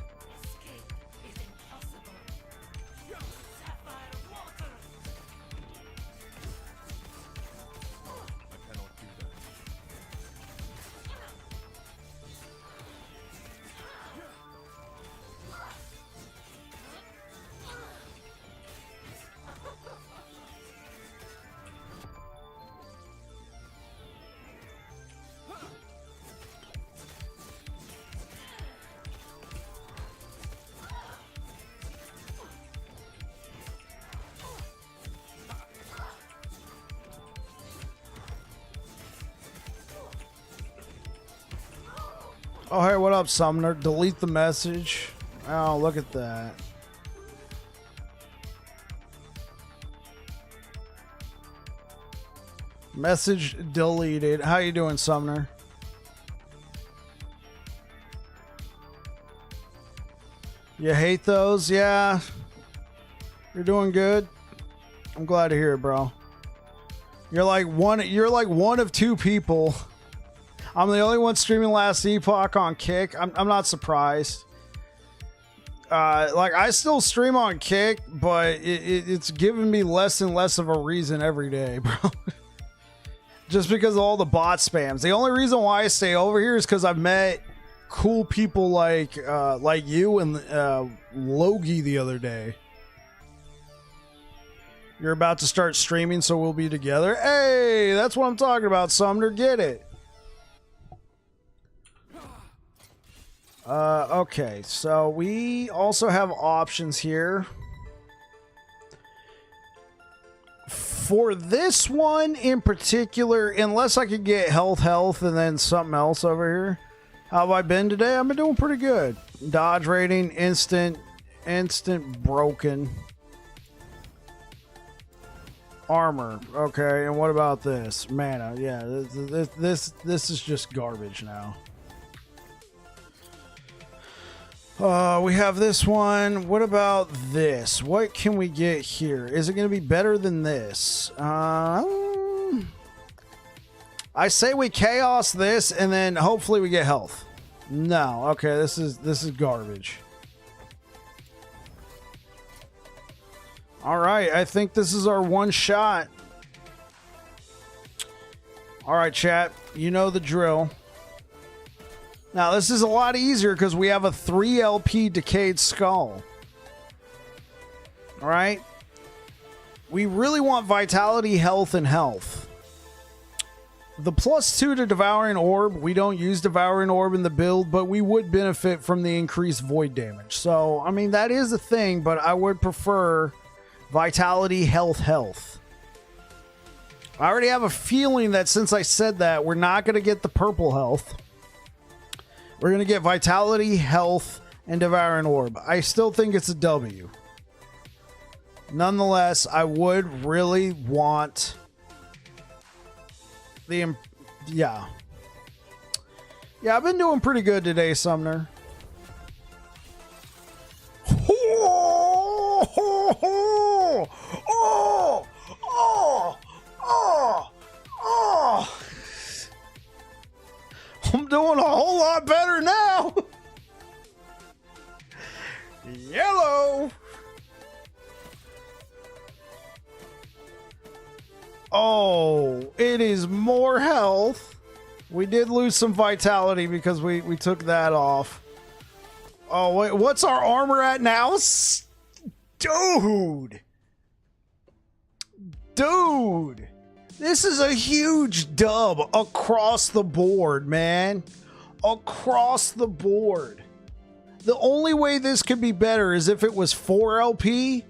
Oh, hey, what up, Summoner? Delete the message. Oh, look at that. Message deleted. How you doing, Summoner? You hate those? Yeah. You're doing good. I'm glad to hear it, bro. You're like one of 2 people. I'm the only one streaming last Epoch on Kick. I'm not surprised. Like, I still stream on Kick, but it's giving me less and less of a reason every day, bro. Just because of all the bot spams. The only reason why I stay over here is because I've met cool people like you and Logie the other day. You're about to start streaming, so we'll be together. Hey, that's what I'm talking about, Sumner. Get it. Okay, so we also have options here. For this one in particular, unless I could get health, and then something else over here. How have I been today? I've been doing pretty good. Dodge rating, instant broken. Armor, okay, and what about this? Mana, yeah, this is just garbage now. We have this one. What about this? What can we get here? Is it going to be better than this? I say we chaos this, and then hopefully we get health. No, okay, this is garbage. All right, I think this is our one shot. All right, chat, you know the drill. Now, this is a lot easier because we have a 3 LP Decayed Skull. All right? We really want Vitality, Health, and Health. The +2 to Devouring Orb, we don't use Devouring Orb in the build, but we would benefit from the increased Void damage. So, I mean, that is a thing, but I would prefer Vitality, Health, Health. I already have a feeling that since I said that, we're not going to get the purple health. We're going to get Vitality, Health, and Devouring Orb. I still think it's a W. Nonetheless, I would really want the... Yeah. Yeah, I've been doing pretty good today, Sumner. I'm doing a whole lot better now. Yellow. Oh, it is more health. We did lose some vitality because we took that off. Oh, wait, what's our armor at now? Dude. Dude. This is a huge dub across the board, man. Across the board. The only way this could be better is if it was 4 LP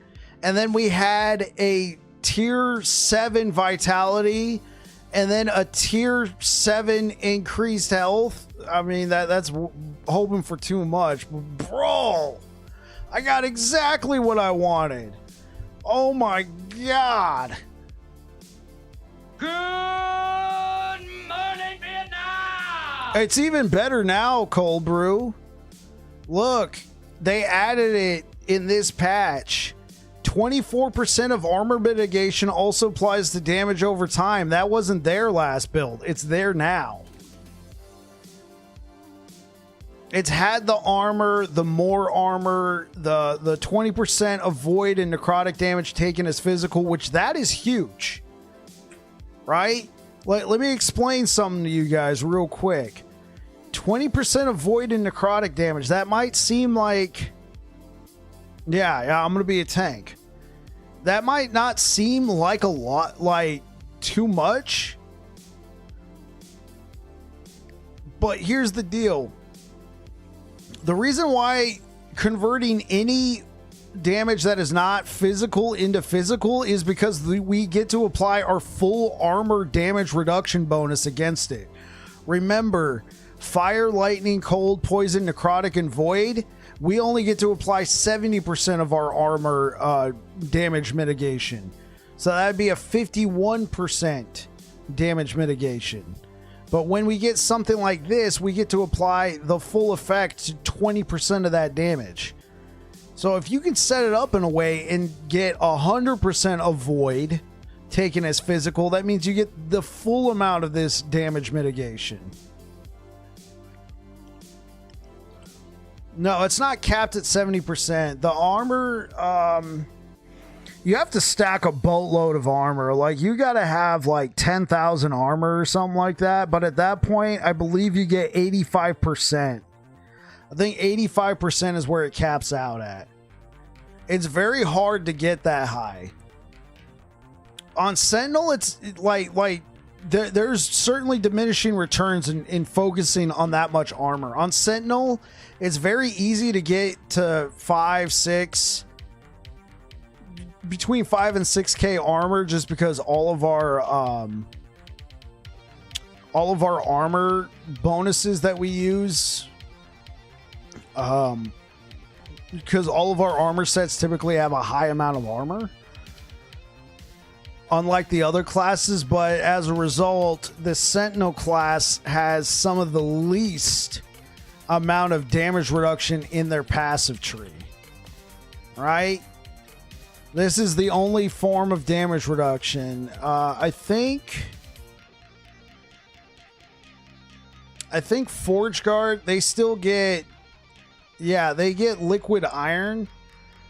and then we had a tier 7 vitality and then a tier 7 increased health. I mean, that's hoping for too much. Bro, I got exactly what I wanted. Oh my God. Good morning, Vietnam! It's even better now, Cold Brew. Look, they added it in this patch. 24% of armor mitigation also applies to damage over time. That wasn't there last build. It's there now. It's had the armor, the more armor, the 20% of void and necrotic damage taken as physical, which that is huge. Right? Let me explain something to you guys real quick. 20% of void and necrotic damage. That might seem like... Yeah, I'm going to be a tank. That might not seem like a lot, like too much. But here's the deal. The reason why converting any damage that is not physical into physical is because we get to apply our full armor damage reduction bonus against it. Remember, fire, lightning, cold, poison, necrotic, and void, we only get to apply 70% of our armor damage mitigation. So that'd be a 51% damage mitigation. But when we get something like this, we get to apply the full effect to 20% of that damage. So if you can set it up in a way and get 100% of void taken as physical, that means you get the full amount of this damage mitigation. No, it's not capped at 70%. The armor, you have to stack a boatload of armor. Like, you got to have like 10,000 armor or something like that. But at that point, I believe you get 85%. I think 85% is where it caps out at. It's very hard to get that high. On Sentinel, it's like there's certainly diminishing returns in focusing on that much armor. On Sentinel, it's very easy to get to 5, 6, between 5 and 6K armor, just because all of our armor bonuses that we use, because all of our armor sets typically have a high amount of armor, unlike the other classes. But as a result, the Sentinel class has some of the least amount of damage reduction in their passive tree. Right? This is the only form of damage reduction. I think Forge Guard, they still get... Yeah, they get liquid iron.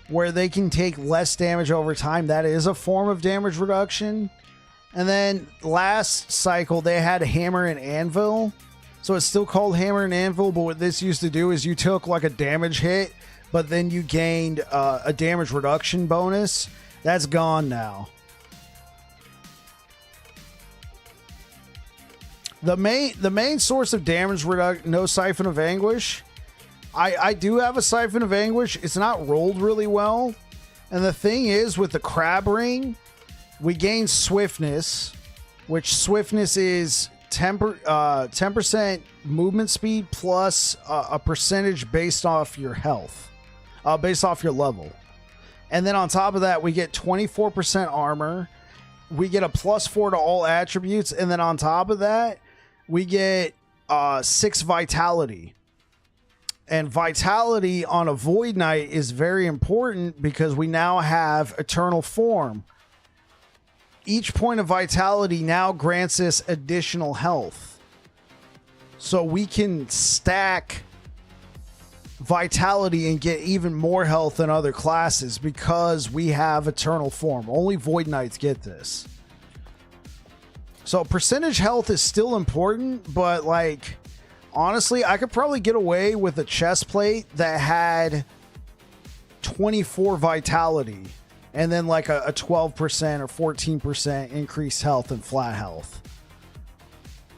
where they can take less damage over time. That is a form of damage reduction. And then last cycle, they had Hammer and Anvil. So it's still called Hammer and Anvil, but what this used to do is you took like a damage hit, but then you gained a damage reduction bonus. That's gone now. The main source of damage reduction, no Siphon of Anguish. I do have a Siphon of Anguish. It's not rolled really well. And the thing is, with the Crab Ring, we gain Swiftness, which Swiftness is 10% movement speed plus a percentage based off your health, based off your level. And then on top of that, we get 24% armor. We get a +4 to all attributes. And then on top of that, we get 6 vitality. And vitality on a Void Knight is very important because we now have Eternal Form. Each point of vitality now grants us additional health. So we can stack vitality and get even more health than other classes because we have Eternal Form. Only Void Knights get this. So percentage health is still important, but like, honestly, I could probably get away with a chest plate that had 24 vitality and then like a 12% or 14% increased health and flat health.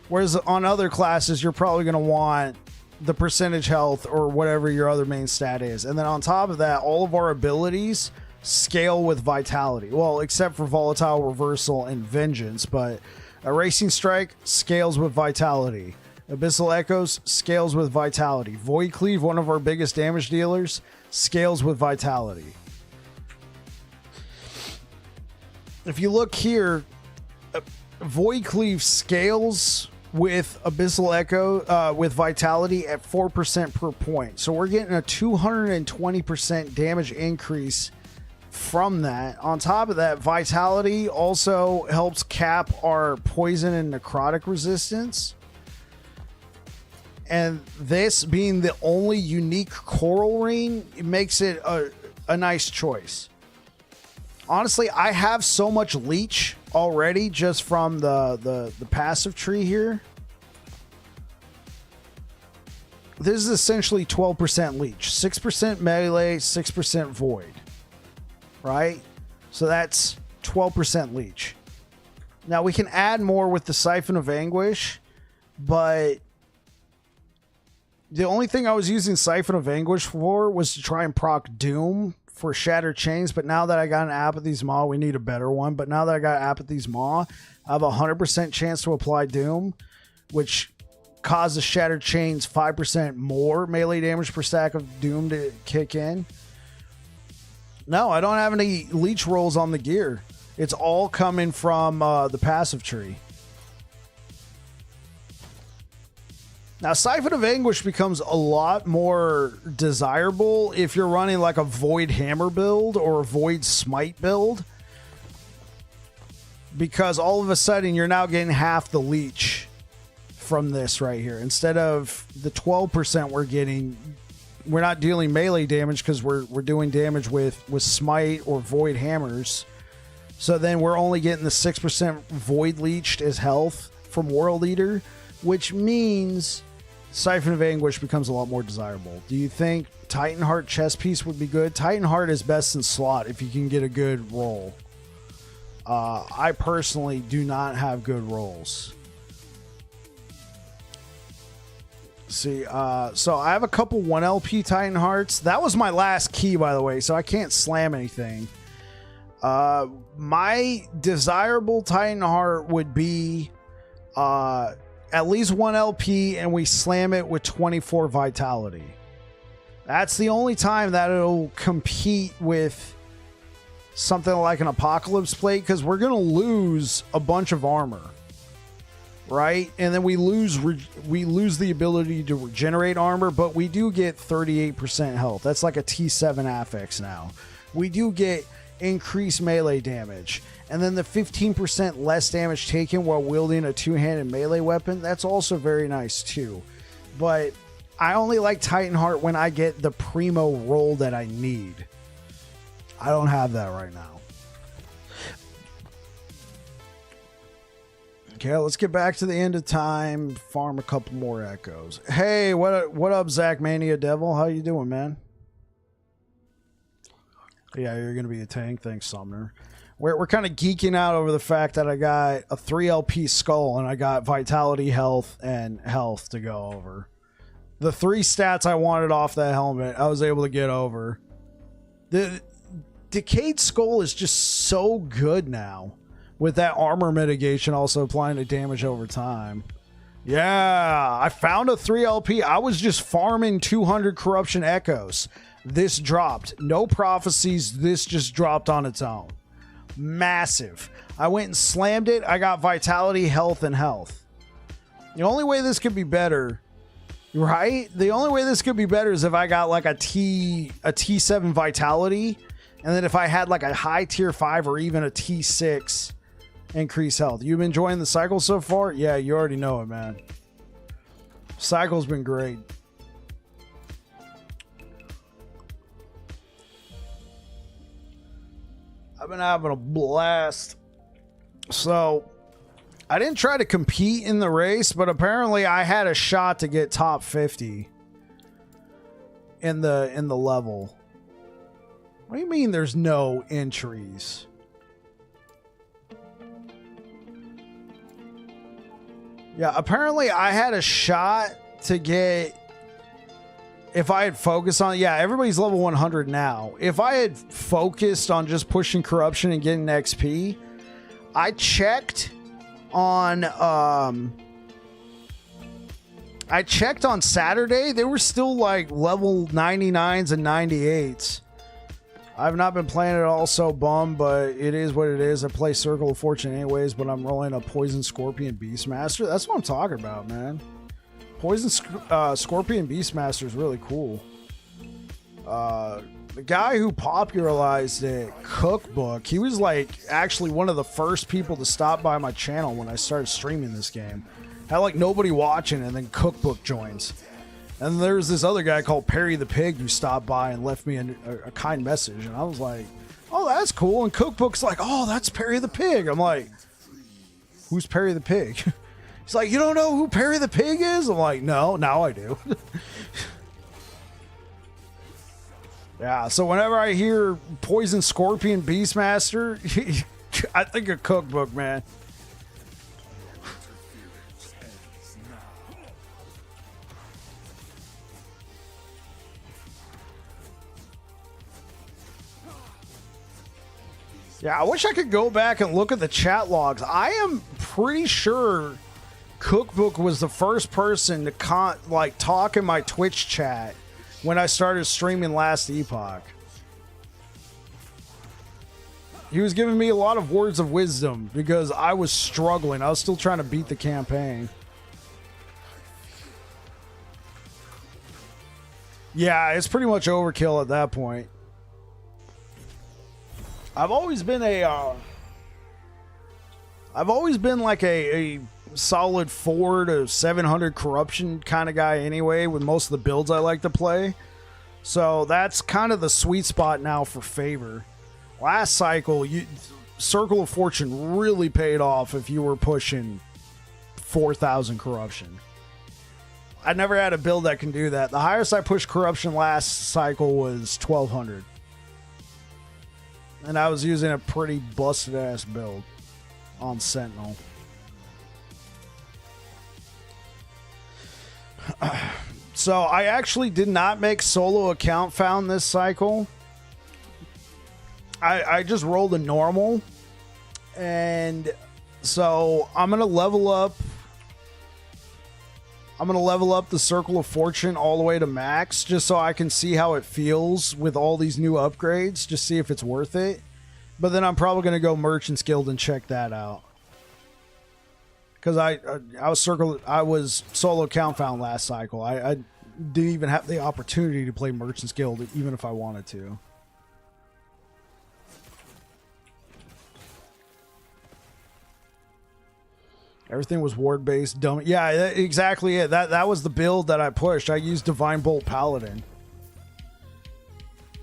Whereas on other classes, you're probably going to want the percentage health or whatever your other main stat is. And then on top of that, all of our abilities scale with vitality. Well, except for Volatile Reversal and Vengeance, but Erasing Strike scales with vitality. Abyssal Echoes scales with vitality. Void Cleave, one of our biggest damage dealers, scales with vitality. If you look here, Void Cleave scales with Abyssal Echo with vitality at 4% per point. So we're getting a 220% damage increase from that. On top of that, vitality also helps cap our poison and necrotic resistance. And this being the only unique coral ring, it makes it a nice choice. Honestly, I have so much leech already just from the passive tree here. This is essentially 12% leech, 6% melee, 6% void, right? So that's 12% leech. Now we can add more with the Siphon of Anguish, but the only thing I was using Siphon of Anguish for was to try and proc Doom for Shattered Chains, but now that I got an Apathy's Maw, we need a better one. But now that I got Apathy's Maw, I have a 100% chance to apply Doom, which causes Shattered Chains 5% more melee damage per stack of Doom to kick in. No, I don't have any leech rolls on the gear. It's all coming from the passive tree. Now, Siphon of Anguish becomes a lot more desirable if you're running like a Void Hammer build or a Void Smite build, because all of a sudden you're now getting half the leech from this right here. Instead of the 12% we're getting, we're not dealing melee damage because we're doing damage with Smite or Void Hammers. So then we're only getting the 6% Void leeched as health from World Eater, which means Siphon of Anguish becomes a lot more desirable. Do you think Titanheart chest piece would be good? Titanheart is best in slot if you can get a good roll. I personally do not have good rolls. See, so I have a couple 1LP Titanhearts. That was my last key, by the way, so I can't slam anything. My desirable Titanheart would be at least 1LP, and we slam it with 24 vitality. That's the only time that it'll compete with something like an Apocalypse plate, because we're going to lose a bunch of armor, right? And then we lose the ability to regenerate armor, but we do get 38% health. That's like a T7 affix now. We do get increased melee damage. And then the 15% less damage taken while wielding a two-handed melee weapon, that's also very nice too. But I only like Titanheart when I get the primo roll that I need. I don't have that right now. Okay, let's get back to the end of time. Farm a couple more echoes. Hey, what up, Zach Mania Devil? How you doing, man? Yeah, you're gonna be a tank. Thanks, Sumner. We're kind of geeking out over the fact that I got a 3LP skull and I got vitality, health, and health to go over. The 3 stats I wanted off that helmet, I was able to get over. The Decayed Skull is just so good now, with that armor mitigation also applying to damage over time. Yeah, I found a 3LP. I was just farming 200 corruption echoes. This dropped. No prophecies. This just dropped on its own. Massive. I went and slammed it. I got vitality, health, and health. The only way this could be better, right? The only way this could be better is if I got like a T7 vitality, and then if I had like a high tier 5 or even a T6 increase health. You've been enjoying the cycle so far? Yeah, you already know it, man. Cycle's been great. I've been having a blast. So, I didn't try to compete in the race, but apparently I had a shot to get top 50 in the level. What do you mean there's no entries? Yeah, apparently I had a shot to get, if I had focused on, yeah, everybody's level 100 now. If I had focused on just pushing corruption and getting XP, I checked on Saturday, they were still like level 99s and 98s. I've not been playing it all, so bummed, but it is what it is. I play Circle of Fortune anyways, but I'm rolling a Poison Scorpion Beastmaster. That's what I'm talking about, man. Poison Scorpion Beastmaster is really cool. The guy who popularized it, Cookbook, he was like actually one of the first people to stop by my channel when I started streaming this game. Had like nobody watching, and then Cookbook joins. And there's this other guy called Perry the Pig who stopped by and left me a kind message. And I was like, oh, that's cool. And Cookbook's like, oh, that's Perry the Pig. I'm like, who's Perry the Pig? He's like, you don't know who Perry the Pig is? I'm like, no, now I do. Yeah, so whenever I hear Poison Scorpion Beastmaster, I think of Cookbook, man. Yeah, I wish I could go back and look at the chat logs. I am pretty sure Cookbook was the first person to talk in my Twitch chat when I started streaming last Epoch. He was giving me a lot of words of wisdom because I was struggling. I was still trying to beat the campaign. Yeah, it's pretty much overkill at that point. I've always been like a solid 400 to 700 corruption kind of guy anyway, with most of the builds I like to play. So that's kind of the sweet spot now for favor. Last cycle, Circle of Fortune really paid off if you were pushing 4,000 corruption. I never had a build that can do that. The highest I pushed corruption last cycle was 1,200. And I was using a pretty busted ass build on Sentinel. So I actually did not make solo account found this cycle. I just rolled a normal. And so I'm going to level up. I'm going to level up the Circle of Fortune all the way to max just so I can see how it feels with all these new upgrades. Just see if it's worth it. But then I'm probably going to go Merchant's Guild and check that out. Because I was solo count found last cycle. I didn't even have the opportunity to play Merchant's Guild even if I wanted to. Everything was ward based. Dumb. Yeah, exactly it. That was the build that I pushed. I used Divine Bolt Paladin.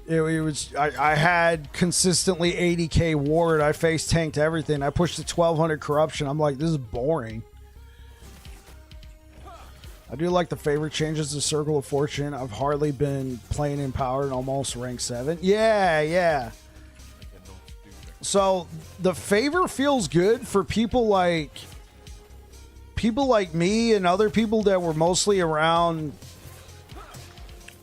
It was I had consistently 80k ward. I face tanked everything. I pushed to 1200 corruption. I'm like, this is boring. I do like the favorite changes to Circle of Fortune. I've hardly been playing Empowered, almost rank 7. Yeah. So the favor feels good for people like me and other people that were mostly around,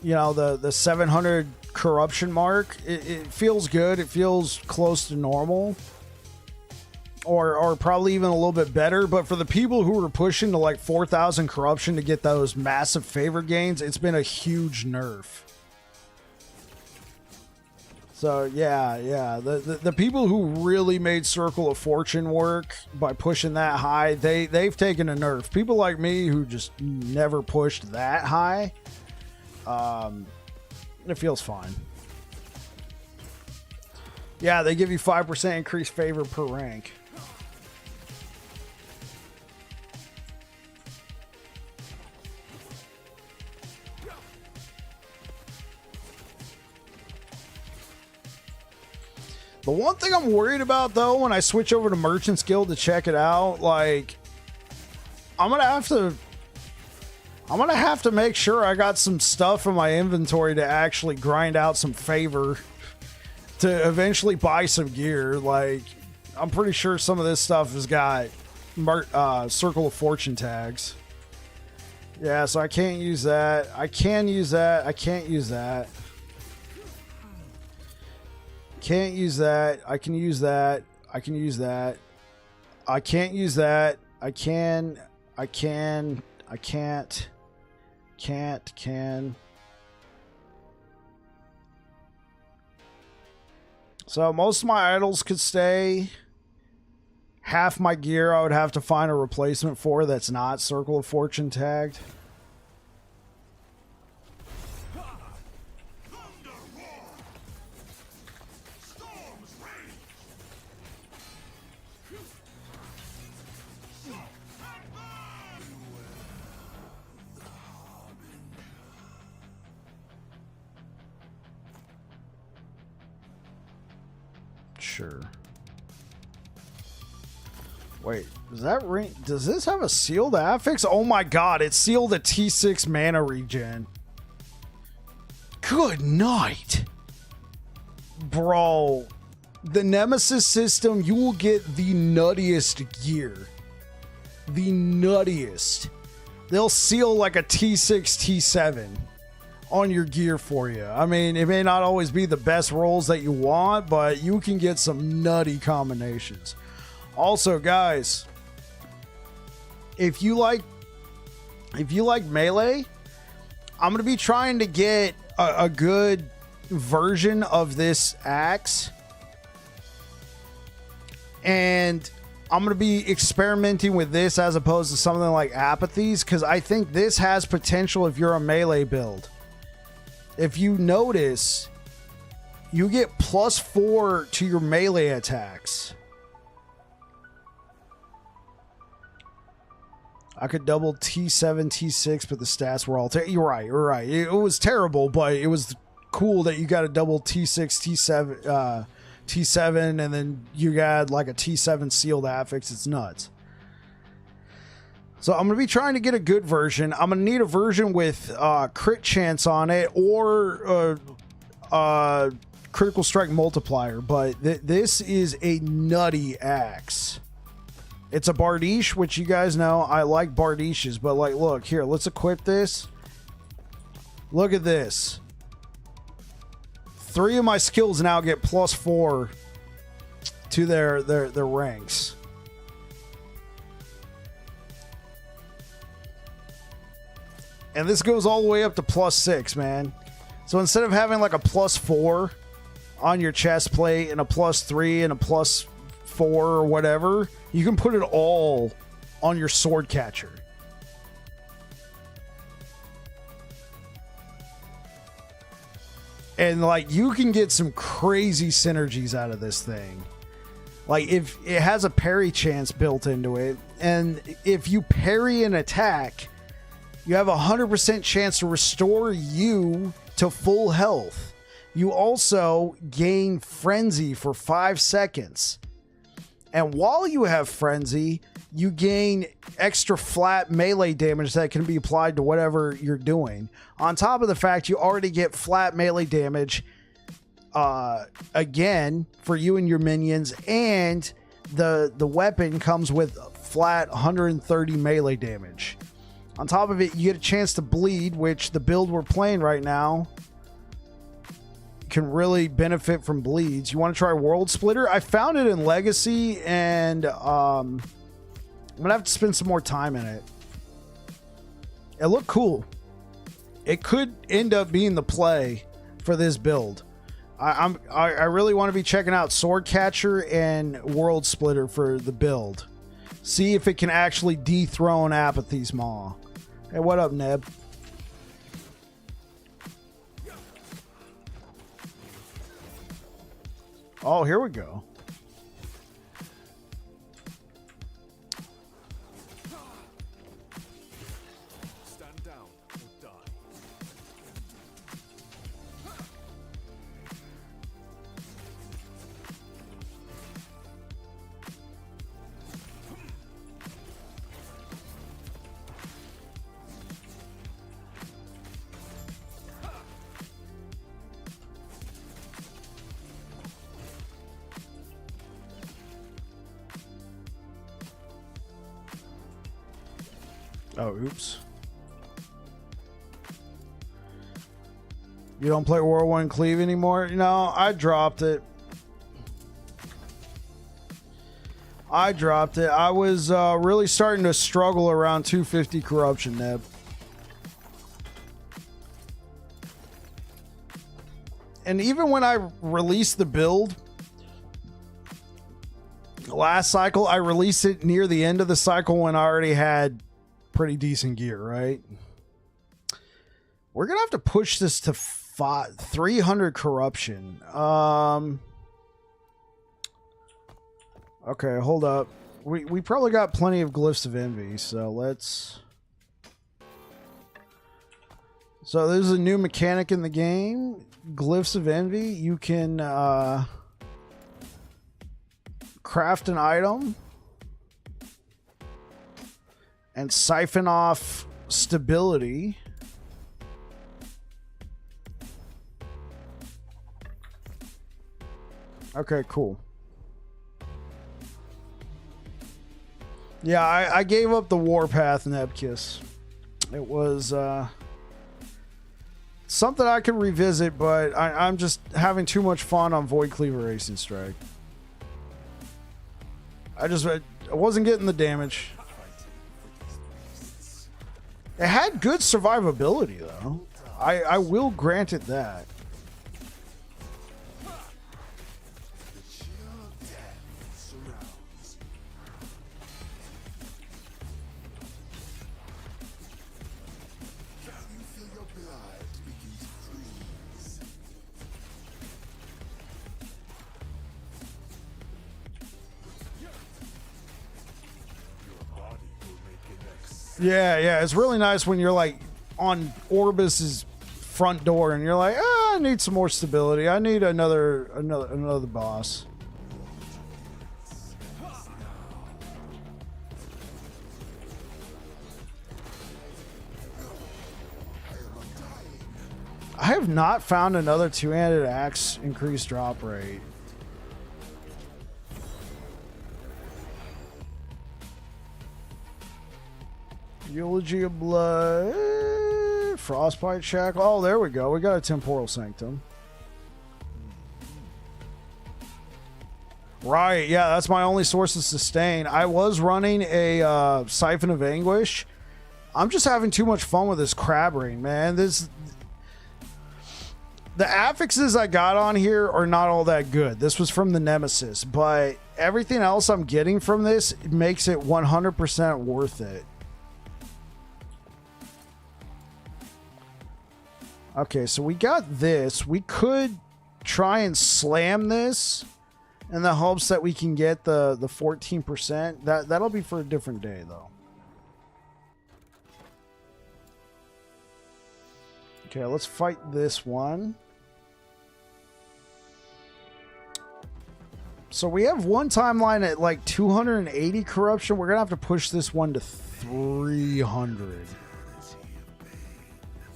you know, the 700 corruption mark. It feels good. It feels close to normal. Or probably even a little bit better. But for the people who were pushing to like 4,000 corruption to get those massive favor gains, it's been a huge nerf. So yeah. The people who really made Circle of Fortune work by pushing that high, they've taken a nerf. People like me who just never pushed that high, it feels fine. Yeah, they give you 5% increased favor per rank. The one thing I'm worried about, though, when I switch over to Merchant's Guild to check it out, like, I'm gonna have to make sure I got some stuff in my inventory to actually grind out some favor to eventually buy some gear. Like, I'm pretty sure some of this stuff has got Circle of Fortune tags. Yeah, so I can't use that. I can use that. I can't use that. Can't use that. I can use that. I can use that. I can't use that. I can. I can. I can't. Can't. Can. So most of my idols could stay. Half my gear I would have to find a replacement for that's not Circle of Fortune tagged. Sure. Wait, does that ring? Does this have a sealed affix? Oh my god, it's sealed at T6 mana regen. Good night. Bro, the Nemesis system, you will get the nuttiest gear. The nuttiest. They'll seal like a T6, T7 on your gear for you. I mean, it may not always be the best rolls that you want, but you can get some nutty combinations. Also, guys, if you like melee, I'm going to be trying to get a good version of this axe, and I'm going to be experimenting with this as opposed to something like Apathy's, because I think this has potential if you're a melee build. If you notice, you get +4 to your melee attacks. I could double T7, T6, but the stats were all you're right. It was terrible, but it was cool that you got a double T6, T7, and then you got like a T7 sealed affix. It's nuts. So I'm going to be trying to get a good version. I'm going to need a version with crit chance on it or critical strike multiplier. But this is a nutty axe. It's a Bardiche, which you guys know I like Bardiches. But like, look here, let's equip this. Look at this. 3 of my skills now get +4 to their ranks. And this goes all the way up to +6, man. So instead of having like a +4 on your chest plate and a +3 and a +4 or whatever, you can put it all on your sword catcher. And like, you can get some crazy synergies out of this thing. Like, if it has a parry chance built into it, and if you parry an attack, you have a 100% chance to restore you to full health. You also gain Frenzy for 5 seconds. And while you have Frenzy, you gain extra flat melee damage that can be applied to whatever you're doing. On top of the fact you already get flat melee damage again for you and your minions, and the weapon comes with flat 130 melee damage. On top of it, you get a chance to bleed, which the build we're playing right now can really benefit from bleeds. You want to try World Splitter? I found it in Legacy, and I'm gonna have to spend some more time in it. It looked cool. It could end up being the play for this build. I really want to be checking out Sword Catcher and World Splitter for the build. See if it can actually dethrone Apathy's Maw. Hey, what up, Neb? Oh, here we go. Stand down or die. Oh, oops. You don't play World 1 Cleave anymore? No, I dropped it. I was really starting to struggle around 250 corruption, Neb. And even when I released the build, last cycle, I released it near the end of the cycle when I already had pretty decent gear, right? We're gonna have to push this to 300 corruption. Okay, hold up. We probably got plenty of Glyphs of Envy, so let's... So there's a new mechanic in the game, Glyphs of Envy. You can craft an item and siphon off stability. Okay, cool. Yeah, I gave up the Warpath Nebkiss. It was something I could revisit, but I'm just having too much fun on Void Cleaver Racing Strike. I wasn't getting the damage. It had good survivability, though. I will grant it that. Yeah, it's really nice when you're like on Orbis's front door and you're like, I need some more stability. I need another boss. I have not found another two-handed axe increased drop rate. Eulogy of Blood, Frostbite Shackle. Oh, there we go. We got a Temporal Sanctum. Right, yeah, that's my only source of sustain. I was running a Siphon of Anguish. I'm just having too much fun with this crab ring, man. The affixes I got on here are not all that good. This was from the Nemesis, but everything else I'm getting from this makes it 100% worth it. Okay, so we got this. We could try and slam this in the hopes that we can get the 14%. That'll be for a different day, though. Okay, let's fight this one. So we have one timeline at like 280 corruption. We're going to have to push this one to 300.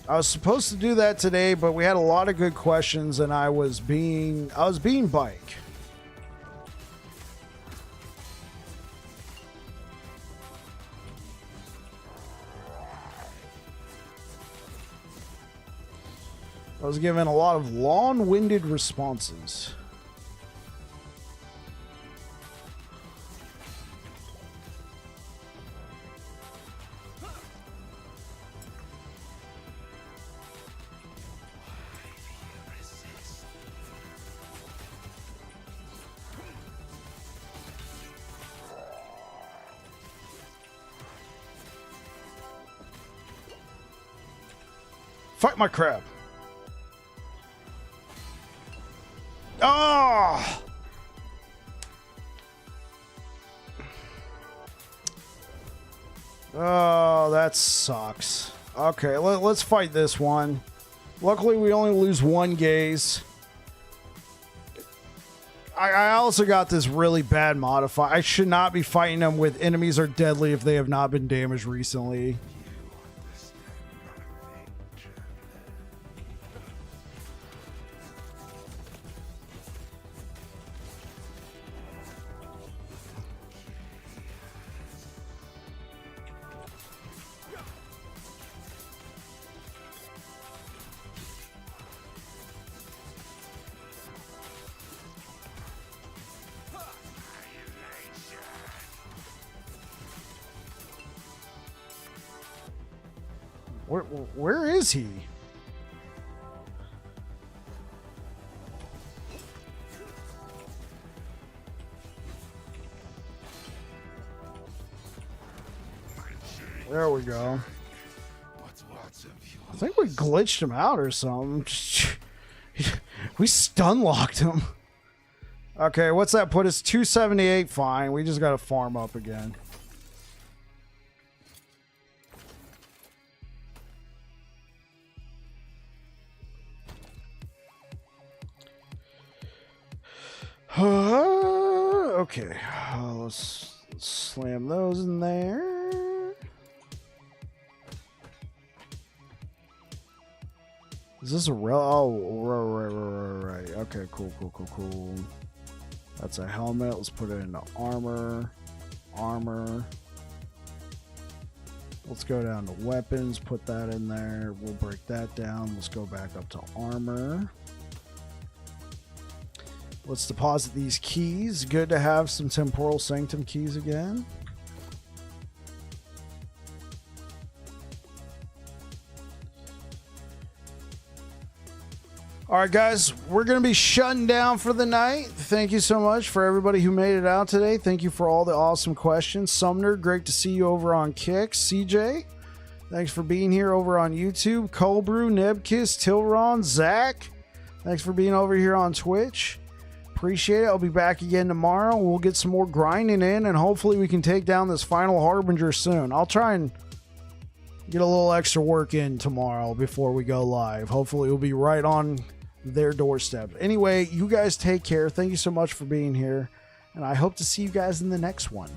I was supposed to do that today, but we had a lot of good questions and I was being bike. I was given a lot of long-winded responses. Fight my crab. Oh! Oh, that sucks. Okay, let's fight this one. Luckily, we only lose one gaze. I also got this really bad modify. I should not be fighting them with enemies are deadly if they have not been damaged recently. Where is he? There we go. I think we glitched him out or something. We stun locked him. Okay, what's that put us? 278. Fine. We just got to farm up again. Okay, let's slam those in there. Is this a real? Oh, right. Okay, cool. That's a helmet. Let's put it into armor. Let's go down to weapons. Put that in there. We'll break that down. Let's go back up to armor. Let's deposit these keys. Good to have some Temporal Sanctum keys again. All right, guys, we're going to be shutting down for the night. Thank you so much for everybody who made it out today. Thank you for all the awesome questions. Sumner, great to see you over on Kick. CJ, thanks for being here over on YouTube. Colbrew, Nebkiss, Tilron, Zach, thanks for being over here on Twitch. Appreciate it. I'll be back again tomorrow. We'll get some more grinding in, and hopefully we can take down this final Harbinger soon. I'll try and get a little extra work in tomorrow before we go live. Hopefully we'll be right on their doorstep. Anyway, you guys take care. Thank you so much for being here, and I hope to see you guys in the next one.